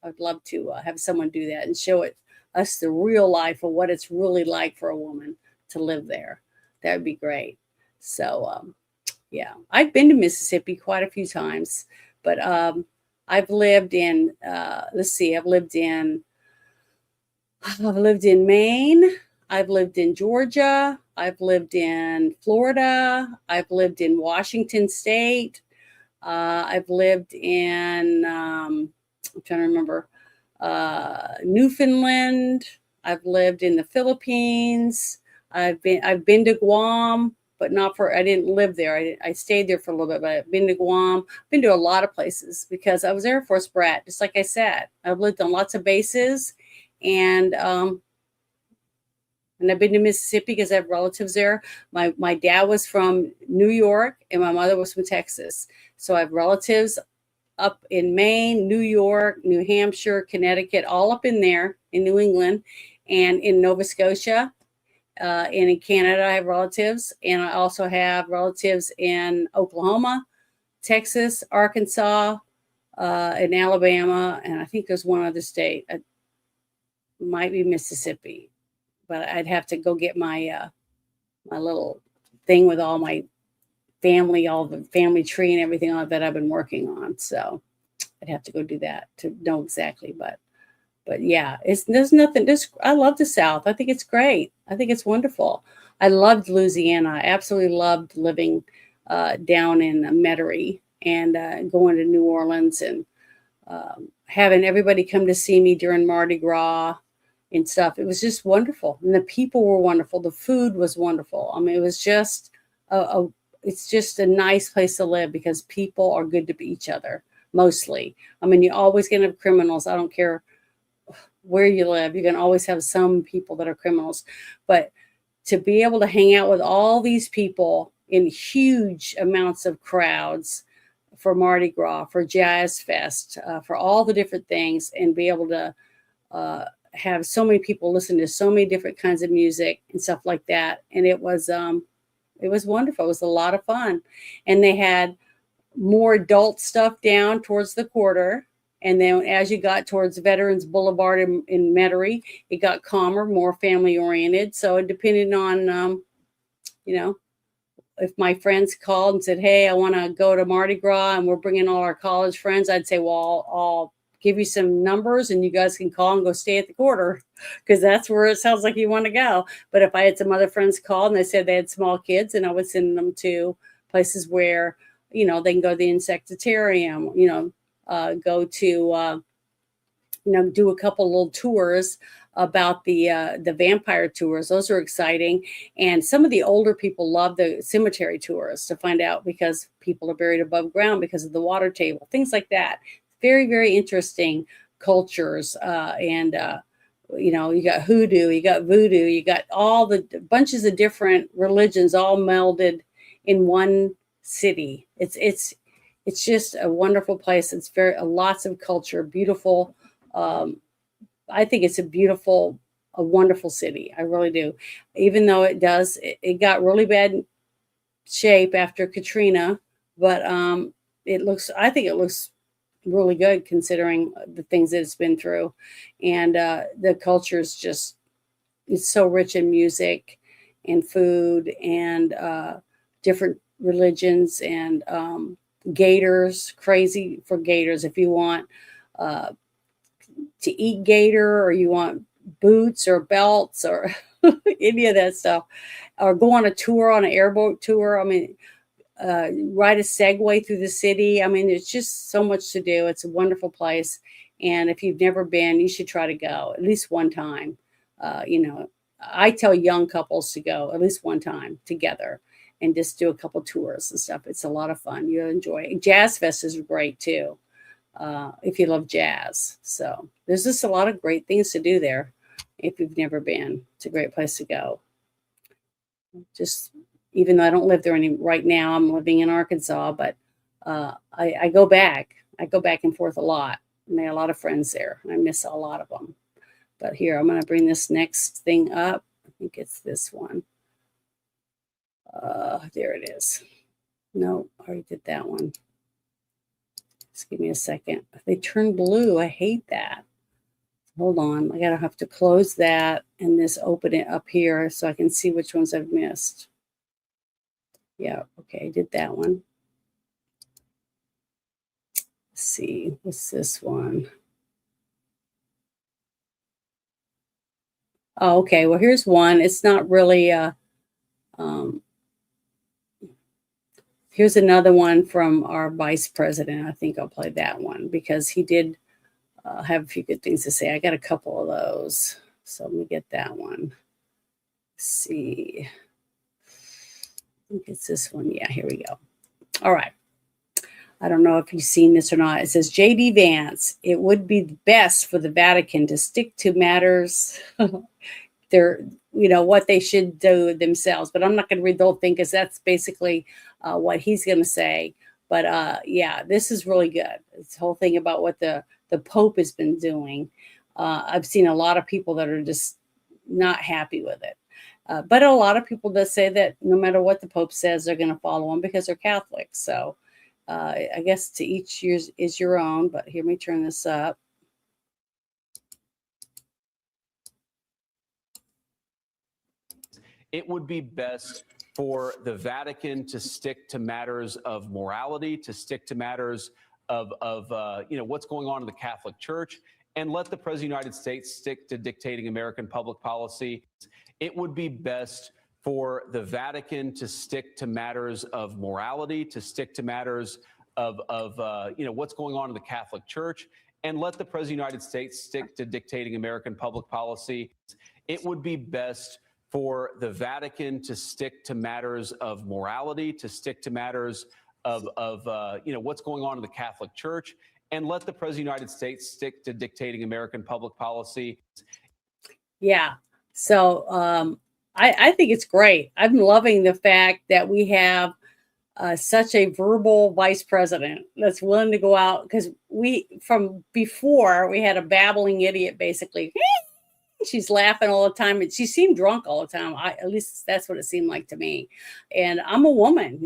have someone do that and show us the real life of what it's really like for a woman to live there. That would be great. So yeah, I've been to Mississippi quite a few times, but I've lived in I've lived in Maine, I've lived in Georgia, I've lived in Florida, I've lived in Washington State. I've lived in, I'm trying to remember, Newfoundland. I've lived in the Philippines. I've been to Guam, but I didn't live there. I stayed there for a little bit, but I've been to Guam. I've been to a lot of places because I was Air Force brat, just like I said. I've lived on lots of bases, and I've been to Mississippi because I have relatives there. My dad was from New York and my mother was from Texas. So I have relatives up in Maine, New York, New Hampshire, Connecticut, all up in there in New England, and in Nova Scotia. And in Canada, I have relatives. And I also have relatives in Oklahoma, Texas, Arkansas, in Alabama. And I think there's one other state. It might be Mississippi. But I'd have to go get my my little thing with all my family, all the family tree and everything that I've been working on. So I'd have to go do that to know exactly. But yeah, there's nothing. I love the South. I think it's great. I think it's wonderful. I loved Louisiana. I absolutely loved living down in Metairie and going to New Orleans and having everybody come to see me during Mardi Gras and stuff. It was just wonderful. And the people were wonderful. The food was wonderful. I mean, it was just it's just a nice place to live because people are good to each other, mostly. I mean, you're always going to have criminals. I don't care where you live. You're going to always have some people that are criminals. But to be able to hang out with all these people in huge amounts of crowds for Mardi Gras, for Jazz Fest, for all the different things, and be able to have so many people listen to so many different kinds of music and stuff like that. And it was wonderful. It was a lot of fun. And they had more adult stuff down towards the quarter. And then as you got towards Veterans Boulevard in Metairie, it got calmer, more family oriented. So depending on, if my friends called and said, hey, I want to go to Mardi Gras and we're bringing all our college friends, I'd say, well, I'll give you some numbers and you guys can call and go stay at the quarter because that's where it sounds like you want to go. But if I had some other friends call and they said they had small kids, and I would send them to places where, they can go to the insectarium, go to, do a couple little tours about the vampire tours. Those are exciting. And some of the older people love the cemetery tours to find out because people are buried above ground because of the water table, things like that. Very, very interesting cultures. And you got hoodoo, you got voodoo, you got all the bunches of different religions all melded in one city. It's just a wonderful place. It's lots of culture, beautiful. I think it's a wonderful city. I really do. Even though it got really bad shape after Katrina, but I think it looks really good considering the things that it's been through. And the culture is it's so rich in music and food and different religions and gators, crazy for gators. If you want to eat gator or you want boots or belts or any of that stuff, or go on a tour, on an airboat tour. I mean, ride a Segway through the city. I mean, there's just so much to do. It's a wonderful place. And if you've never been, you should try to go at least one time. I tell young couples to go at least one time together and just do a couple tours and stuff. It's a lot of fun. You'll enjoy it. Jazz Fest is great too, if you love jazz. So there's just a lot of great things to do there. If you've never been, it's a great place to go. Just even though I don't live there right now, I'm living in Arkansas, but I go back. I go back and forth a lot. I made a lot of friends there. I miss a lot of them. But here, I'm going to bring this next thing up. I think it's this one. There it is. No, I already did that one. Just give me a second. They turn blue. I hate that. Hold on. I gotta have to close that and just open it up here so I can see which ones I've missed. Yeah, okay, I did that one. Let's see, what's this one? Oh, okay, well, here's one. It's not really here's another one from our vice president. I think I'll play that one because he did have a few good things to say. I got a couple of those. So let me get that one. Let's see. I think it's this one. Yeah, here we go. All right. I don't know if you've seen this or not. It says, J.D. Vance, it would be best for the Vatican to stick to matters what they should do themselves. But I'm not going to read the whole thing because that's basically what he's going to say. But yeah, this is really good. This whole thing about what the Pope has been doing. I've seen a lot of people that are just not happy with it. But a lot of people that say that no matter what the Pope says, they're going to follow him because they're Catholic. So I guess to each is your own. But here, let me turn this up. It would be best for the Vatican to stick to matters of morality, to stick to matters of what's going on in the Catholic Church, and let the President of the United States stick to dictating American public policy. It would be best for the Vatican to stick to matters of morality, to stick to matters of what's going on in the Catholic Church, and let the President of the United States stick to dictating American public policy. It would be best for the Vatican to stick to matters of morality, to stick to matters of what's going on in the Catholic Church, and let the President of the United States stick to dictating American public policy. Yeah. So I think it's great. I'm loving the fact that we have such a verbal vice president that's willing to go out, because from before we had a babbling idiot basically She's laughing all the time, and she seemed drunk all the time. At least that's what it seemed like to me. And I'm a woman,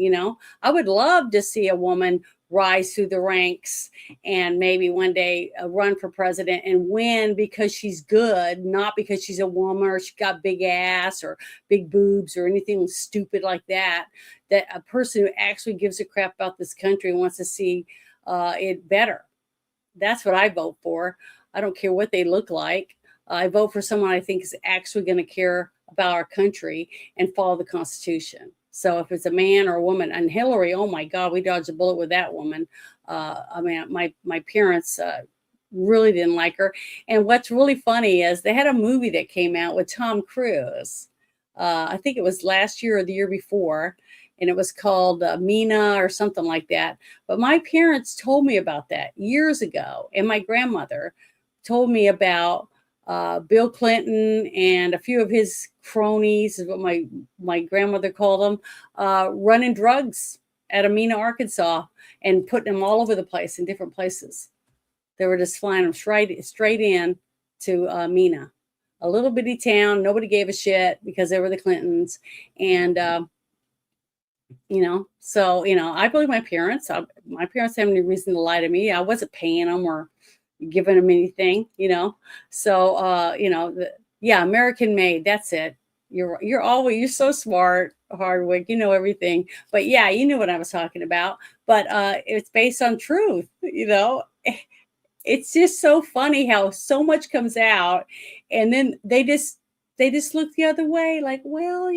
I would love to see a woman rise through the ranks and maybe one day run for president and win because she's good, not because she's a woman or she got big ass or big boobs or anything stupid like that. That a person who actually gives a crap about this country and wants to see it better. That's what I vote for. I don't care what they look like. I vote for someone I think is actually going to care about our country and follow the Constitution. So if it's a man or a woman, and Hillary, oh my God, we dodged a bullet with that woman. I mean, my parents really didn't like her. And what's really funny is they had a movie that came out with Tom Cruise. I think it was last year or the year before, and it was called Mina or something like that. But my parents told me about that years ago, and my grandmother told me about Bill Clinton and a few of his cronies, is what my grandmother called them, running drugs at Amina, Arkansas, and putting them all over the place in different places. They were just flying them straight in to Amina, a little bitty town. Nobody gave a shit because they were the Clintons. And, so, I believe my parents. My parents have any reason to lie to me. I wasn't paying them or giving them anything, So, American made. That's it. You're so smart, Hardwick. You know everything. But yeah, you knew what I was talking about. But it's based on truth. It's just so funny how so much comes out, and then they just look the other way, like, well,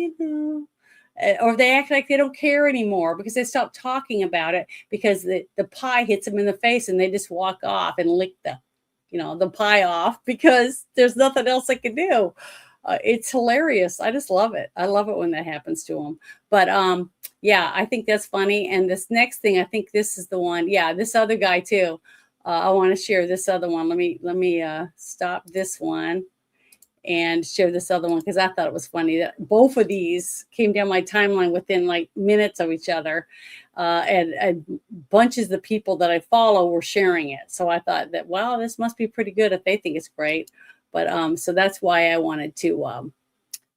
or they act like they don't care anymore because they stopped talking about it because the pie hits them in the face and they just walk off and lick the pie off because there's nothing else they can do. It's hilarious. I just love it. I love it when that happens to them. But I think that's funny. And this next thing, I think this is the one. Yeah, this other guy too. I want to share this other one. Let me stop this one and share this other one because I thought it was funny that both of these came down my timeline within like minutes of each other. And bunches of the people that I follow were sharing it. So I thought that, wow, this must be pretty good if they think it's great. But so that's why I wanted to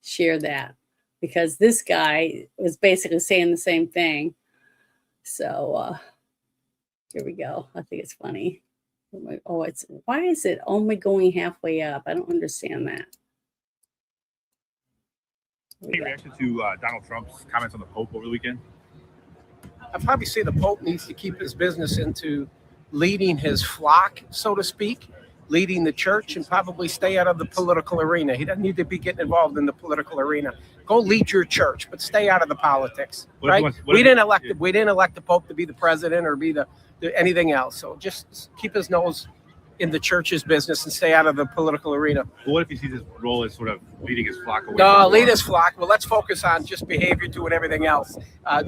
share that, because this guy was basically saying the same thing. So here we go. I think it's funny. Why is it only going halfway up? I don't understand that. Any reaction to Donald Trump's comments on the Pope over the weekend? I probably say the Pope needs to keep his business into leading his flock, so to speak, leading the church, and probably stay out of the political arena. He doesn't need to be getting involved in the political arena. Go lead your church, but stay out of the politics. Right? We didn't elect the Pope to be the president or be the anything else. So just keep his nose in the church's business and stay out of the political arena. But what if he sees his role as sort of leading his flock away? No, lead his flock. Well, let's focus on just behavior to and everything else.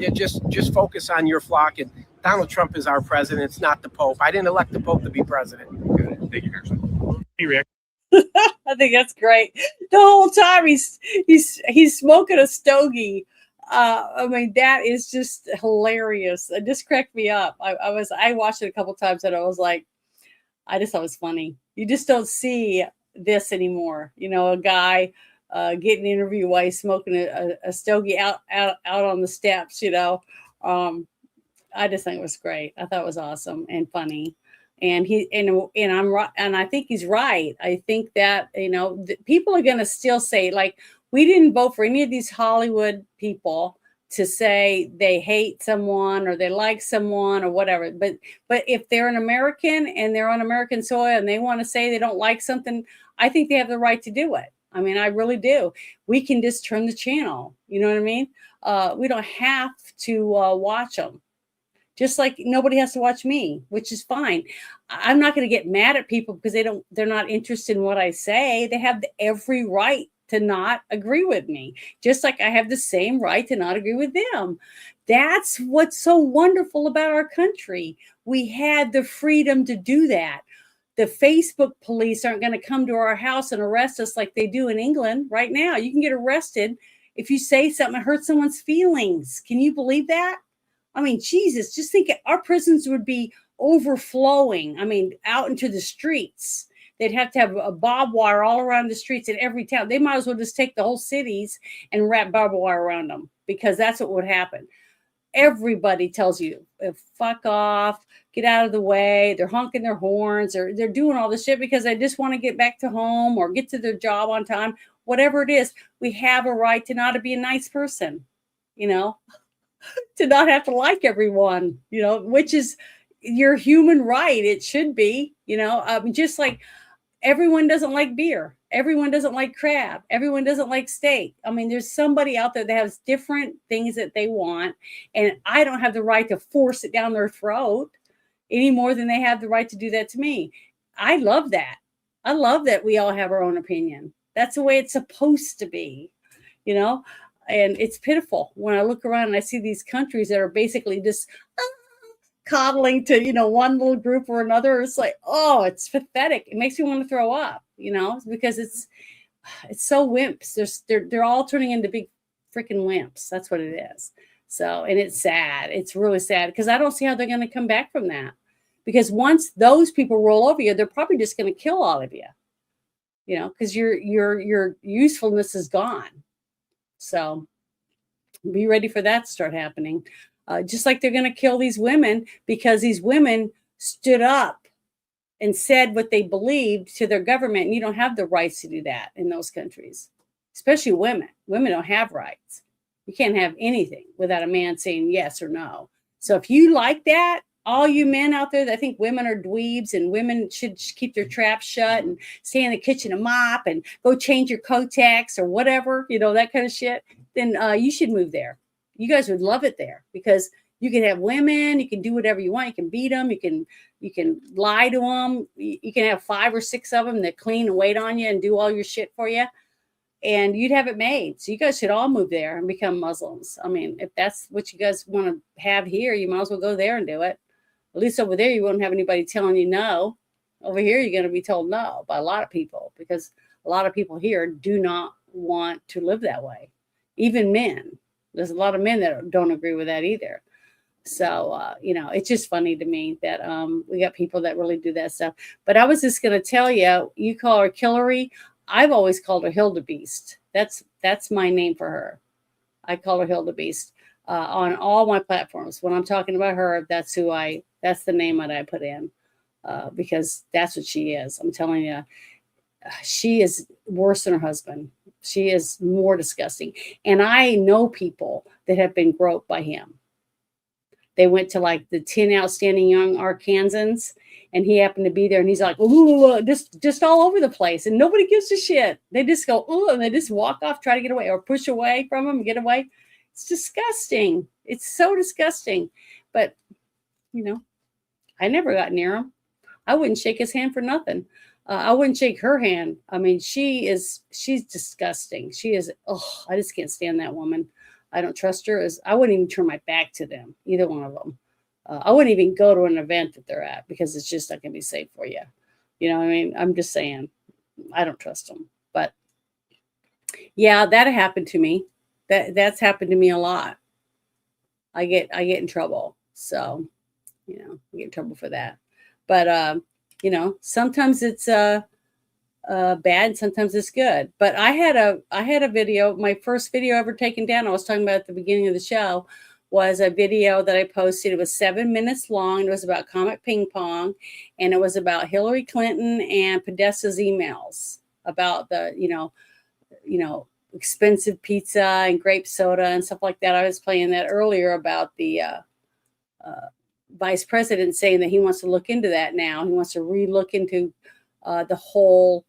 Just focus on your flock. And Donald Trump is our president. It's not the Pope. I didn't elect the Pope to be president. Good. Thank you, Congressman. Any reaction? I think that's great. The whole time he's smoking a stogie. I mean, that is just hilarious. It just cracked me up. I watched it a couple times and I was like, I just thought it was funny. You just don't see this anymore. A guy getting an interview while he's smoking a stogie out on the steps. I just think it was great. I thought it was awesome and funny. And I'm right, and I think he's right. I think that people are going to still say, like, we didn't vote for any of these Hollywood people to say they hate someone or they like someone or whatever. But if they're an American and they're on American soil and they want to say they don't like something, I think they have the right to do it. I mean, I really do. We can just turn the channel. You know what I mean? We don't have to watch them. Just like nobody has to watch me, which is fine. I'm not going to get mad at people because they're not interested in what I say. They have every right to not agree with me, just like I have the same right to not agree with them. That's what's so wonderful about our country. We had the freedom to do that. The Facebook police aren't going to come to our house and arrest us like they do in England right now. You can get arrested if you say something that hurts someone's feelings. Can you believe that? I mean, Jesus, just think our prisons would be overflowing. I mean, out into the streets. they'd have to have a barbed wire all around the streets in every town. They might as well just take the whole cities and wrap barbed wire around them, because that's what would happen. Everybody tells you, fuck off, get out of the way. They're honking their horns, or they're doing all this shit because they just want to get back to home or get to their job on time. Whatever it is, we have a right to not be a nice person, you know, to not have to like everyone, you know, which is your human right. It should be, you know, just like everyone doesn't like beer. Everyone doesn't like crab. Everyone doesn't like steak. I mean, there's somebody out there that has different things that they want, and I don't have the right to force it down their throat any more than they have the right to do that to me. I love that. I love that we all have our own opinion. That's the way it's supposed to be, you know, and it's pitiful when I look around and I see these countries that are basically just coddling to, you know, one little group or another. It's like, oh, it's pathetic. It makes me want to throw up, you know, because it's so wimps. They're all turning into big freaking wimps. That's what it is. So, and it's sad. It's really sad, because I don't see how they're going to come back from that. Because once those people roll over you, they're probably just going to kill all of you, you know, because your usefulness is gone. So be ready for that to start happening. Just like they're going to kill these women because these women stood up and said what they believed to their government. And you don't have the rights to do that in those countries, especially women. Women don't have rights. You can't have anything without a man saying yes or no. So if you like that, all you men out there that think women are dweebs and women should keep their traps shut and stay in the kitchen and mop and go change your Kotex or whatever, you know, that kind of shit, then you should move there. You guys would love it there, because you can have women, you can do whatever you want. You can beat them. You can lie to them. You can have 5 or 6 of them that clean and wait on you and do all your shit for you. And you'd have it made. So you guys should all move there and become Muslims. I mean, if that's what you guys want to have here, you might as well go there and do it. At least over there, you won't have anybody telling you no. Over here, you're going to be told no by a lot of people, because a lot of people here do not want to live that way. Even men. There's a lot of men that don't agree with that either. So, you know, it's just funny to me that we got people that really do that stuff. But I was just going to tell you, you call her Hillary. I've always called her Hildebeest. That's my name for her. I call her Hildebeest on all my platforms. When I'm talking about her, that's the name that I put in because that's what she is. I'm telling you, she is worse than her husband. She is more disgusting. And I know people that have been groped by him. They went to like the 10 outstanding young Arkansans, and he happened to be there, and he's like, ooh, just all over the place, and nobody gives a shit. They just go, ooh, and they just walk off, try to get away, or push away from him and get away. It's disgusting. It's so disgusting. But, you know, I never got near him. I wouldn't shake his hand for nothing. I wouldn't shake her hand. I mean, she's disgusting. She is, I just can't stand that woman. I don't trust her. I wouldn't even turn my back to them, either one of them. I wouldn't even go to an event that they're at, because it's just not going to be safe for you. You know what I mean? I'm just saying, I don't trust them. But yeah, that happened to me. That's happened to me a lot. I get in trouble. So, you know, I get in trouble for that. But, you know, sometimes it's bad, sometimes it's good. But I had a video, my first video ever taken down, I was talking about at the beginning of the show, was a video that I posted. It was 7 minutes long. It was about Comet Ping Pong, and it was about Hillary Clinton and Podesta's emails about the, you know, expensive pizza and grape soda and stuff like that. I was playing that earlier about the vice president saying that he wants to look into that now. He wants to re-look into the whole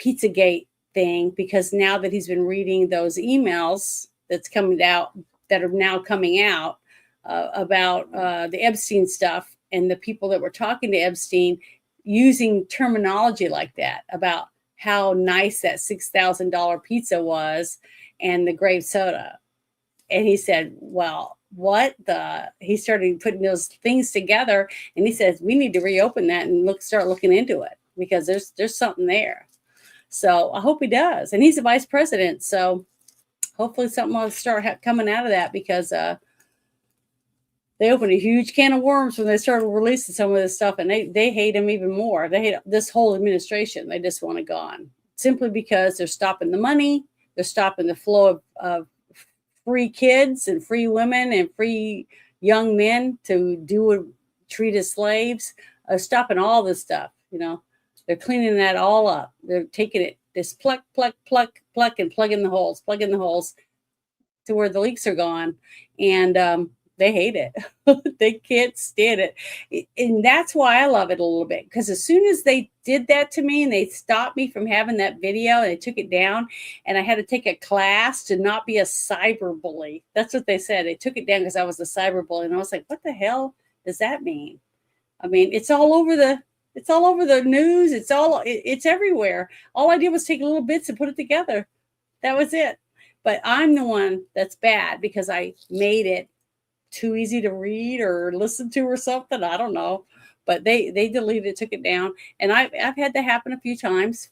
Pizzagate thing, because now that he's been reading those emails that are now coming out about the Epstein stuff, and the people that were talking to Epstein using terminology like that about how nice that $6,000 pizza was and the grape soda. And he said, well, he started putting those things together, and he says, we need to reopen that and start looking into it, because there's something there. So I hope he does. And he's the vice president. So hopefully something will start coming out of that, because They opened a huge can of worms when they started releasing some of this stuff, and they hate him even more. They hate this whole administration. They just want it gone, simply because they're stopping the money, they're stopping the flow of free kids and free women and free young men to treat as slaves, stopping all this stuff. They're cleaning that all up. They're taking it, just pluck, and plugging the holes to where the leaks are gone. And they hate it. They can't stand it. And that's why I love it a little bit, because as soon as they did that to me and they stopped me from having that video and they took it down, and I had to take a class to not be a cyber bully. That's what they said. They took it down because I was a cyber bully. And I was like, what the hell does that mean? I mean, it's all over the news. It's everywhere. All I did was take little bits and put it together. That was it. But I'm the one that's bad because I made it too easy to read or listen to or something. I don't know. But they deleted it, took it down. And I've had that happen a few times,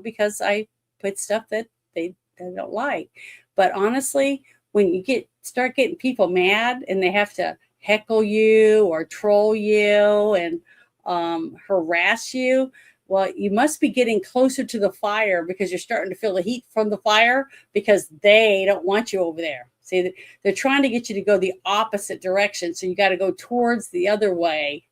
because I put stuff that they don't like. But honestly, when you start getting people mad and they have to heckle you or troll you and harass you, well, you must be getting closer to the fire, because you're starting to feel the heat from the fire, because they don't want you over there. See, they're trying to get you to go the opposite direction. So you got to go towards the other way.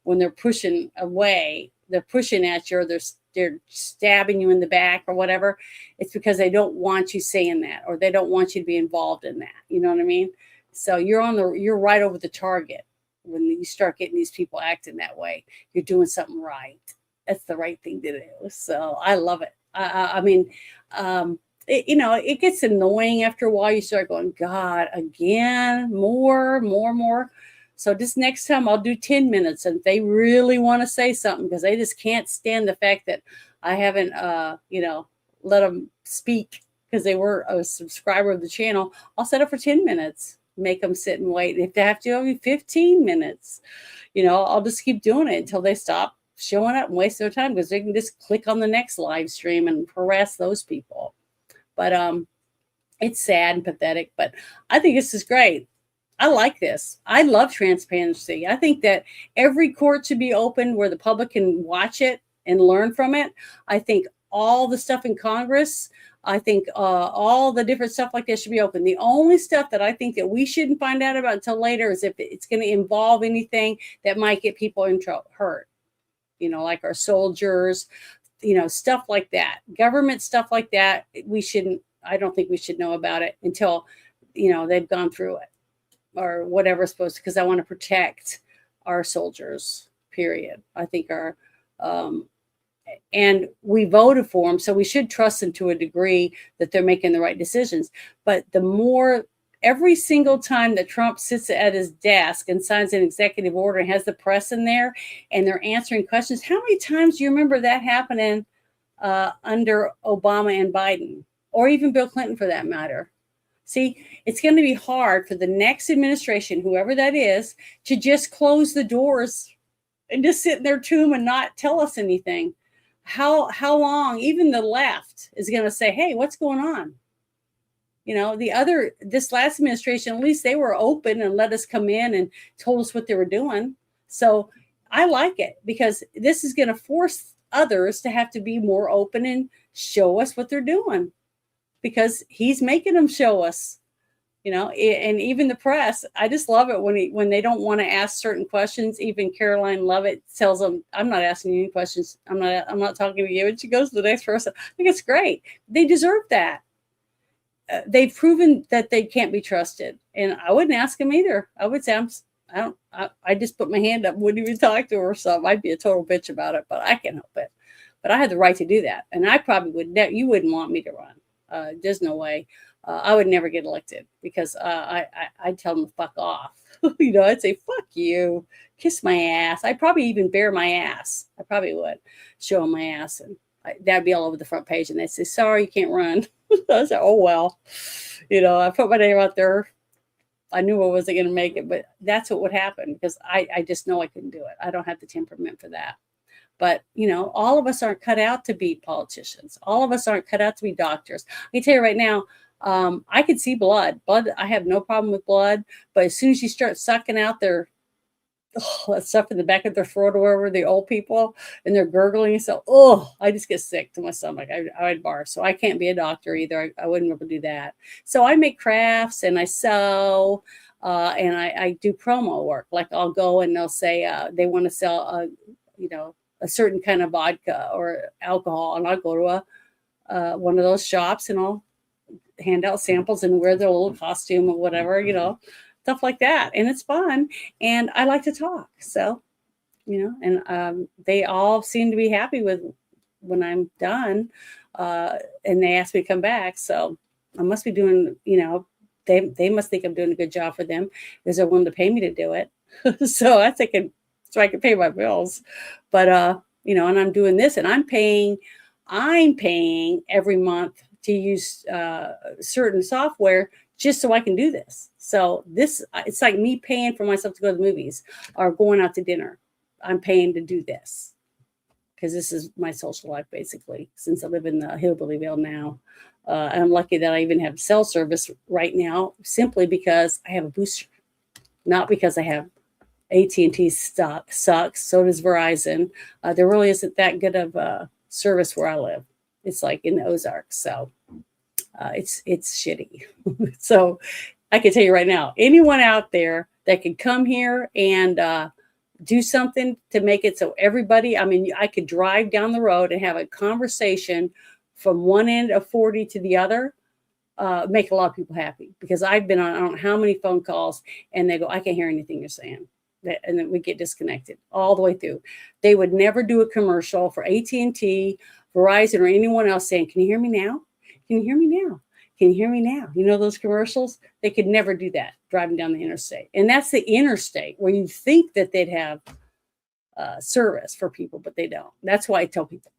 When they're pushing away, they're pushing at you, or they're stabbing you in the back or whatever. It's because they don't want you saying that, or they don't want you to be involved in that. You know what I mean? So you're right over the target when you start getting these people acting that way. You're doing something right. That's the right thing to do. So I love it. It gets annoying after a while. You start going, God, again, more. So this next time I'll do 10 minutes. And if they really want to say something, because they just can't stand the fact that I haven't, let them speak because they were a subscriber of the channel, I'll set it for 10 minutes, make them sit and wait. And if they have to, I'll be 15 minutes. I'll just keep doing it until they stop showing up and waste their time, because they can just click on the next live stream and harass those people. But it's sad and pathetic, but I think this is great. I like this. I love transparency. I think that every court should be open where the public can watch it and learn from it. I think all the stuff in Congress, I think all the different stuff like that should be open. The only stuff that I think that we shouldn't find out about until later is if it's going to involve anything that might get people hurt. Like our soldiers, stuff like that, government stuff like that. I don't think we should know about it until, they've gone through it or whatever is supposed to, because I want to protect our soldiers, period. I think and we voted for them, so we should trust them to a degree that they're making the right decisions. But every single time that Trump sits at his desk and signs an executive order and has the press in there and they're answering questions, how many times do you remember that happening under Obama and Biden, or even Bill Clinton for that matter? See, it's going to be hard for the next administration, whoever that is, to just close the doors and just sit in their tomb and not tell us anything. How long? Even the left is going to say, hey, what's going on? This last administration, at least they were open and let us come in and told us what they were doing. So I like it, because this is going to force others to have to be more open and show us what they're doing, because he's making them show us, and even the press. I just love it when they don't want to ask certain questions. Even Caroline Lovett tells them, I'm not asking you any questions. I'm not talking to you. And she goes to the next person. I think it's great. They deserve that. They've proven that they can't be trusted, and I wouldn't ask them either. I would say I just put my hand up, wouldn't even talk to her or something. I'd be a total bitch about it, but I can't help it. But I had the right to do that, and I probably would. You wouldn't want me to run. There's no way. I would never get elected, because I'd tell them to fuck off. I'd say fuck you, kiss my ass. I'd probably even bare my ass. I probably would show them my ass, and that'd be all over the front page, and they'd say, sorry, you can't run. I said, oh, well, I put my name out there. I knew I wasn't going to make it, but that's what would happen, because I just know I couldn't do it. I don't have the temperament for that. But, all of us aren't cut out to be politicians. All of us aren't cut out to be doctors. I can tell you right now, I could see blood. I have no problem with blood, but as soon as you start sucking out that stuff in the back of their throat or wherever, the old people, and they're gurgling, so I just get sick to my stomach. I would barf. So I can't be a doctor either. I wouldn't be able to do that. So I make crafts and I sew, and I do promo work. Like I'll go and they'll say they want to sell a certain kind of vodka or alcohol, and I'll go to one of those shops and I'll hand out samples and wear their little costume or whatever, stuff like that. And it's fun. And I like to talk. So, and they all seem to be happy with when I'm done. And they ask me to come back. So I must be doing, they must think I'm doing a good job for them because they're willing to pay me to do it. So I think so I can pay my bills. But, and I'm doing this and I'm paying every month to use certain software just so I can do this. So it's like me paying for myself to go to the movies or going out to dinner. I'm paying to do this because this is my social life, basically, since I live in the Hillbillyville now. And I'm lucky that I even have cell service right now, simply because I have a booster, not because I have AT&T stock sucks. So does Verizon. There really isn't that good of service where I live. It's like in the Ozarks. So it's shitty. So I can tell you right now, anyone out there that could come here and do something to make it so everybody, I could drive down the road and have a conversation from one end of 40 to the other, make a lot of people happy, because I've been on I don't know how many phone calls and they go, I can't hear anything you're saying. And then we get disconnected all the way through. They would never do a commercial for AT&T, Verizon, or anyone else saying, can you hear me now? Can you hear me now? Can you hear me now? Those commercials? They could never do that driving down the interstate. And that's the interstate where you think that they'd have service for people, but they don't. That's why I tell people,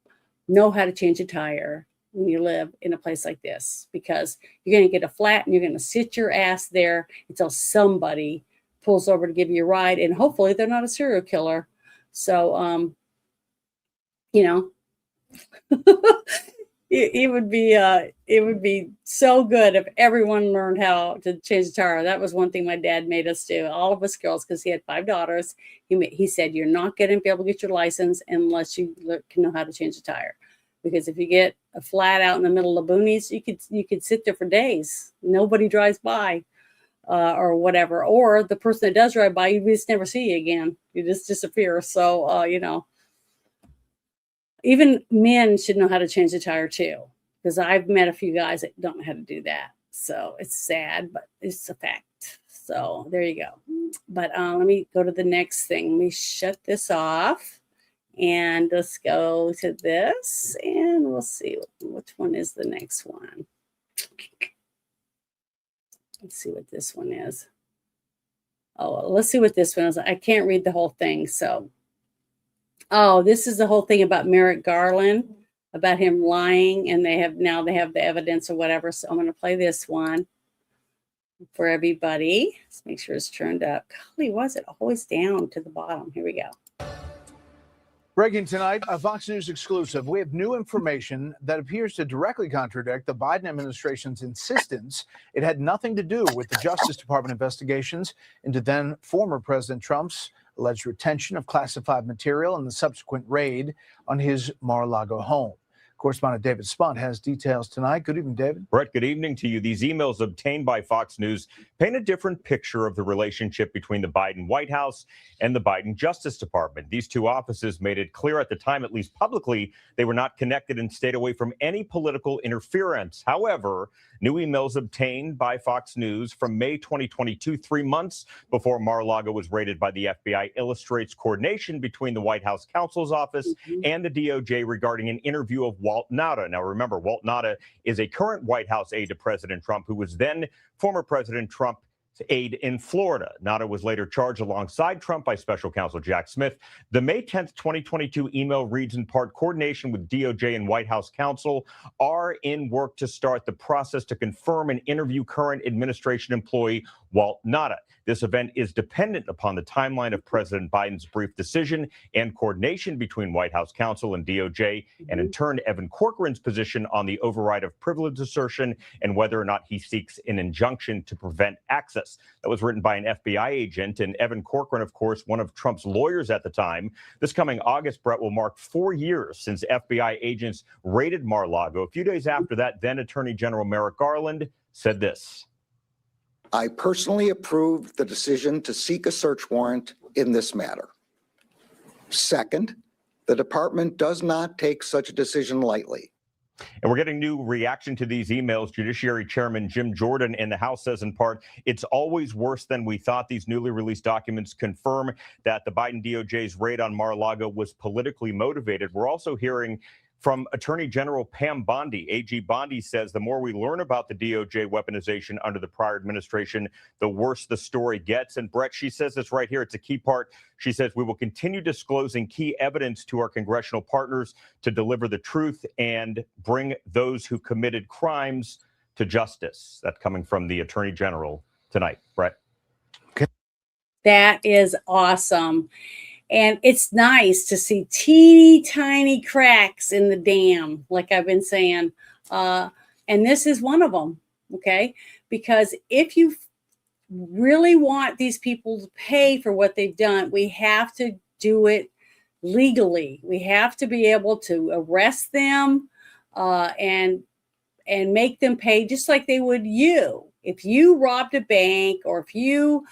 know how to change a tire when you live in a place like this, because you're going to get a flat and you're going to sit your ass there until somebody pulls over to give you a ride. And hopefully they're not a serial killer. So, it would be so good if everyone learned how to change a tire. That was one thing my dad made us do, all of us girls, because he had 5 daughters. He said, you're not going to be able to get your license unless you can know how to change a tire, because if you get a flat out in the middle of the boonies, you could sit there for days. Nobody drives by. Or whatever, or the person that does drive by, you just never see you again. You just disappear. So, even men should know how to change the tire too, because I've met a few guys that don't know how to do that. So it's sad, but it's a fact. So there you go. But let me go to the next thing. Let me shut this off and let's go to this and we'll see which one is the next one. Let's see what this one is. Let's see what this one is. I can't read the whole thing. So, this is the whole thing about Merrick Garland, about him lying, and they have the evidence or whatever. So I'm going to play this one for everybody. Let's make sure it's turned up. Golly, was it always down to the bottom? Here we go. Breaking tonight, a Fox News exclusive. We have new information that appears to directly contradict the Biden administration's insistence it had nothing to do with the Justice Department investigations into then former President Trump's alleged retention of classified material and the subsequent raid on his Mar-a-Lago home. Correspondent David Spunt has details tonight. Good evening, David. Brett, good evening to you. These emails obtained by Fox News paint a different picture of the relationship between the Biden White House and the Biden Justice Department. These two offices made it clear at the time, at least publicly, they were not connected and stayed away from any political interference. However, new emails obtained by Fox News from May 2022, 3 months before Mar-a-Lago was raided by the FBI, illustrates coordination between the White House counsel's office and the DOJ regarding an interview of Walt Nauta. Now, remember, Walt Nauta is a current White House aide to President Trump, who was then former President Trump's aide in Florida. Nauta was later charged alongside Trump by special counsel Jack Smith. The May 10th, 2022 email reads in part, coordination with DOJ and White House counsel are in work to start the process to confirm and interview current administration employee While nada, this event is dependent upon the timeline of President Biden's brief decision and coordination between White House counsel and DOJ, and in turn, Evan Corcoran's position on the override of privilege assertion and whether or not he seeks an injunction to prevent access. That was written by an FBI agent, and Evan Corcoran, of course, one of Trump's lawyers at the time. This coming August, Brett, will mark 4 years since FBI agents raided Mar-a-Lago. A few days after that, then Attorney General Merrick Garland said this. I personally approved the decision to seek a search warrant in this matter. Second, the department does not take such a decision lightly. And we're getting new reaction to these emails. Judiciary Chairman Jim Jordan in the House says, in part, it's always worse than we thought. These newly released documents confirm that the Biden DOJ's raid on Mar-a-Lago was politically motivated. We're also hearing from Attorney General Pam Bondi. AG Bondi says the more we learn about the DOJ weaponization under the prior administration, the worse the story gets. And Brett, she says this right here. It's a key part. She says we will continue disclosing key evidence to our congressional partners to deliver the truth and bring those who committed crimes to justice. That's coming from the Attorney General tonight. Brett. That is awesome. And it's nice to see teeny tiny cracks in the dam, like I've been saying. And this is one of them, okay? Because if you really want these people to pay for what they've done, we have to do it legally. We have to be able to arrest them and make them pay just like they would you. If you robbed a bank or if you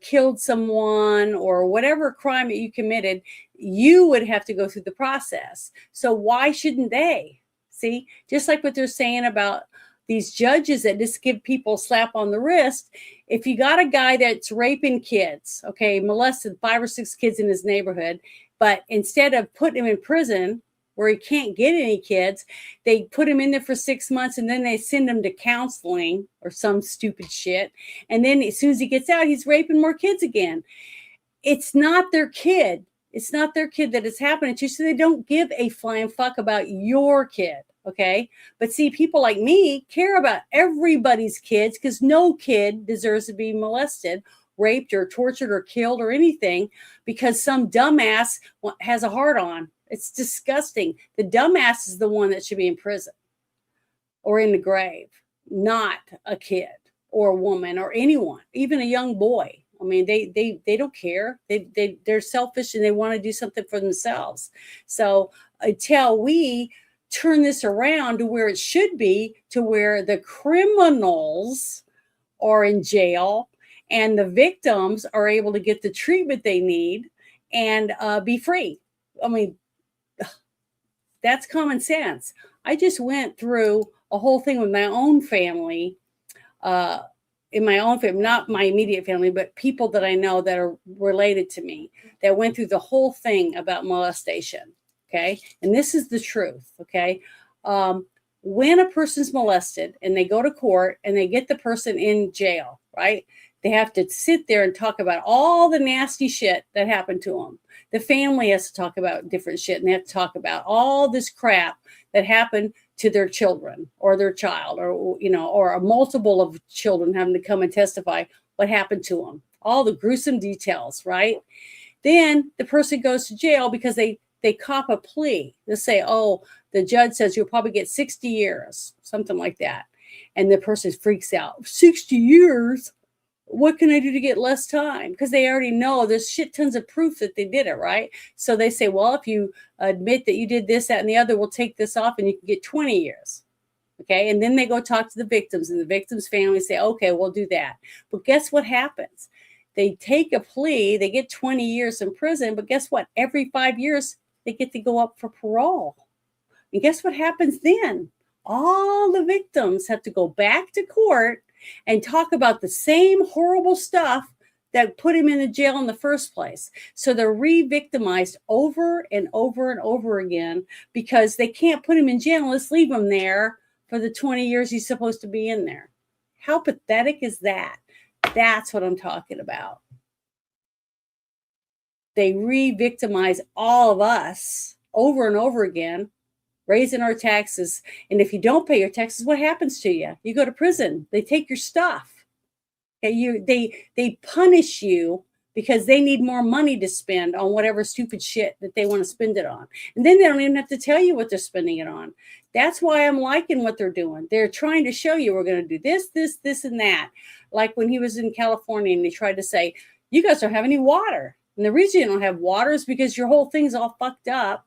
killed someone or whatever crime that you committed, you would have to go through the process. So why shouldn't they? See, just like what they're saying about these judges that just give people a slap on the wrist. If you got a guy that's raping kids, okay, molested 5 or 6 kids in his neighborhood, but instead of putting him in prison where he can't get any kids, they put him in there for 6 months and then they send him to counseling or some stupid shit. And then as soon as he gets out, he's raping more kids again. It's not their kid. It's not their kid that it's happening to. So they don't give a flying fuck about your kid. Okay. But see, people like me care about everybody's kids because no kid deserves to be molested, raped or tortured or killed or anything because some dumbass has a heart on. It's disgusting. The dumbass is the one that should be in prison or in the grave, not a kid or a woman or anyone, even a young boy. I mean, they don't care. They're selfish and they want to do something for themselves. So until we turn this around to where it should be, to where the criminals are in jail and the victims are able to get the treatment they need and be free. I mean, that's common sense. I just went through a whole thing with my own family, in my own family, not my immediate family, but people that I know that are related to me that went through the whole thing about molestation. Okay. And this is the truth. Okay. When a person's molested and they go to court and they get the person in jail, right? They have to sit there and talk about all the nasty shit that happened to them. The family has to talk about different shit and they have to talk about all this crap that happened to their children or their child or, you know, or a multiple of children having to come and testify what happened to them. All the gruesome details, right? Then the person goes to jail because they cop a plea. They say, oh, the judge says you'll probably get 60 years, something like that. And the person freaks out. 60 years? What can I do to get less time? Because they already know there's shit tons of proof that they did it, right? So they say, well, if you admit that you did this, that, and the other, we'll take this off and you can get 20 years. Okay. And then they go talk to the victims and the victims' family say, okay, we'll do that. But guess what happens? They take a plea, they get 20 years in prison, but guess what? Every 5 years, they get to go up for parole. And guess what happens then? All the victims have to go back to court and talk about the same horrible stuff that put him in the jail in the first place. So they're re-victimized over and over and over again because they can't put him in jail. Let's leave him there for the 20 years he's supposed to be in there. How pathetic is that? That's what I'm talking about. They re-victimize all of us over and over again, raising our taxes. And if you don't pay your taxes, what happens to you? You go to prison. They take your stuff. They punish you because they need more money to spend on whatever stupid shit that they want to spend it on. And then they don't even have to tell you what they're spending it on. That's why I'm liking what they're doing. They're trying to show you we're going to do this, and that. Like when he was in California and they tried to say, you guys don't have any water. And the reason you don't have water is because your whole thing's all fucked up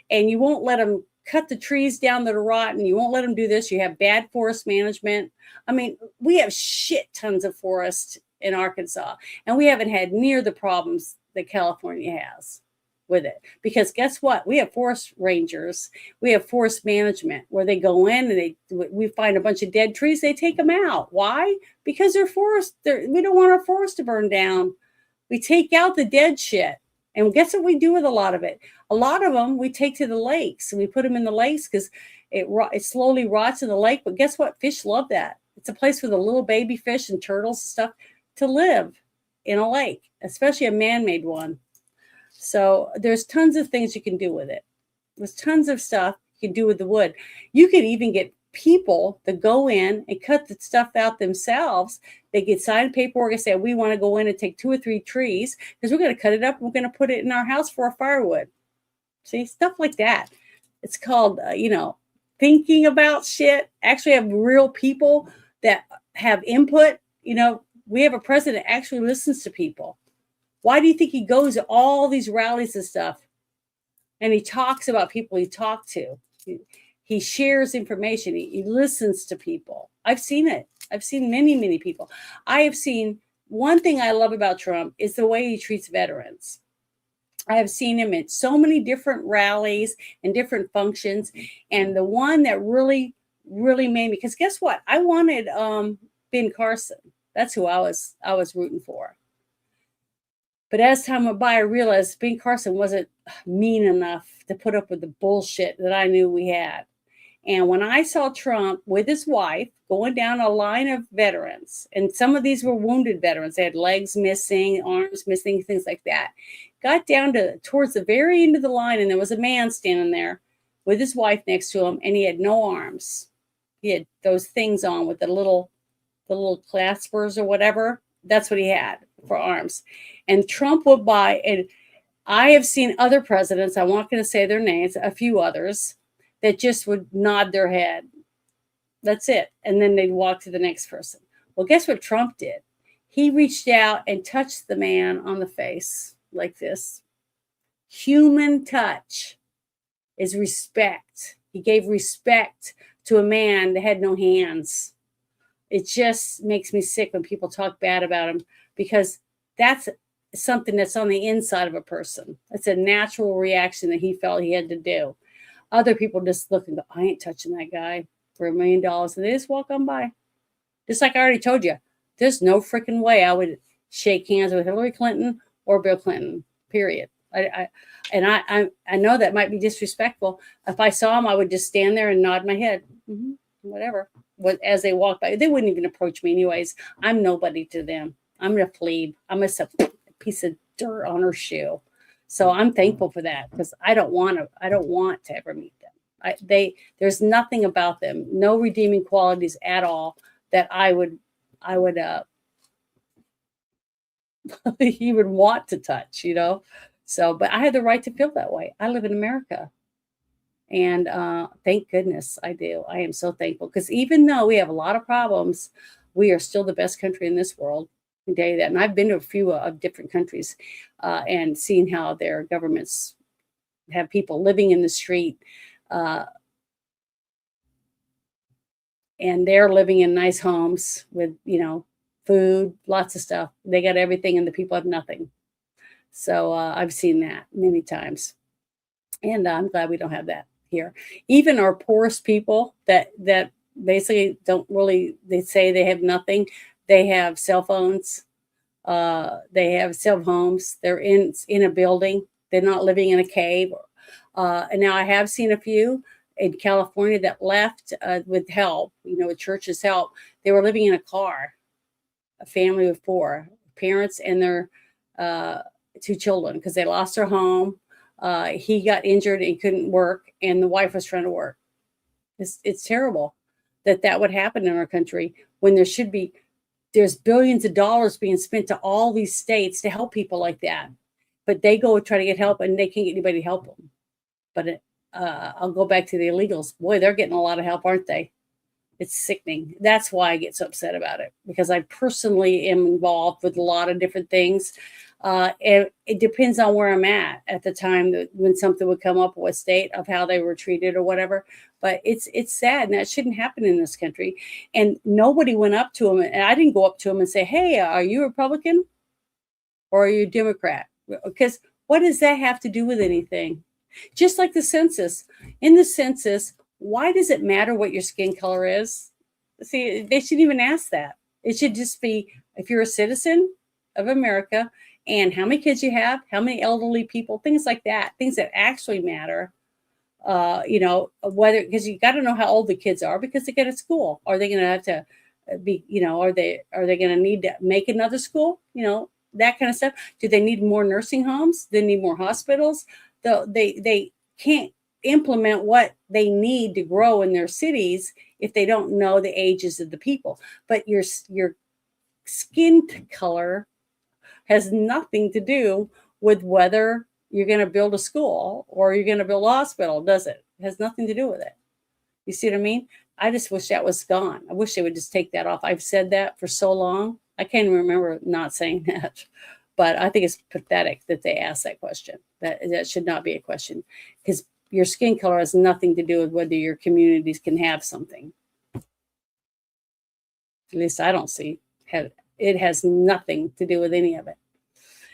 and you won't let them cut the trees down that are rotten. You won't let them do this. You have bad forest management. I mean, we have shit tons of forest in Arkansas, and we haven't had near the problems that California has with it. Because guess what? We have forest rangers. We have forest management where they go in and we find a bunch of dead trees. They take them out. Why? Because they're forest. We don't want our forest to burn down. We take out the dead shit. And guess what we do with a lot of it? A lot of them we take to the lakes and we put them in the lakes because it slowly rots in the lake. But guess what? Fish love that. It's a place for the little baby fish and turtles and stuff to live in a lake, especially a man-made one. So there's tons of things you can do with it. There's tons of stuff you can do with the wood. You could even get people that go in and cut the stuff out themselves. They get signed paperwork and say, we want to go in and take 2 or 3 trees because we're going to cut it up and we're going to put it in our house for our firewood. See, stuff like that. It's called, thinking about shit. Actually have real people that have input. We have a president that actually listens to people. Why do you think he goes to all these rallies and stuff? And he talks about people he talked to. He shares information. He listens to people. I've seen it. I've seen many, many people. I have seen one thing I love about Trump is the way he treats veterans. I have seen him at so many different rallies and different functions. And the one that really, really made me, because guess what? I wanted Ben Carson. That's who I was rooting for. But as time went by, I realized Ben Carson wasn't mean enough to put up with the bullshit that I knew we had. And when I saw Trump with his wife going down a line of veterans, and some of these were wounded veterans, they had legs missing, arms missing, things like that, got down to towards the very end of the line, and there was a man standing there with his wife next to him, and he had no arms. He had those things on with the little claspers or whatever. That's what he had for arms. And Trump went by, and I have seen other presidents, I'm not going to say their names, a few others, that just would nod their head. That's it. And then they'd walk to the next person. Well, guess what Trump did? He reached out and touched the man on the face like this. Human touch is respect. He gave respect to a man that had no hands. It just makes me sick when people talk bad about him, because that's something that's on the inside of a person. It's a natural reaction that he felt he had to do. Other people just look and go, I ain't touching that guy for $1 million. And they just walk on by. Just like I already told you, there's no freaking way I would shake hands with Hillary Clinton or Bill Clinton, period. I know that might be disrespectful. If I saw him, I would just stand there and nod my head. Mm-hmm, whatever. As they walk by, they wouldn't even approach me anyways. I'm nobody to them. I'm a plebe. I'm a piece of dirt on her shoe. So I'm thankful for that, because I don't want to ever meet them. There's nothing about them, no redeeming qualities at all that I would he would want to touch, So, but I had the right to feel that way. I live in America. And thank goodness I do. I am so thankful, because even though we have a lot of problems, we are still the best country in this world. I can tell you that. And I've been to a few of different countries and seen how their governments have people living in the street. And they're living in nice homes with, food, lots of stuff. They got everything and the people have nothing. So I've seen that many times. And I'm glad we don't have that here. Even our poorest people that basically don't really, they say they have nothing. They have cell phones. They have cell homes. They're in a building. They're not living in a cave. And now I have seen a few in California that left with help, with church's help. They were living in a car, a family of 4 parents and their 2 children, because they lost their home. He got injured and couldn't work, and the wife was trying to work. It's terrible that would happen in our country when there should be there's billions of dollars being spent to all these states to help people like that. But they go try to get help and they can't get anybody to help them. But I'll go back to the illegals. Boy, they're getting a lot of help, aren't they? It's sickening. That's why I get so upset about it, because I personally am involved with a lot of different things. And it depends on where I'm at the time that when something would come up with state of how they were treated or whatever. But it's sad, and that shouldn't happen in this country. And nobody went up to him, and I didn't go up to him and say, "Hey, are you a Republican or are you a Democrat?" Because what does that have to do with anything? Just like the census. In the census, why does it matter what your skin color is? See, they shouldn't even ask that. It should just be if you're a citizen of America and how many kids you have, how many elderly people, things like that, things that actually matter. Whether, because you got to know how old the kids are because they get to school. Are they going to have to be, are they going to need to make another school? That kind of stuff. Do they need more nursing homes? Do they need more hospitals? They can't implement what they need to grow in their cities if they don't know the ages of the people. But your skin color has nothing to do with whether you're going to build a school or you're going to build a hospital, does it? It has nothing to do with it. You see what I mean? I just wish that was gone. I wish they would just take that off. I've said that for so long. I can't even remember not saying that. But I think it's pathetic that they asked that question. That should not be a question, because your skin color has nothing to do with whether your communities can have something. At least I don't see. It has nothing to do with any of it.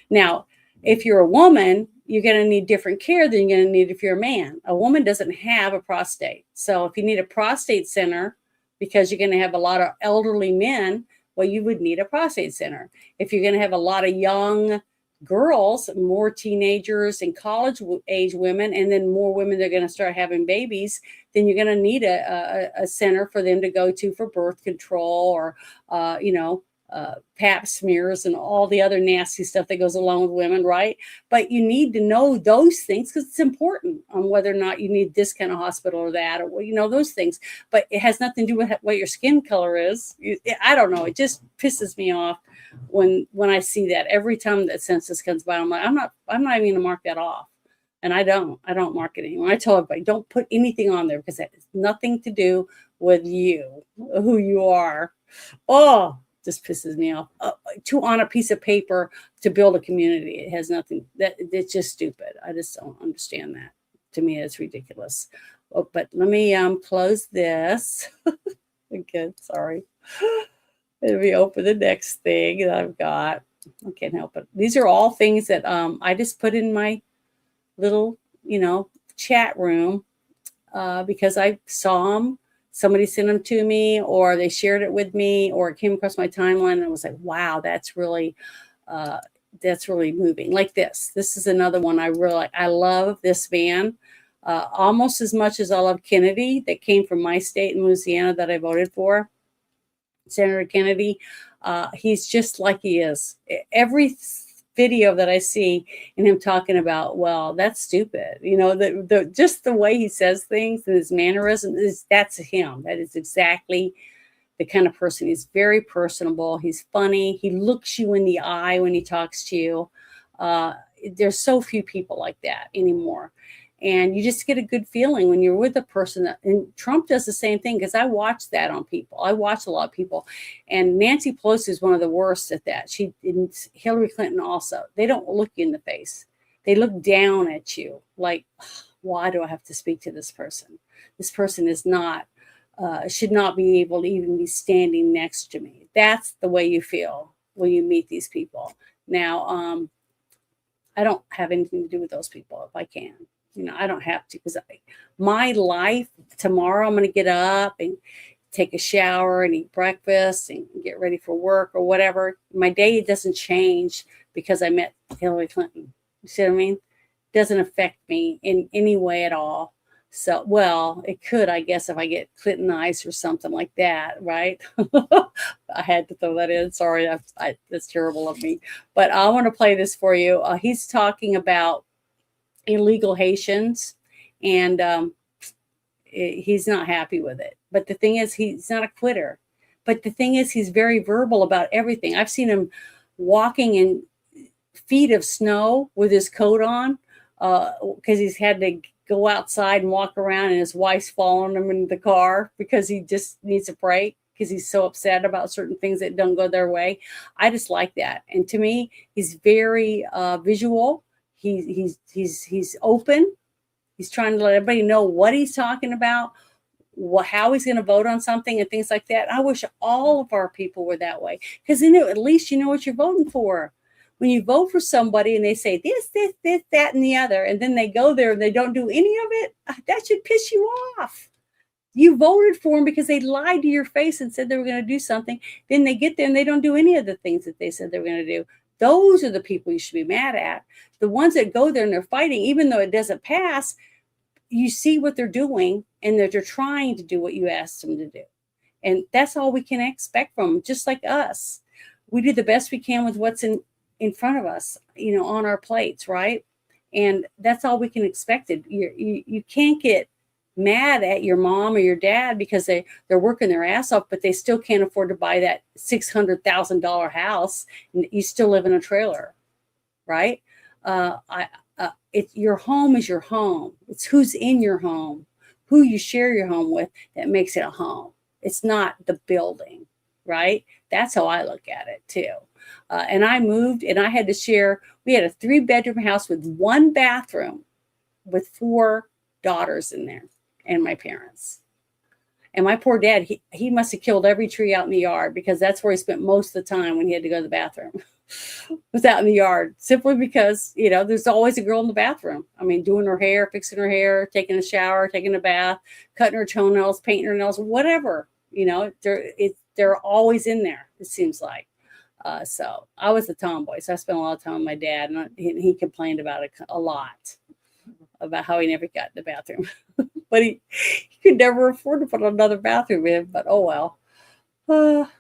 Now, if you're a woman, you're going to need different care than you're going to need if you're a man. A woman doesn't have a prostate. So if you need a prostate center because you're going to have a lot of elderly men, well, you would need a prostate center. If you're going to have a lot of young girls, more teenagers and college age women, and then more women that are going to start having babies, then you're going to need a center for them to go to for birth control or, pap smears and all the other nasty stuff that goes along with women, right? But you need to know those things because it's important on whether or not you need this kind of hospital or that, or, those things. But it has nothing to do with what your skin color is. I don't know. It just pisses me off when I see that. Every time that census comes by, I'm like, I'm not even going to mark that off. And I don't mark it anymore. I tell everybody, don't put anything on there because that has nothing to do with you, who you are. Oh, just pisses me off. On a piece of paper to build a community. It has nothing. It's just stupid. I just don't understand that. To me, it's ridiculous. Oh, but let me close this. Again, sorry. Let me open the next thing that I've got. I can't help it. These are all things that I just put in my little, chat room because I saw them. Somebody sent them to me, or they shared it with me, or it came across my timeline, and I was like, "Wow, that's really moving." Like this. This is another one I really like. I love this man almost as much as I love Kennedy, that came from my state in Louisiana that I voted for, Senator Kennedy. He's just like he is. Every video that I see in him talking about, well, that's stupid. Just the way he says things and his mannerisms, that's him. That is exactly the kind of person. He's very personable. He's funny. He looks you in the eye when he talks to you. There's so few people like that anymore. And you just get a good feeling when you're with a person and Trump does the same thing, because I watch that on people. I watch a lot of people. And Nancy Pelosi is one of the worst at that. Hillary Clinton also. They don't look you in the face. They look down at you like, why do I have to speak to this person? This person is not, should not be able to even be standing next to me. That's the way you feel when you meet these people. Now, I don't have anything to do with those people if I can. I don't have to, because my life tomorrow, I'm going to get up and take a shower and eat breakfast and get ready for work or whatever. My day doesn't change because I met Hillary Clinton. You see what I mean? It doesn't affect me in any way at all. So, well, it could, I guess, if I get Clintonized or something like that, right? I had to throw that in. Sorry, that's terrible of me. But I want to play this for you. He's talking about illegal Haitians, and he's not happy with it. But the thing is, he's not a quitter. But the thing is, he's very verbal about everything. I've seen him walking in feet of snow with his coat on because he's had to go outside and walk around, and his wife's following him in the car because he just needs a break because he's so upset about certain things that don't go their way. I just like that. And to me, he's very visual. He's open. He's trying to let everybody know what he's talking about, how he's going to vote on something and things like that. I wish all of our people were that way, because then at least you know what you're voting for. When you vote for somebody and they say this, that, and the other, and then they go there and they don't do any of it, that should piss you off. You voted for them because they lied to your face and said they were going to do something. Then they get there and they don't do any of the things that they said they were going to do. Those are the people you should be mad at. The ones that go there and they're fighting, even though it doesn't pass, you see what they're doing and that they're trying to do what you asked them to do. And that's all we can expect from them, just like us. We do the best we can with what's in front of us, on our plates, right? And that's all we can expect. You can't get mad at your mom or your dad because they're working their ass off, but they still can't afford to buy that $600,000 house, and you still live in a trailer, right? Your home is your home. It's who's in your home, who you share your home with, that makes it a home. It's not the building, right? That's how I look at it too. And I moved and I had to share, we had a 3-bedroom house with 1 bathroom with 4 daughters in there and my parents. And my poor dad, he must have killed every tree out in the yard, because that's where he spent most of the time when he had to go to the bathroom. Was out in the yard, simply because, there's always a girl in the bathroom. I mean, doing her hair, fixing her hair, taking a shower, taking a bath, cutting her toenails, painting her nails, whatever, they're always in there, it seems like. So I was a tomboy, so I spent a lot of time with my dad, and he complained about it a lot, about how he never got in the bathroom. But he could never afford to put another bathroom in, but oh well.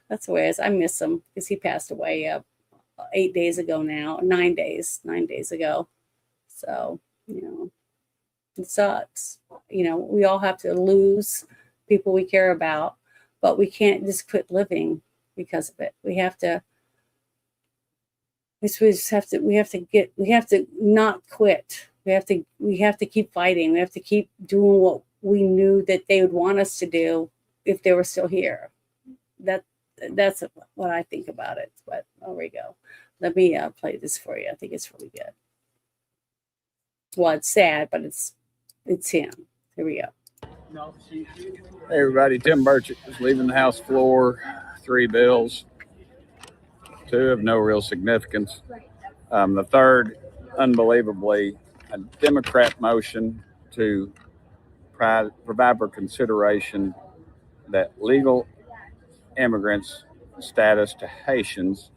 That's the way it is. I miss him because he passed away 8 days ago now, 9 days ago. So, it sucks. We all have to lose people we care about, but we can't just quit living because of it. We have to not quit. We have to keep fighting. We have to keep doing what we knew that they would want us to do if they were still here. That's what I think about it. But there we go. Let me play this for you. I think it's really good. Well, it's sad, but it's him. Here we go. Hey everybody, Tim Burchett is leaving the House floor. 3 bills, 2 of no real significance. The third, unbelievably, a Democrat motion to provide for consideration that legal immigrants status to Haitians.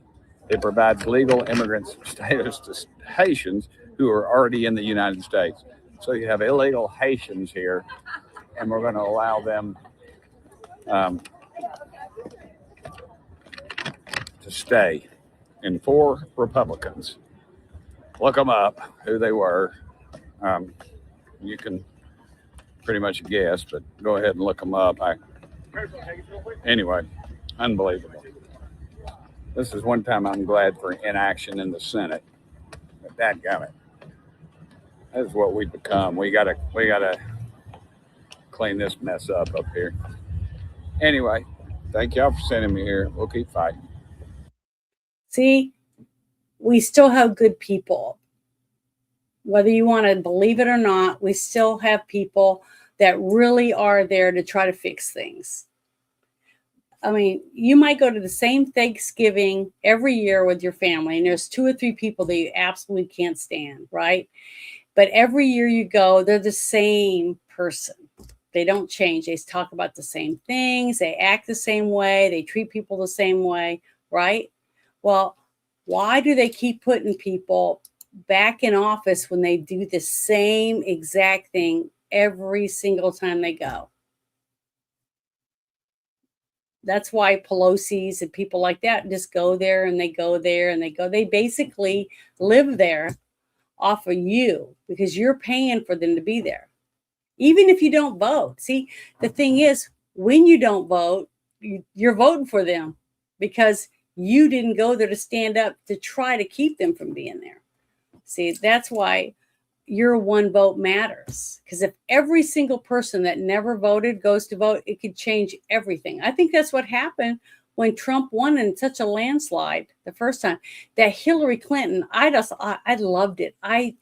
It provides legal immigrants status to Haitians who are already in the United States. So you have illegal Haitians here, and we're going to allow them to stay. And 4 Republicans. Look them up, who they were. You can pretty much guess, but go ahead and look them up. Anyway, unbelievable. This is one time I'm glad for inaction in the Senate. But dadgummit, this is what we've become. We gotta clean this mess up here. Anyway, thank y'all for sending me here. We'll keep fighting. See, we still have good people. Whether you want to believe it or not, we still have people that really are there to try to fix things. I mean, you might go to the same Thanksgiving every year with your family, and there's 2 or 3 people that you absolutely can't stand, right? But every year you go, they're the same person. They don't change. They talk about the same things. They act the same way. They treat people the same way, right? Well, why do they keep putting people back in office when they do the same exact thing every single time they go? That's why Pelosi's and people like that just go there and they go there and they go. They basically live there off of you because you're paying for them to be there. Even if you don't vote. See, the thing is, when you don't vote, you're voting for them because you didn't go there to stand up to try to keep them from being there. See, that's why your one vote matters. Because if every single person that never voted goes to vote, it could change everything. I think that's what happened when Trump won in such a landslide the first time. That Hillary Clinton, I loved it. I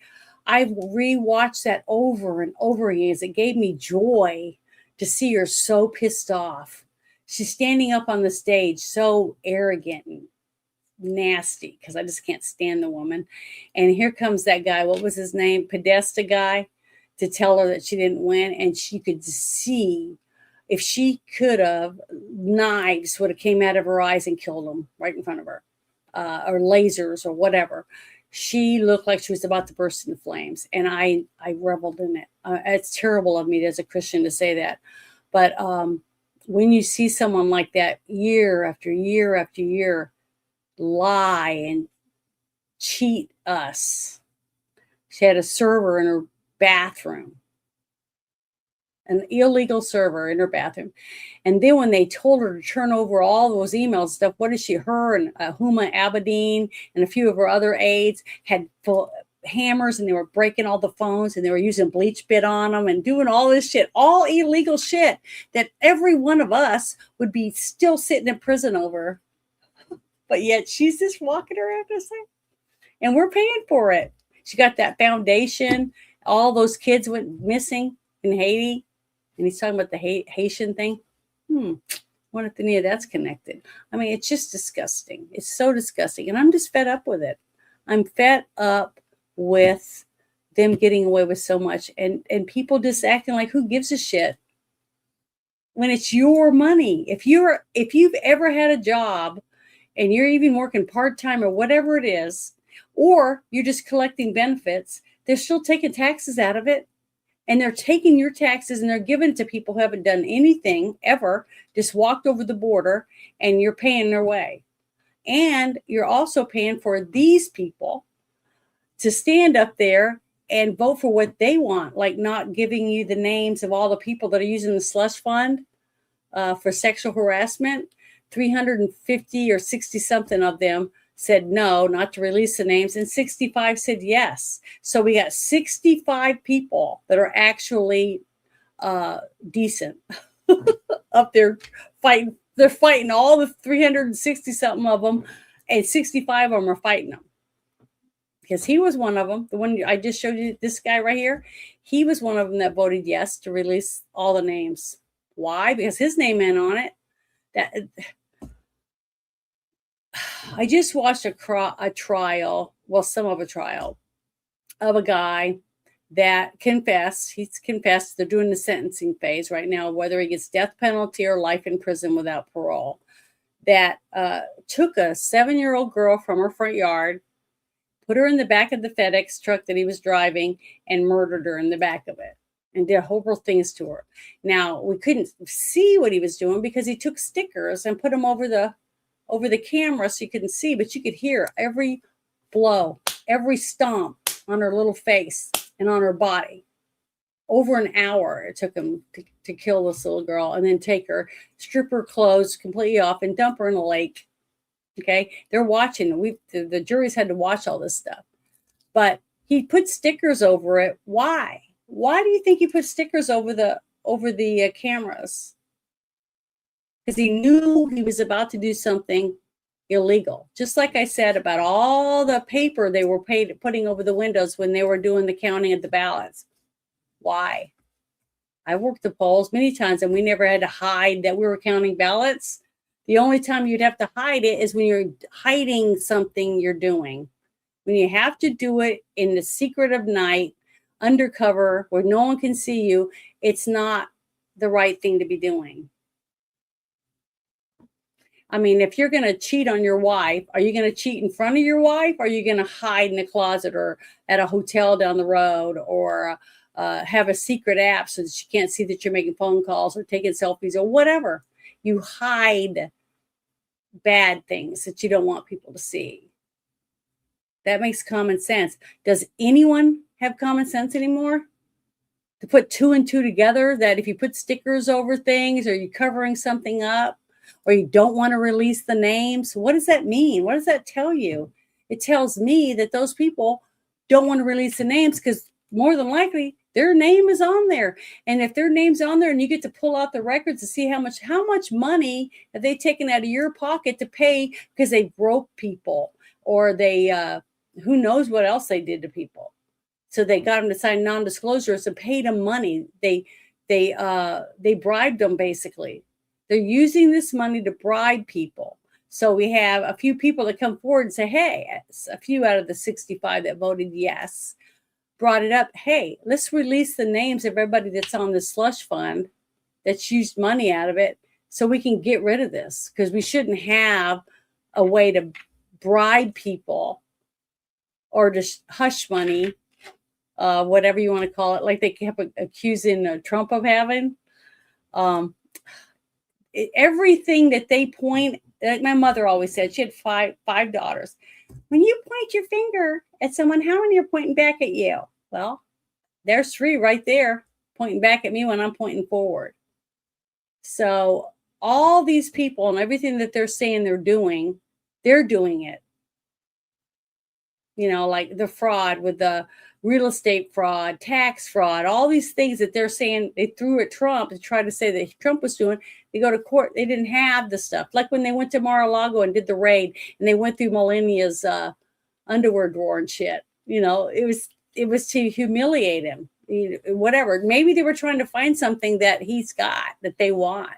rewatched that over and over again as it gave me joy to see her so pissed off. She's standing up on the stage so arrogant and nasty, because I just can't stand the woman. And here comes that guy, what was his name? Podesta guy, to tell her that she didn't win. And she could see, if she could have, knives would have came out of her eyes and killed him right in front of her, or lasers or whatever. She looked like she was about to burst into flames, and I reveled in it. It's terrible of me as a Christian to say that, but when you see someone like that year after year after year lie and cheat us. She had a server in her bathroom, an illegal server in her bathroom. And then when they told her to turn over all those emails stuff, what is she? Her and Huma Abedin and a few of her other aides had full hammers, and they were breaking all the phones, and they were using bleach bit on them and doing all this shit, all illegal shit that every one of us would be still sitting in prison over. But yet she's just walking around this thing, and we're paying for it. She got that foundation. All those kids went missing in Haiti, and he's talking about the Haitian thing. Wonder if any of that's connected. I mean, it's just disgusting. It's so disgusting, and I'm just fed up with it. I'm fed up with them getting away with so much, and people just acting like, who gives a shit when it's your money? If you've ever had a job and you're even working part-time or whatever it is, or you're just collecting benefits, they're still taking taxes out of it, and they're taking your taxes and they're giving it to people who haven't done anything ever, just walked over the border, and you're paying their way. And you're also paying for these people to stand up there and vote for what they want, like not giving you the names of all the people that are using the slush fund for sexual harassment. 350 or 60 something of them said no, not to release the names, and 65 said yes. So we got 65 people that are actually decent up there fighting. They're fighting all the 360 something of them, and 65 of them are fighting them. Because he was one of them, the one I just showed you, this guy right here, he was one of them that voted yes to release all the names. Why? Because his name ain't on it. I just watched a trial, well, some of a trial of a guy that confessed. He's confessed. They're doing the sentencing phase right now, whether he gets death penalty or life in prison without parole. That took a 7-year-old girl from her front yard, put her in the back of the FedEx truck that he was driving, and murdered her in the back of it, and did horrible things to her. Now, we couldn't see what he was doing because he took stickers and put them over the camera so you couldn't see, but you could hear every blow, every stomp on her little face and on her body. Over an hour it took him to kill this little girl, and then take her, strip her clothes completely off, and dump her in a lake. Okay, they're watching. The juries had to watch all this stuff, but he put stickers over it. Why? Why do you think he put stickers over the cameras? Because he knew he was about to do something illegal. Just like I said about all the paper they were putting over the windows when they were doing the counting of the ballots. Why? I worked the polls many times, and we never had to hide that we were counting ballots. The only time you'd have to hide it is when you're hiding something you're doing. When you have to do it in the secret of night, undercover, where no one can see you, it's not the right thing to be doing. I mean, if you're going to cheat on your wife, are you going to cheat in front of your wife? Or are you going to hide in a closet or at a hotel down the road, or have a secret app so that she can't see that you're making phone calls or taking selfies or whatever? You hide bad things that you don't want people to see. That makes common sense. Does anyone have common sense anymore? To put two and two together, that if you put stickers over things or you're covering something up, or you don't want to release the names. What does that mean? What does that tell you? It tells me that those people don't want to release the names because more than likely their name is on there. And if their name's on there and you get to pull out the records to see how much money have they taken out of your pocket to pay because they broke people, or they who knows what else they did to people. So they got them to sign non-disclosures and paid them money. They bribed them, basically. They're using this money to bribe people. So we have a few people that come forward and say, hey, a few out of the 65 that voted yes, brought it up. Hey, let's release the names of everybody that's on the slush fund that's used money out of it so we can get rid of this, because we shouldn't have a way to bribe people or just hush money, whatever you want to call it, like they kept accusing Trump of having. Everything that they point, like my mother always said, she had five daughters. When you point your finger at someone, how many are pointing back at you? Well, there's 3 right there pointing back at me when I'm pointing forward. So all these people and everything that they're saying they're doing it. You know, like the fraud with the real estate fraud, tax fraud, all these things that they're saying they threw at Trump to try to say that Trump was doing. They go to court. They didn't have the stuff. Like when they went to Mar-a-Lago and did the raid and they went through Melania's underwear drawer and shit. You know, it was to humiliate him, whatever. Maybe they were trying to find something that he's got that they want.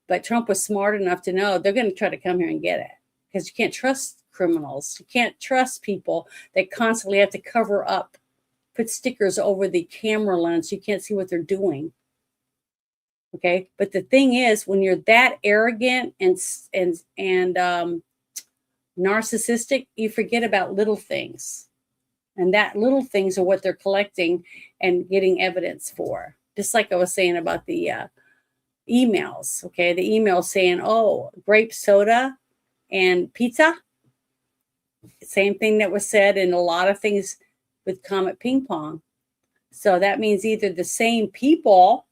But Trump was smart enough to know they're going to try to come here and get it, because you can't trust criminals. You can't trust people that constantly have to cover up, put stickers over the camera lens. You can't see what they're doing. Okay. But the thing is, when you're that arrogant and narcissistic, you forget about little things. And that little things are what they're collecting and getting evidence for. Just like I was saying about the emails. Okay. The email saying, oh, grape soda and pizza. Same thing that was said in a lot of things with Comet Ping Pong. So that means either the same people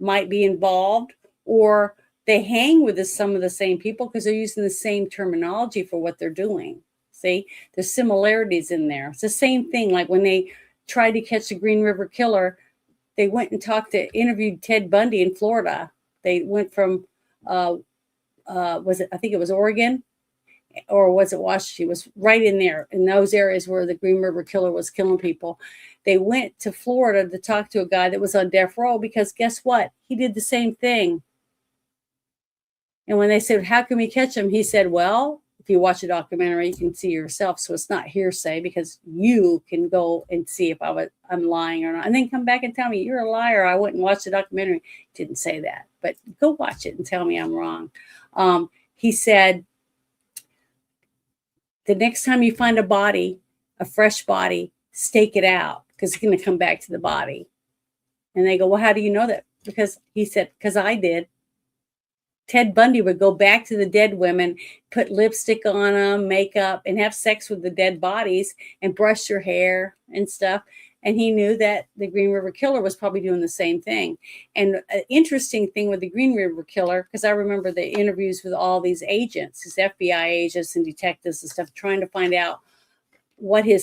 might be involved, or they hang with some of the same people because they're using the same terminology for what they're doing. See, there's similarities in there. It's the same thing. Like when they tried to catch the Green River Killer, they went and interviewed Ted Bundy in Florida. They went from, I think it was Oregon, or was it Washington? It was right in there, in those areas where the Green River Killer was killing people. They went to Florida to talk to a guy that was on death row, because guess what? He did the same thing. And when they said, how can we catch him? He said, well, if you watch a documentary, you can see yourself. So it's not hearsay, because you can go and see if I'm lying or not. And then come back and tell me, you're a liar. I wouldn't watch the documentary. Didn't say that, but go watch it and tell me I'm wrong. He said, the next time you find a body, a fresh body, stake it out, because it's going to come back to the body. And they go, well, how do you know that? Because he said, because I did. Ted Bundy would go back to the dead women, put lipstick on them, makeup, and have sex with the dead bodies and brush their hair and stuff. And he knew that the Green River Killer was probably doing the same thing. And an interesting thing with the Green River Killer, because I remember the interviews with all these agents, his FBI agents and detectives and stuff, trying to find out what they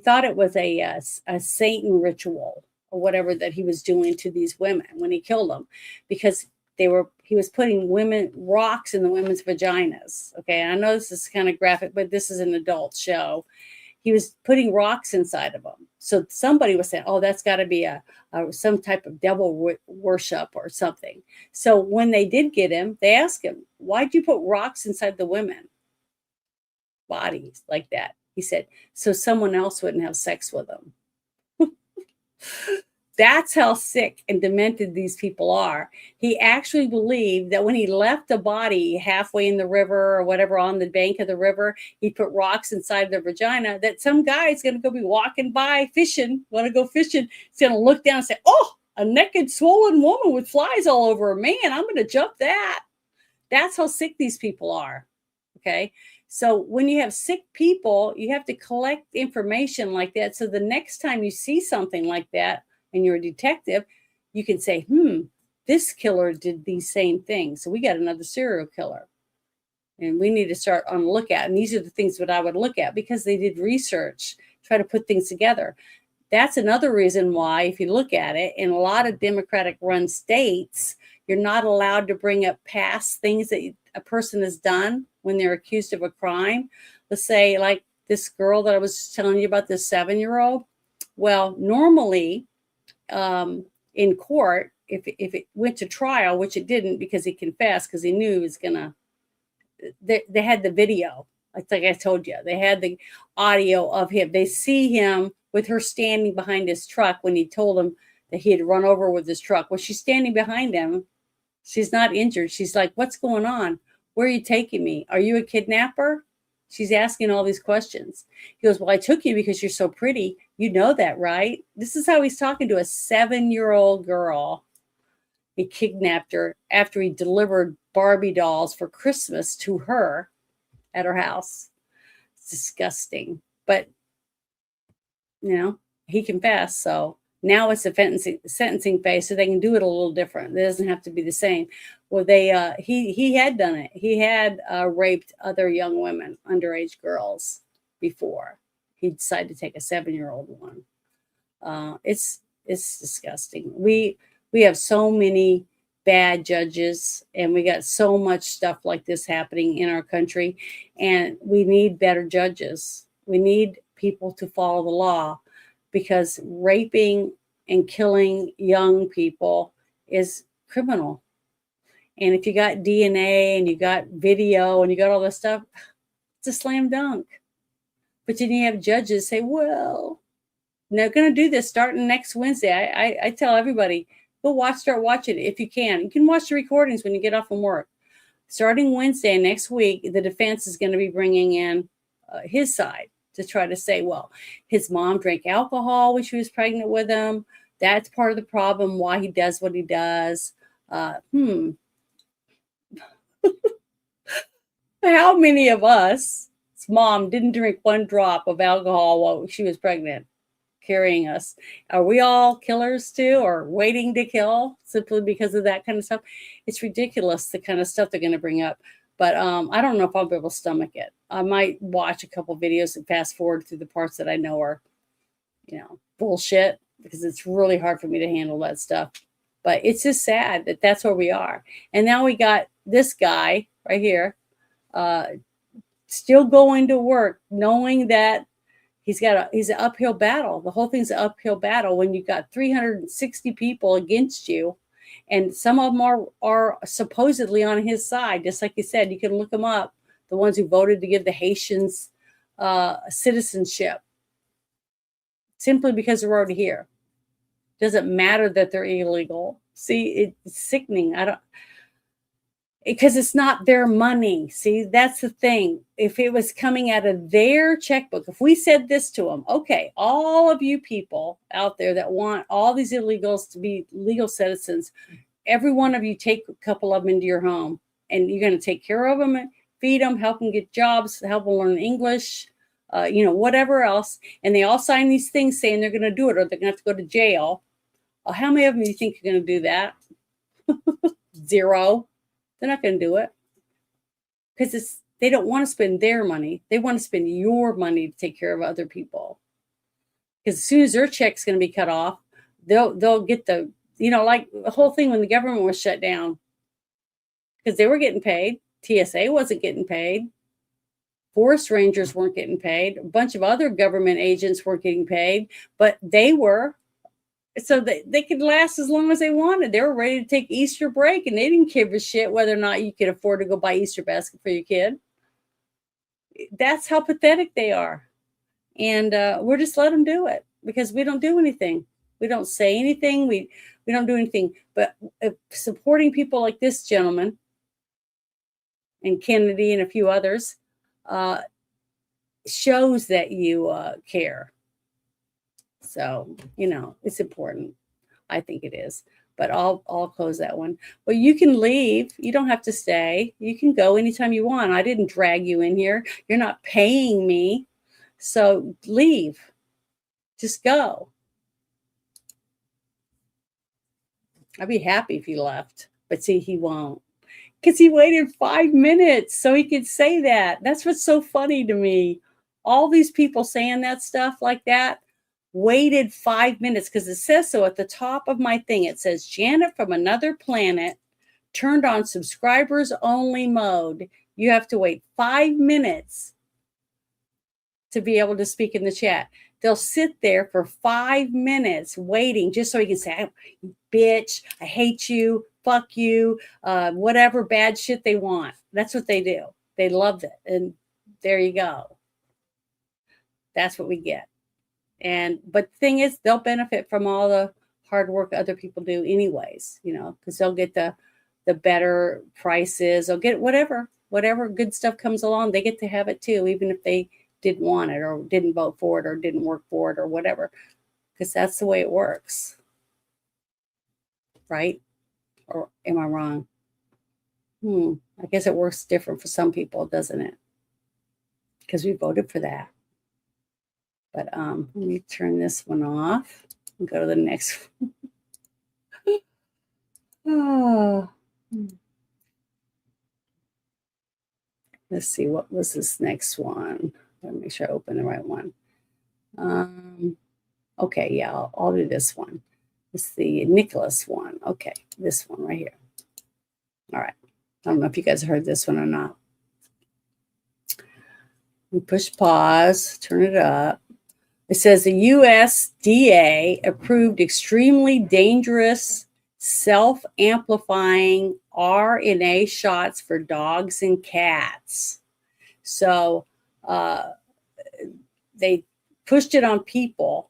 thought it was a Satan ritual or whatever that he was doing to these women when he killed them, because he was putting rocks in the women's vaginas. Okay, and I know this is kind of graphic, but this is an adult show. He was putting rocks inside of them. So somebody was saying, oh, that's got to be some type of devil worship or something. So when they did get him, they asked him, why'd you put rocks inside the women bodies like that? He said, so someone else wouldn't have sex with them. That's how sick and demented these people are. He actually believed that when he left the body halfway in the river or whatever on the bank of the river, he put rocks inside their vagina, that some guy's going to go be walking by fishing, want to go fishing. He's going to look down and say, oh, a naked, swollen woman with flies all over her. Man, I'm going to jump that. That's how sick these people are. Okay. So when you have sick people, you have to collect information like that. So the next time you see something like that, and you're a detective, you can say, this killer did these same things. So we got another serial killer. And we need to start on the lookout. And these are the things that I would look at because they did research, try to put things together. That's another reason why, if you look at it, in a lot of Democratic run states, you're not allowed to bring up past things that a person has done when they're accused of a crime. Let's say, like this girl that I was telling you about, this 7-year-old. Well, normally in court, if it went to trial, which it didn't because he confessed because he knew he was going to, they had the video. Like I told you, they had the audio of him. They see him with her standing behind his truck when he told him that he had run over with his truck. Well, she's standing behind him. She's not injured. She's like, what's going on? Where are you taking me? Are you a kidnapper? She's asking all these questions. He goes, well, I took you because you're so pretty. You know that, right? This is how he's talking to a 7-year-old girl. He kidnapped her after he delivered Barbie dolls for Christmas to her at her house. It's disgusting. But, you know, he confessed. So now it's a sentencing phase, so they can do it a little different. It doesn't have to be the same. Well, he had done it. He had raped other young women, underage girls, before. He decided to take a 7-year-old one. It's disgusting. We have so many bad judges, and we got so much stuff like this happening in our country, and we need better judges. We need people to follow the law, because raping and killing young people is criminal. And if you got DNA and you got video and you got all this stuff, it's a slam dunk. But then you have judges say, well, they're going to do this starting next Wednesday. I tell everybody, start watching it if you can. You can watch the recordings when you get off from work. Starting Wednesday next week, the defense is going to be bringing in his side to try to say, well, his mom drank alcohol when she was pregnant with him. That's part of the problem, why he does what he does. How many of us, his mom didn't drink one drop of alcohol while she was pregnant, carrying us? Are we all killers too, or waiting to kill simply because of that kind of stuff? It's ridiculous, the kind of stuff they're going to bring up. But I don't know if I'll be able to stomach it. I might watch a couple videos and fast forward through the parts that I know are, bullshit, because it's really hard for me to handle that stuff. But it's just sad that that's where we are. And now we got this guy right here still going to work, knowing that he's an uphill battle. The whole thing's an uphill battle when you've got 360 people against you. And some of them are supposedly on his side. Just like you said, you can look them up. The ones who voted to give the Haitians citizenship simply because they're already here. Doesn't matter that they're illegal. See, it's sickening. Because it's not their money. See, that's the thing. If it was coming out of their checkbook, if we said this to them, okay, all of you people out there that want all these illegals to be legal citizens, every one of you take a couple of them into your home, and you're going to take care of them, feed them, help them get jobs, help them learn English, whatever else. And they all sign these things saying they're going to do it, or they're going to have to go to jail. Well, how many of them do you think are going to do that? 0. They're not going to do it because they don't want to spend their money. They want to spend your money to take care of other people. Because as soon as their check's going to be cut off, they'll get the, like the whole thing when the government was shut down, because they were getting paid. TSA wasn't getting paid. Forest rangers weren't getting paid. A bunch of other government agents weren't getting paid, but they were. So they could last as long as they wanted. They were ready to take Easter break, and they didn't give a shit whether or not you could afford to go buy Easter basket for your kid. That's how pathetic they are. And we're just let them do it because we don't do anything. We don't say anything. We don't do anything. But supporting people like this gentleman and Kennedy and a few others shows that you care. So, it's important. I think it is. But I'll close that one. Well, you can leave. You don't have to stay. You can go anytime you want. I didn't drag you in here. You're not paying me. So leave. Just go. I'd be happy if he left, but see, he won't. Because he waited 5 minutes so he could say that. That's what's so funny to me. All these people saying that stuff like that waited 5 minutes because it says so at the top of my thing. It says, Janet from another planet turned on subscribers only mode. You have to wait 5 minutes to be able to speak in the chat. They'll sit there for 5 minutes waiting just so he can say, bitch, I hate you, fuck you, whatever bad shit they want. That's what they do. They love it. And there you go. That's what we get. But the thing is, they'll benefit from all the hard work other people do anyways, because they'll get the better prices. They'll get whatever good stuff comes along, they get to have it too, even if they didn't want it or didn't vote for it or didn't work for it or whatever, because that's the way it works. Right? Or am I wrong? I guess it works different for some people, doesn't it? Because we voted for that. But let me turn this one off and go to the next one. Let's see, what was this next one? Let me make sure I open the right one. Okay, yeah, I'll do this one. It's the Nicholas one. Okay, this one right here. All right. I don't know if you guys heard this one or not. We push pause, turn it up. It says the USDA approved extremely dangerous self-amplifying RNA shots for dogs and cats. So they pushed it on people,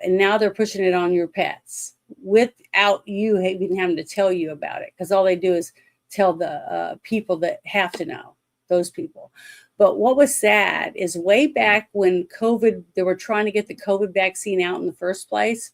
and now they're pushing it on your pets without you even having to tell you about it, because all they do is tell the people that have to know, those people. But what was sad is way back when COVID, they were trying to get the COVID vaccine out in the first place,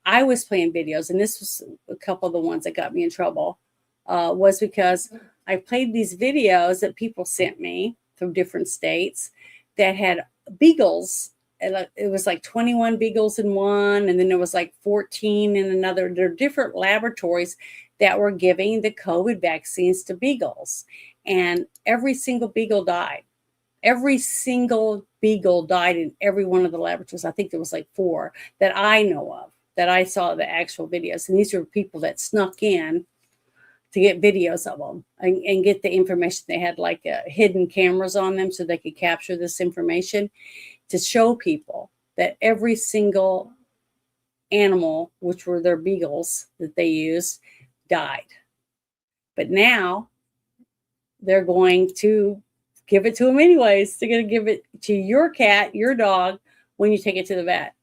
I was playing videos, and this was a couple of the ones that got me in trouble, was because I played these videos that people sent me from different states that had beagles. It was like 21 beagles in one, and then there was like 14 in another. There are different laboratories that were giving the COVID vaccines to beagles, and every single beagle died. Every single beagle died in every one of the laboratories. I think there was like 4 that I know of, that I saw the actual videos. And these were people that snuck in to get videos of them and get the information. They had like hidden cameras on them so they could capture this information to show people that every single animal, which were their beagles that they used, died. But now they're going to give it to them anyways. They're going to give it to your cat, your dog, when you take it to the vet.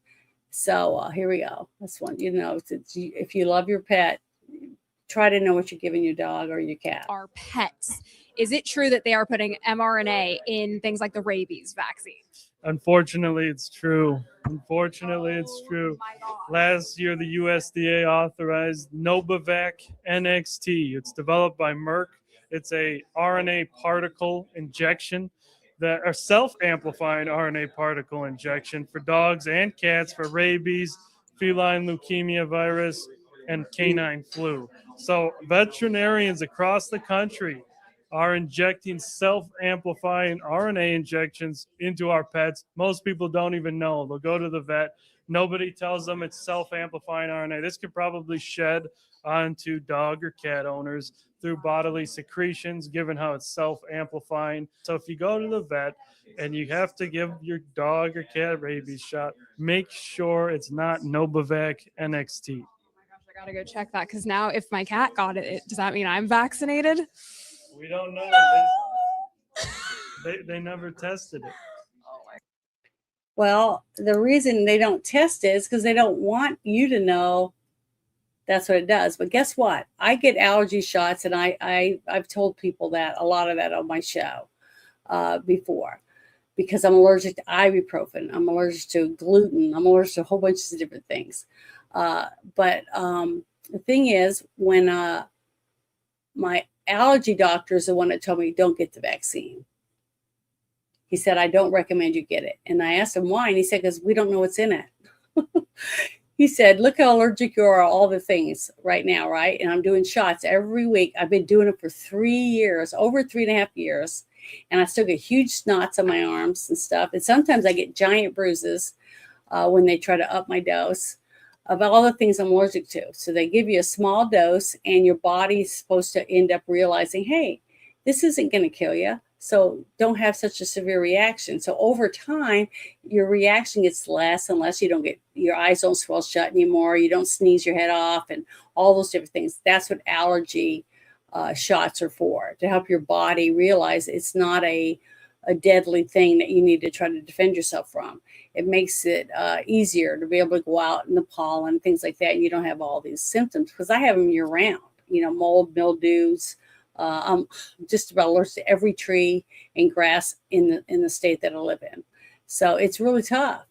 So here we go. That's one, if you love your pet, try to know what you're giving your dog or your cat. Our pets. Is it true that they are putting mRNA in things like the rabies vaccine? Unfortunately, it's true. Last year, the USDA authorized Novavax NXT. It's developed by Merck. It's a RNA particle injection, that are self-amplifying RNA particle injection for dogs and cats for rabies, feline leukemia virus, and canine flu. So veterinarians across the country are injecting self-amplifying RNA injections into our pets. Most people don't even know. They'll go to the vet. Nobody tells them it's self-amplifying RNA. This could probably shed onto dog or cat owners through bodily secretions, given how it's self-amplifying. So if you go to the vet and you have to give your dog or cat a rabies shot, make sure it's not Novavax NXT. I gotta go check that, because now if my cat got it, does that mean I'm vaccinated? We don't know. They never tested it. Well, the reason they don't test it is because they don't want you to know that's what it does. But guess what? I get allergy shots, and I've told people that, a lot of that on my show before, because I'm allergic to ibuprofen. I'm allergic to gluten. I'm allergic to a whole bunch of different things. But the thing is, when my allergy doctor is the one that told me don't get the vaccine. He said, I don't recommend you get it. And I asked him why, and he said, because we don't know what's in it. he said, look how allergic you are, all the things right now, right? And I'm doing shots every week. I've been doing it for 3 years, over 3.5 years. And I still get huge snots on my arms and stuff. And sometimes I get giant bruises when they try to up my dose of all the things I'm allergic to. So they give you a small dose and your body's supposed to end up realizing, hey, this isn't going to kill you. So don't have such a severe reaction. So over time, your reaction gets less unless you don't get, your eyes don't swell shut anymore. You don't sneeze your head off and all those different things. That's what allergy shots are for, to help your body realize it's not a deadly thing that you need to try to defend yourself from. It makes it easier to be able to go out in the pollen and things like that. And you don't have all these symptoms because I have them year round, you know, mold, mildews. I'm just about allergic to every tree and grass in the state that I live in. So it's really tough,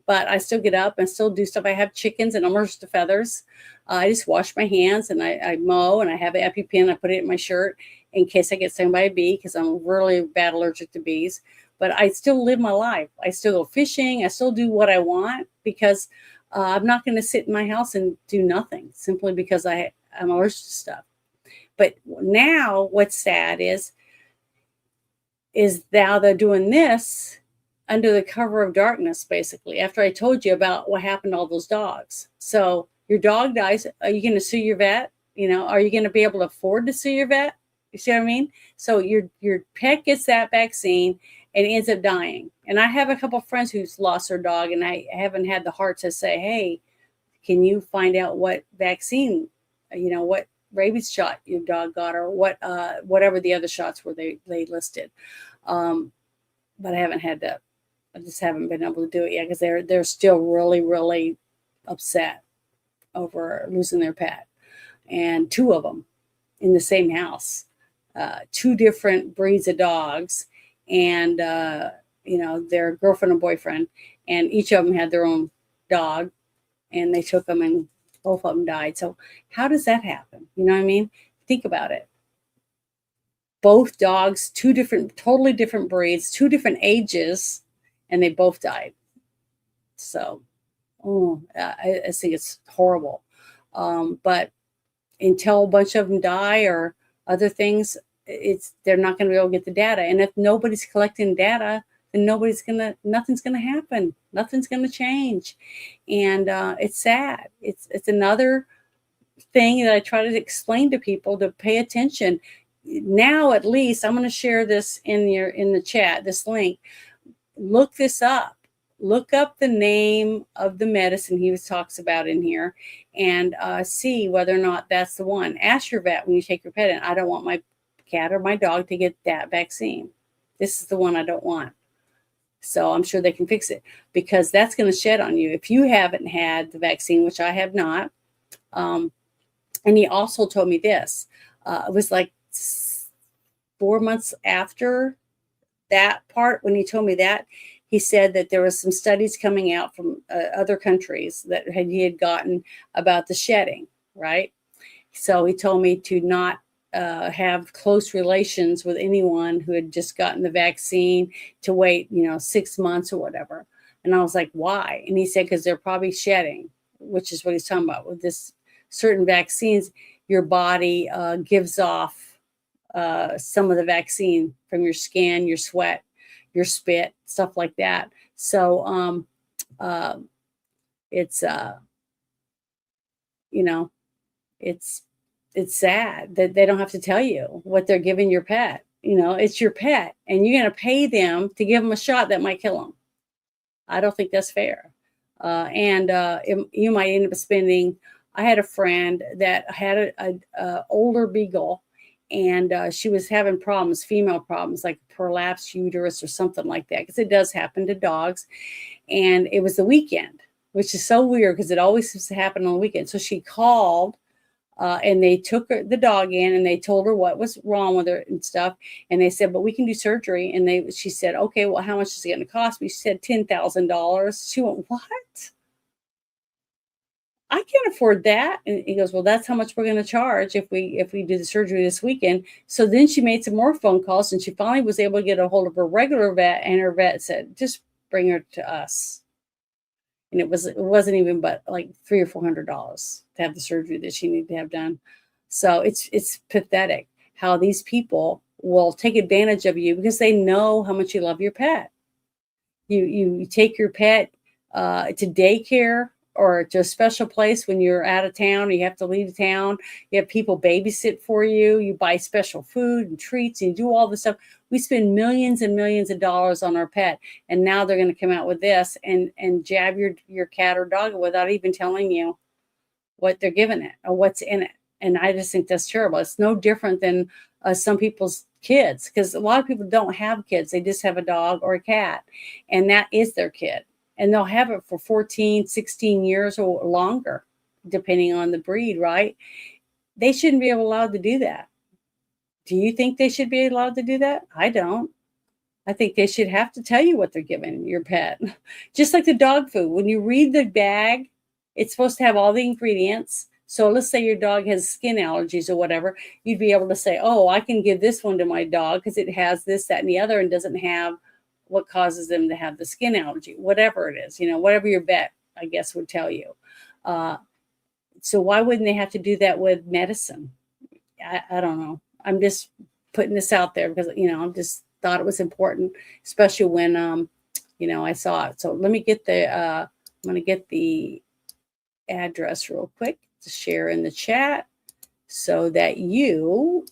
but I still get up and still do stuff. I have chickens and I'm allergic to feathers. I just wash my hands and I mow, and I have an EpiPen. I put it in my shirt in case I get stung by a bee because I'm really bad allergic to bees. But I still live my life. I still go fishing. I still do what I want because I'm not going to sit in my house and do nothing simply because I'm allergic to stuff. But now what's sad is now they're doing this under the cover of darkness, basically, after I told you about what happened to all those dogs. So your dog dies. Are you going to sue your vet? You know, are you going to be able to afford to sue your vet? You see what I mean? So your pet gets that vaccine and ends up dying. And I have a couple of friends who's lost their dog, and I haven't had the heart to say, hey, can you find out what vaccine, you know, what rabies shot your dog got, or what whatever the other shots were they listed. But I haven't had to, I just haven't been able to do it yet because they're still really, really upset over losing their pet. And 2 of them in the same house, 2 different breeds of dogs, and you know, their girlfriend and boyfriend, and each of them had their own dog, and they took them and both of them died. So how does that happen? You know what I mean? Think about it. Both dogs, 2 different, totally different breeds, 2 different ages, and they both died. So, I think it's horrible. But until a bunch of them die or other things, they're not going to be able to get the data. And if nobody's collecting data, then nothing's gonna happen. Nothing's gonna change. And it's sad. It's another thing that I try to explain to people to pay attention. Now, at least, I'm going to share this in the chat, this link. Look this up. Look up the name of the medicine he talks about in here and see whether or not that's the one. Ask your vet when you take your pet in, I don't want my cat or my dog to get that vaccine. This is the one I don't want. So I'm sure they can fix it, because that's going to shed on you if you haven't had the vaccine, which I have not. And he also told me this. It was like 4 months after that part when he told me that. He said that there was some studies coming out from other countries that he had gotten about the shedding, right? So he told me to not have close relations with anyone who had just gotten the vaccine, to wait, 6 months or whatever. And I was like, why? And he said, because they're probably shedding, which is what he's talking about with this certain vaccines. Your body gives off some of the vaccine from your skin, your sweat, your spit, stuff like that. So it's it's sad that they don't have to tell you what they're giving your pet. It's your pet, and you're going to pay them to give them a shot that might kill them. I don't think that's fair. You might end up spending. I had a friend that had a older beagle, and she was having problems, female problems, like prolapsed uterus or something like that, because it does happen to dogs. And it was the weekend, which is so weird because it always seems to happen on the weekend. So she called. And they took the dog in, and they told her what was wrong with her and stuff. And they said, but we can do surgery. And she said, okay, well, how much is it going to cost me? She said $10,000. She went, what? I can't afford that. And he goes, well, that's how much we're going to charge if we do the surgery this weekend. So then she made some more phone calls, and she finally was able to get a hold of her regular vet. And her vet said, just bring her to us. and it wasn't even but like $300 or $400 to have the surgery that she needed to have done. So it's pathetic how these people will take advantage of you because they know how much you love your pet. You take your pet to daycare or to a special place when you're out of town, or you have to leave town. You have people babysit for you. You buy special food and treats and you do all this stuff. We spend millions and millions of dollars on our pet. And now they're going to come out with this and jab your cat or dog without even telling you what they're giving it or what's in it. And I just think that's terrible. It's no different than some people's kids, because a lot of people don't have kids. They just have a dog or a cat, and that is their kid. And they'll have it for 14, 16 years or longer, depending on the breed, right? They shouldn't be allowed to do that. Do you think they should be allowed to do that? I don't. I think they should have to tell you what they're giving your pet. Just like the dog food. When you read the bag, it's supposed to have all the ingredients. So let's say your dog has skin allergies or whatever. You'd be able to say, oh, I can give this one to my dog because it has this, that, and the other, and doesn't have what causes them to have the skin allergy, whatever it is, whatever your vet, I guess, would tell you. So why wouldn't they have to do that with medicine? I don't know. I'm just putting this out there because, I just thought it was important, especially when, I saw it. So let me get I'm going to get the address real quick to share in the chat so that you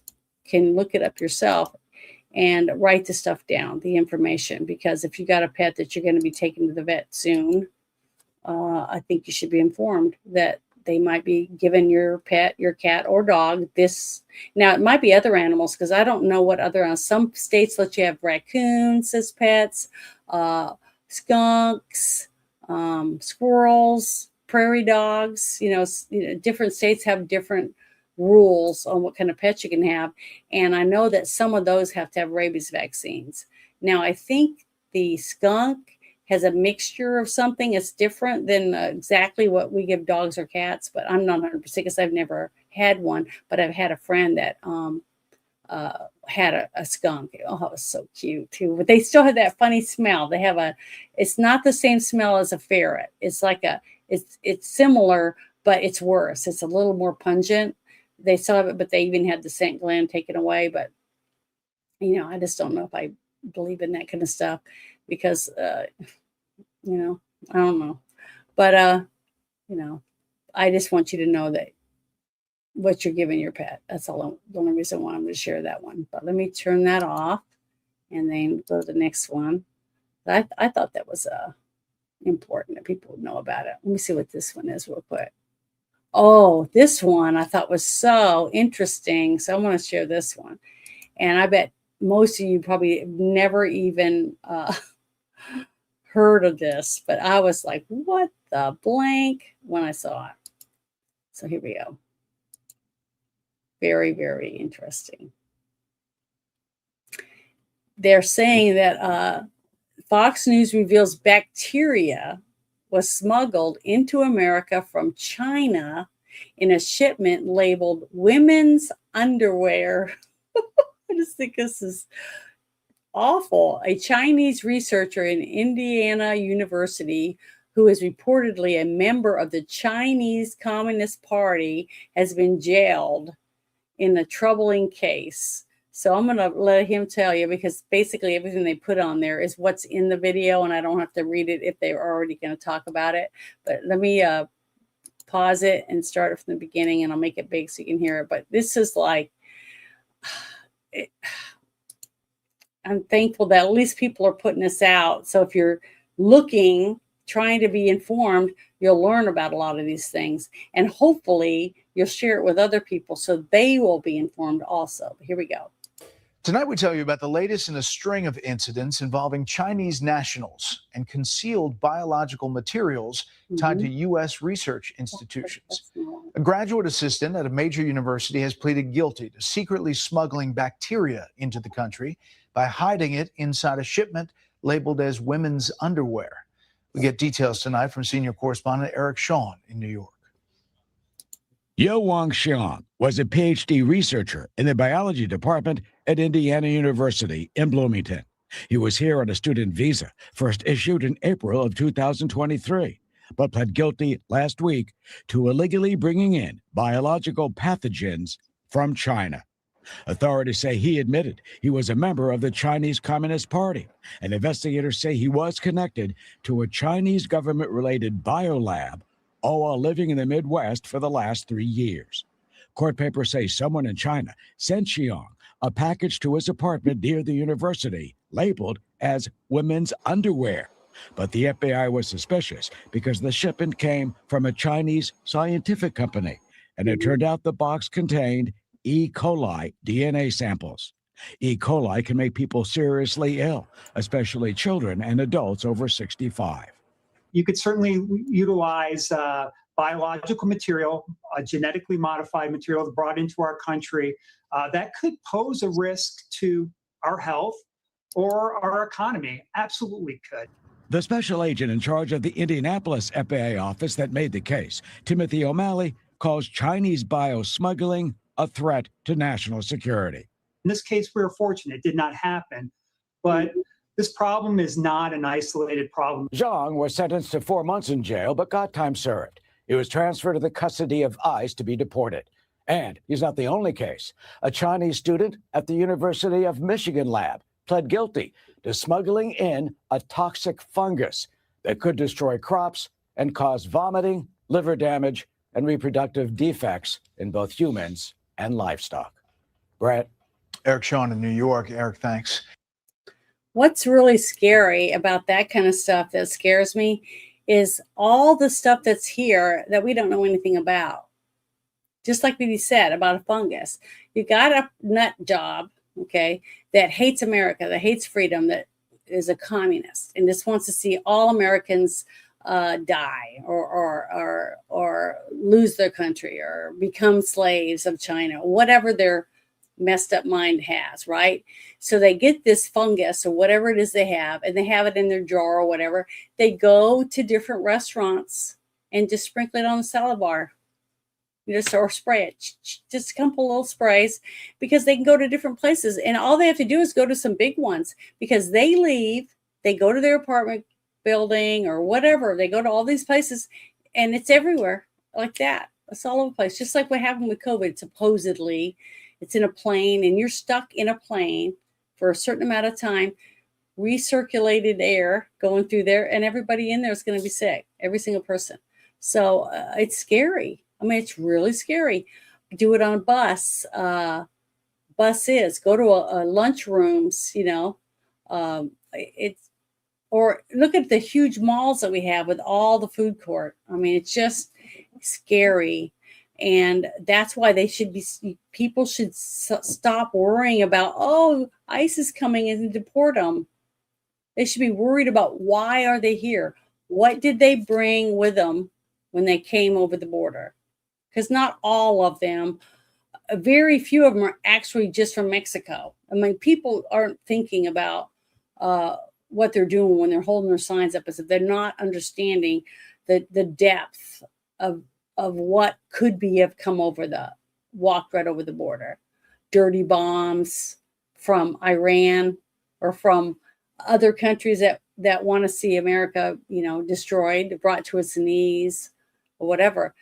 can look it up yourself and write the stuff down, the information, because if you got a pet that you're going to be taking to the vet soon, I think you should be informed that they might be giving your pet, your cat or dog this. Now, it might be other animals because I don't know what other animals. Some states let you have raccoons as pets, skunks, squirrels, prairie dogs. Different states have different rules on what kind of pets you can have. And I know that some of those have to have rabies vaccines. Now, I think the skunk has a mixture of something. It's different than exactly what we give dogs or cats, but I'm not 100% because I've never had one, but I've had a friend that had a skunk. Oh, it was so cute too, but they still have that funny smell. They have it's not the same smell as a ferret. It's like it's similar, but it's worse. It's a little more pungent. They still have it, but they even had the scent gland taken away. But, I just don't know if I believe in that kind of stuff because, I don't know. But, I just want you to know that what you're giving your pet. That's all. The only reason why I'm going to share that one. But let me turn that off and then go to the next one. I thought that was important that people would know about it. Let me see what this one is real quick. Oh, this one I thought was so interesting. So I want to share this one. And I bet most of you probably have never even heard of this, but I was like, what the blank when I saw it. So here we go. Very, very interesting. They're saying that Fox News reveals bacteria was smuggled into America from China in a shipment labeled women's underwear. I just think this is awful. A Chinese researcher in Indiana University, who is reportedly a member of the Chinese Communist Party, has been jailed in a troubling case. So I'm going to let him tell you, because basically everything they put on there is what's in the video, and I don't have to read it if they're already going to talk about it. But let me pause it and start it from the beginning, and I'll make it big so you can hear it. But this is like, I'm thankful that at least people are putting this out. So if you're looking, trying to be informed, you'll learn about a lot of these things. And hopefully you'll share it with other people so they will be informed also. But here we go. Tonight, we tell you about the latest in a string of incidents involving Chinese nationals and concealed biological materials tied to U.S. research institutions. A graduate assistant at a major university has pleaded guilty to secretly smuggling bacteria into the country by hiding it inside a shipment labeled as women's underwear. We get details tonight from senior correspondent Eric Shawn in New York. Yo Wang Xiang was a PhD researcher in the biology department at Indiana University in Bloomington. He was here on a student visa, first issued in April of 2023. but pled guilty last week to illegally bringing in biological pathogens from China. Authorities say he admitted he was a member of the Chinese Communist Party, and investigators say he was connected to a Chinese government-related biolab, all while living in the Midwest for the last 3 years. Court papers say someone in China sent Xiong a package to his apartment near the university labeled as women's underwear. But the FBI was suspicious because the shipment came from a Chinese scientific company, and it turned out the box contained E. coli DNA samples. E. coli can make people seriously ill, especially children and adults over 65. You could certainly utilize biological material, genetically modified material brought into our country that could pose a risk to our health or our economy. Absolutely could. The special agent in charge of the Indianapolis FAA office that made the case, Timothy O'Malley, calls Chinese biosmuggling a threat to national security. In this case, we were fortunate it did not happen, but this problem is not an isolated problem. Zhang was sentenced to 4 months in jail, but got time served. He was transferred to the custody of ICE to be deported. And he's not the only case. A Chinese student at the University of Michigan lab pled guilty to smuggling in a toxic fungus that could destroy crops and cause vomiting, liver damage, and reproductive defects in both humans and livestock. Brett? Eric Shawn in New York. Eric, thanks. What's really scary about that kind of stuff that scares me is all the stuff that's here that we don't know anything about. Just like we said about a fungus. You got a nut job, okay, that hates America, that hates freedom, that is a communist, and just wants to see all Americans die or lose their country or become slaves of China, whatever their messed up mind has, right? So they get this fungus or whatever it is they have, and they have it in their jar or whatever. They go to different restaurants and just sprinkle it on the salad bar. Or spray it, just a couple little sprays, because they can go to different places, and all they have to do is go to some big ones, because they leave, they go to their apartment building or whatever, they go to all these places, and it's everywhere like that. It's all over the place, just like what happened with COVID. Supposedly, it's in a plane, and you're stuck in a plane for a certain amount of time, recirculated air going through there, and everybody in there is going to be sick, every single person. So it's scary. I mean, it's really scary. Do it on a bus. Buses, go to a lunchrooms, or look at the huge malls that we have with all the food court. I mean, it's just scary. And that's why people should stop worrying about, oh, ICE is coming and deport them. They should be worried about, why are they here? What did they bring with them when they came over the border? Because not all of them, very few of them are actually just from Mexico. I mean, people aren't thinking about what they're doing when they're holding their signs up, as if they're not understanding the depth of what could have come walked right over the border. Dirty bombs from Iran or from other countries that want to see America, destroyed, brought to its knees, or whatever.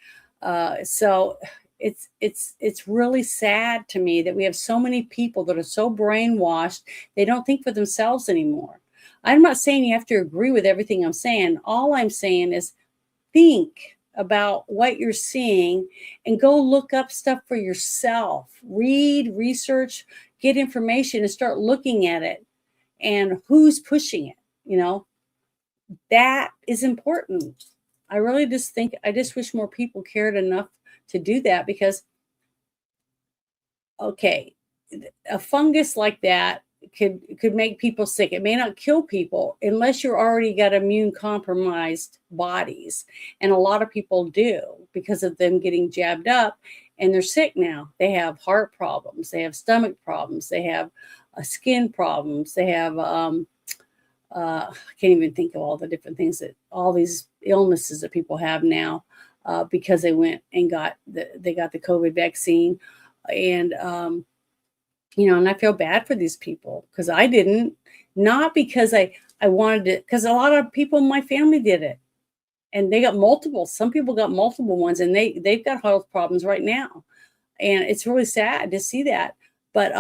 So it's really sad to me that we have so many people that are so brainwashed, they don't think for themselves anymore. I'm not saying you have to agree with everything I'm saying. All I'm saying is think about what you're seeing and go look up stuff for yourself. Read, research, get information, and start looking at it and who's pushing it. That is important. I really I just wish more people cared enough to do that, because, okay, a fungus like that could make people sick. It may not kill people unless you're already got immune compromised bodies. And a lot of people do, because of them getting jabbed up, and they're sick now. They have heart problems. They have stomach problems. They have skin problems. They have, I can't even think of all the different things that all these illnesses that people have now because they went and got the COVID vaccine. And, and I feel bad for these people, because I didn't, not because I wanted to, because a lot of people in my family did it. and they got multiple. Some people got multiple ones, and they've got health problems right now, and it's really sad to see that. But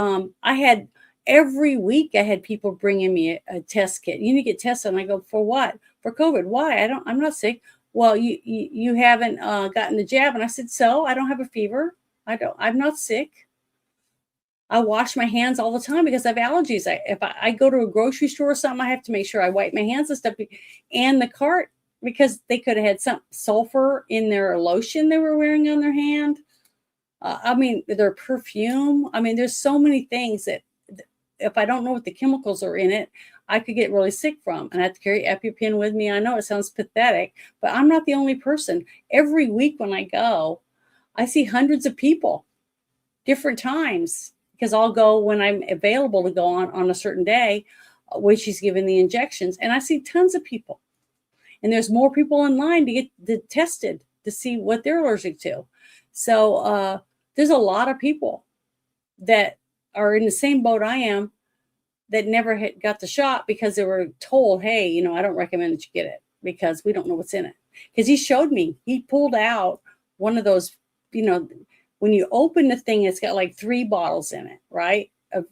I had every week I had people bringing me a test kit. You need to get tested, and I go, for what? For COVID? Why? I'm not sick. Well, you haven't gotten the jab, and I said, so I don't have a fever. I'm not sick. I wash my hands all the time because I have allergies. If I go to a grocery store or something, I have to make sure I wipe my hands and stuff. And the cart, because they could have had some sulfur in their lotion they were wearing on their hand. I mean, their perfume. I mean, there's so many things that if I don't know what the chemicals are in it, I could get really sick from. And I have to carry EpiPen with me. I know it sounds pathetic, but I'm not the only person. Every week when I go, I see hundreds of people, different times, because I'll go when I'm available to go on a certain day when she's giving the injections. And I see tons of people. And there's more people in line to get tested to see what they're allergic to. So there's a lot of people that are in the same boat I am that never got the shot because they were told, hey, you know, I don't recommend that you get it because we don't know what's in it. Because he showed me, he pulled out one of those, you know, when you open the thing, it's got like 3 bottles in it, right,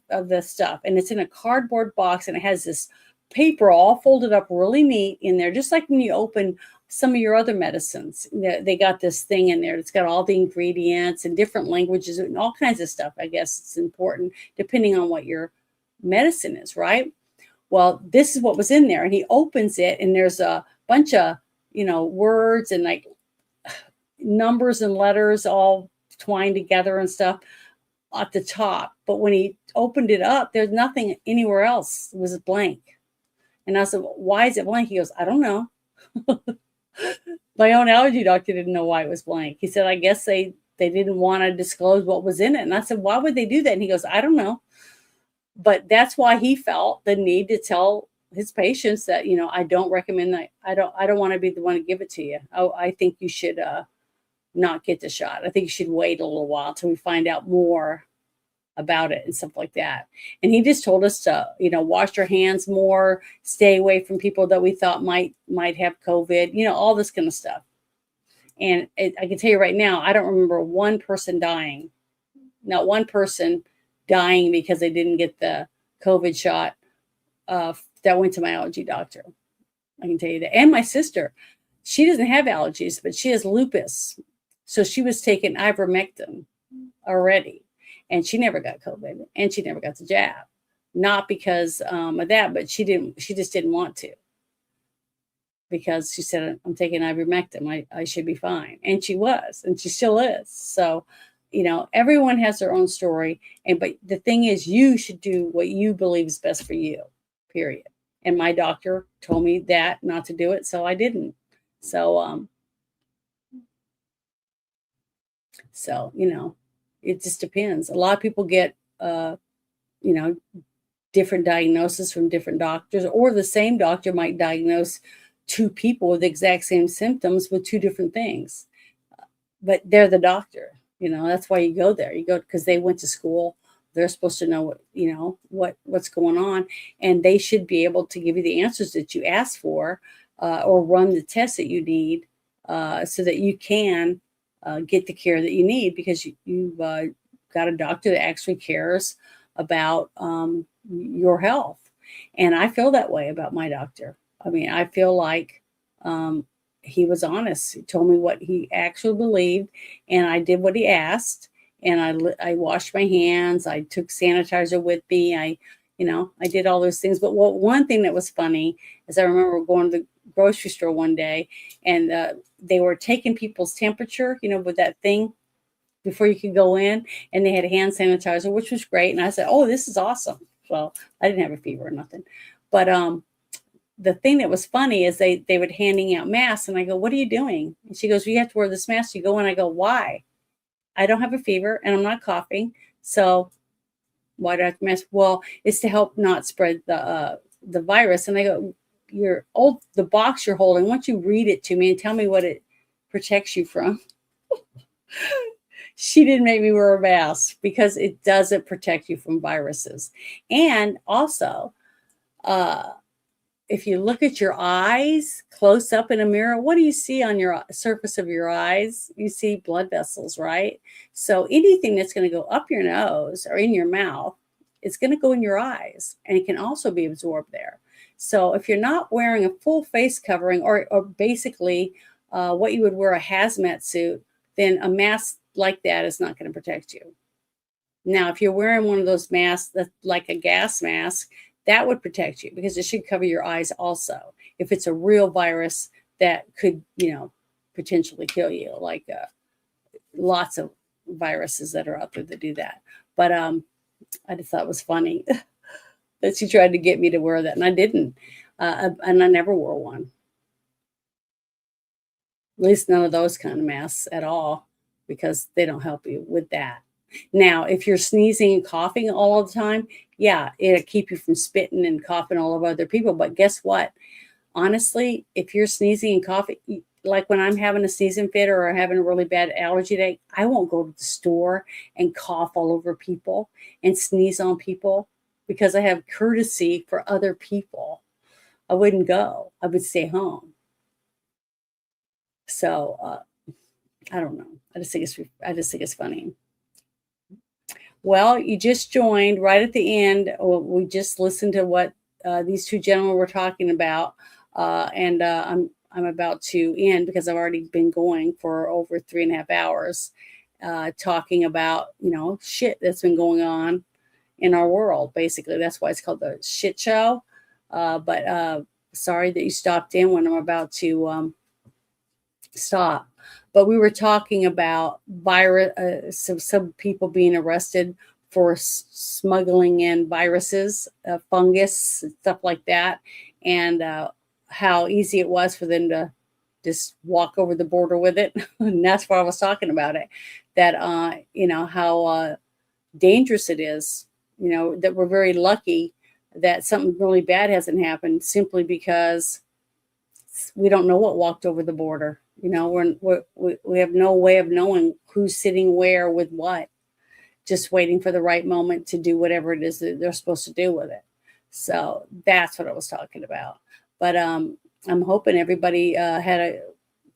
of the stuff. And it's in a cardboard box, and it has this paper all folded up really neat in there, just like when you open some of your other medicines. They got this thing in there that's got all the ingredients and different languages and all kinds of stuff. I guess it's important depending on what your medicine is, right? Well, this is what was in there. And he opens it, and there's a bunch of, you know, words and like numbers and letters all twined together and stuff at the top. But when he opened it up, there's nothing anywhere else. It was blank. And I said, why is it blank? He goes, I don't know. My own allergy doctor didn't know why it was blank. He said, I guess they didn't want to disclose what was in it. And I said, why would they do that? And he goes, I don't know. But that's why he felt the need to tell his patients that, you know, I don't recommend that. I don't want to be the one to give it to you. Oh, I think you should not get the shot. I think you should wait a little while till we find out more about it and stuff like that. And he just told us to, you know, wash our hands more, stay away from people that we thought might have COVID, you know, all this kind of stuff. And I can tell you right now, I don't remember one person dying, not one person dying because they didn't get the COVID shot that went to my allergy doctor. I can tell you that. And my sister, she doesn't have allergies, but she has lupus. So she was taking ivermectin already. And she never got COVID, and she never got the jab, not because of that, but she just didn't want to, because she said, I'm taking ivermectin. I should be fine. And she was, and she still is. So, you know, everyone has their own story. But the thing is, you should do what you believe is best for you, period. And my doctor told me that not to do it. So I didn't. So, you know, it just depends. A lot of people get, you know, different diagnoses from different doctors, or the same doctor might diagnose 2 people with the exact same symptoms with 2 different things. But they're the doctor, you know, that's why you go there. You go because they went to school. They're supposed to know what, you know, what's going on, and they should be able to give you the answers that you ask for, or run the tests that you need, so that you can get the care that you need, because you've got a doctor that actually cares about your health. And I feel that way about my doctor. I mean, I feel like he was honest. He told me what he actually believed, and I did what he asked. And I washed my hands. I took sanitizer with me. I did all those things. But one thing that was funny is I remember going to the grocery store one day, and they were taking people's temperature, you know, with that thing before you could go in, and they had hand sanitizer, which was great. And I said, oh, this is awesome. Well, I didn't have a fever or nothing. But the thing that was funny is they were handing out masks, and I go, what are you doing? And she goes, well, you have to wear this mask. You go in. I go, why? I don't have a fever, and I'm not coughing. So why do I have to mask? Well, it's to help not spread the virus. And I go, the box you're holding, why don't you read it to me and tell me what it protects you from? She didn't make me wear a mask because it doesn't protect you from viruses. And also, if you look at your eyes close up in a mirror, what do you see on your surface of your eyes? You see blood vessels, right? So anything that's going to go up your nose or in your mouth, it's going to go in your eyes, and it can also be absorbed there. So if you're not wearing a full face covering, or basically what you would wear a hazmat suit, then a mask like that is not going to protect you. Now, if you're wearing one of those masks that's like a gas mask, that would protect you because it should cover your eyes also. If it's a real virus that could, potentially kill you, like lots of viruses that are out there that do that. But I just thought it was funny that she tried to get me to wear that, and I didn't. And I never wore one. At least none of those kind of masks at all, because they don't help you with that. Now, if you're sneezing and coughing all the time, yeah, it'll keep you from spitting and coughing all over other people. But guess what? Honestly, if you're sneezing and coughing, like when I'm having a sneezing fit or having a really bad allergy day, I won't go to the store and cough all over people and sneeze on people because I have courtesy for other people. I wouldn't go. I would stay home. So I don't know. I just think it's funny. Well, you just joined right at the end. We just listened to what these two gentlemen were talking about, and I'm about to end because I've already been going for over 3.5 hours, talking about shit that's been going on in our world. Basically, that's why it's called the shit show. But sorry that you stopped in when I'm about to stop. But we were talking about virus, some people being arrested for smuggling in viruses, fungus, stuff like that, and how easy it was for them to just walk over the border with it. And that's what I was talking about it. That how dangerous it is. That we're very lucky that something really bad hasn't happened simply because we don't know what walked over the border. We have no way of knowing who's sitting where with what, just waiting for the right moment to do whatever it is that they're supposed to do with it. So that's what I was talking about. But I'm hoping everybody had a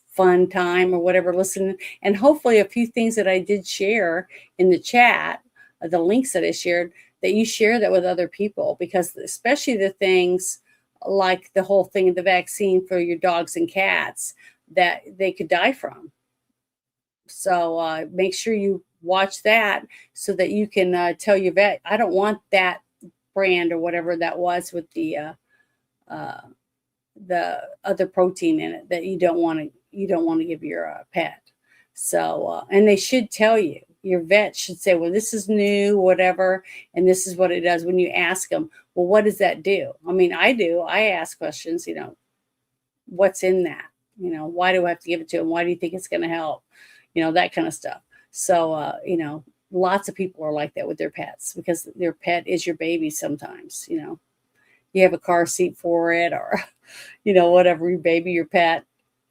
fun time or whatever listening. And hopefully a few things that I did share in the chat, the links that I shared, that you share that with other people, because especially the things like the whole thing of the vaccine for your dogs and cats that they could die from. So make sure you watch that so that you can tell your vet, I don't want that brand or whatever that was with the other protein in it that you don't want to give your pet. So and they should tell you. Your vet should say, well, this is new, whatever, and this is what it does. When you ask them, well, what does that do? I mean, I do. I ask questions, what's in that? Why do I have to give it to them? Why do you think it's going to help? That kind of stuff. So, lots of people are like that with their pets because their pet is your baby sometimes, you have a car seat for it or, whatever, you baby your pet,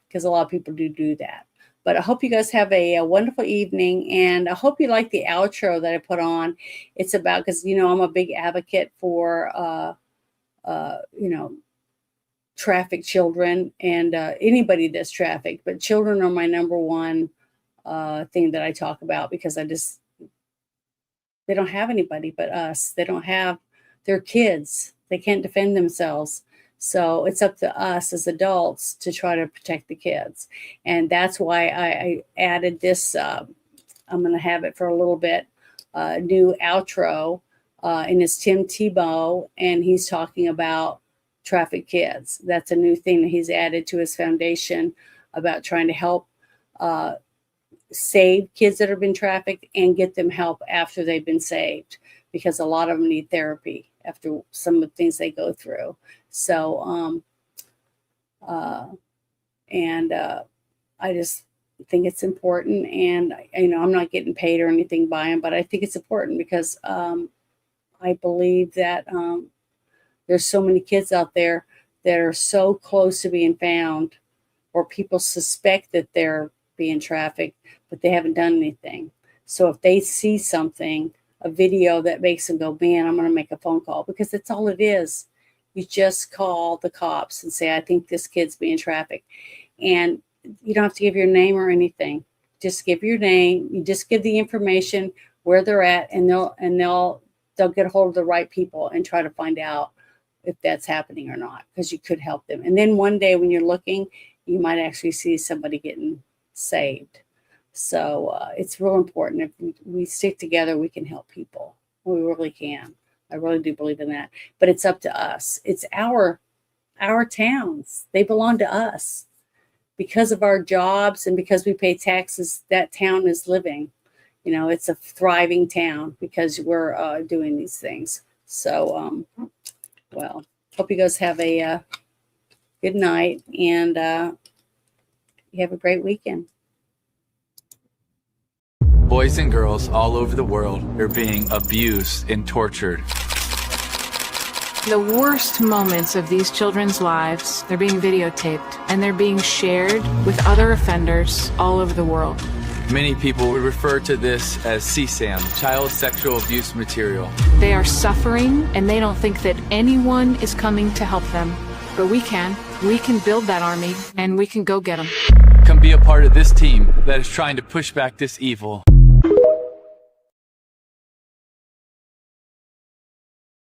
because a lot of people do that. But I hope you guys have a wonderful evening, and I hope you like the outro that I put on. It's about, because, I'm a big advocate for, trafficked children and anybody that's trafficked, but children are my number one thing that I talk about, because they don't have anybody but us. They don't have their kids. They can't defend themselves. So it's up to us as adults to try to protect the kids. And that's why I added this. I'm going to have it for a little bit, new outro. And it's Tim Tebow, and he's talking about trafficked kids. That's a new thing that he's added to his foundation about trying to help save kids that have been trafficked and get them help after they've been saved, because a lot of them need therapy after some of the things they go through. So, I just think it's important, and I'm not getting paid or anything by him, but I think it's important because I believe that there's so many kids out there that are so close to being found, or people suspect that they're being trafficked, but they haven't done anything. So if they see something, a video that makes them go, man, I'm going to make a phone call, because that's all it is. You just call the cops and say, I think this kid's being trafficked. And you don't have to give your name or anything. Just give your name. You just give the information where they're at, and they'll get a hold of the right people and try to find out if that's happening or not, because you could help them. And then one day when you're looking, you might actually see somebody getting saved. So it's real important. If we stick together, we can help people. We really can. I really do believe in that. But it's up to us. It's our towns. They belong to us. Because of our jobs and because we pay taxes, that town is living. You know, it's a thriving town because we're doing these things. So, well, hope you guys have a good night, and you have a great weekend. Boys and girls all over the world are being abused and tortured. The worst moments of these children's lives, they're being videotaped and they're being shared with other offenders all over the world. Many people would refer to this as CSAM, child sexual abuse material. They are suffering and they don't think that anyone is coming to help them. But we can. We can build that army and we can go get them. Come be a part of this team that is trying to push back this evil.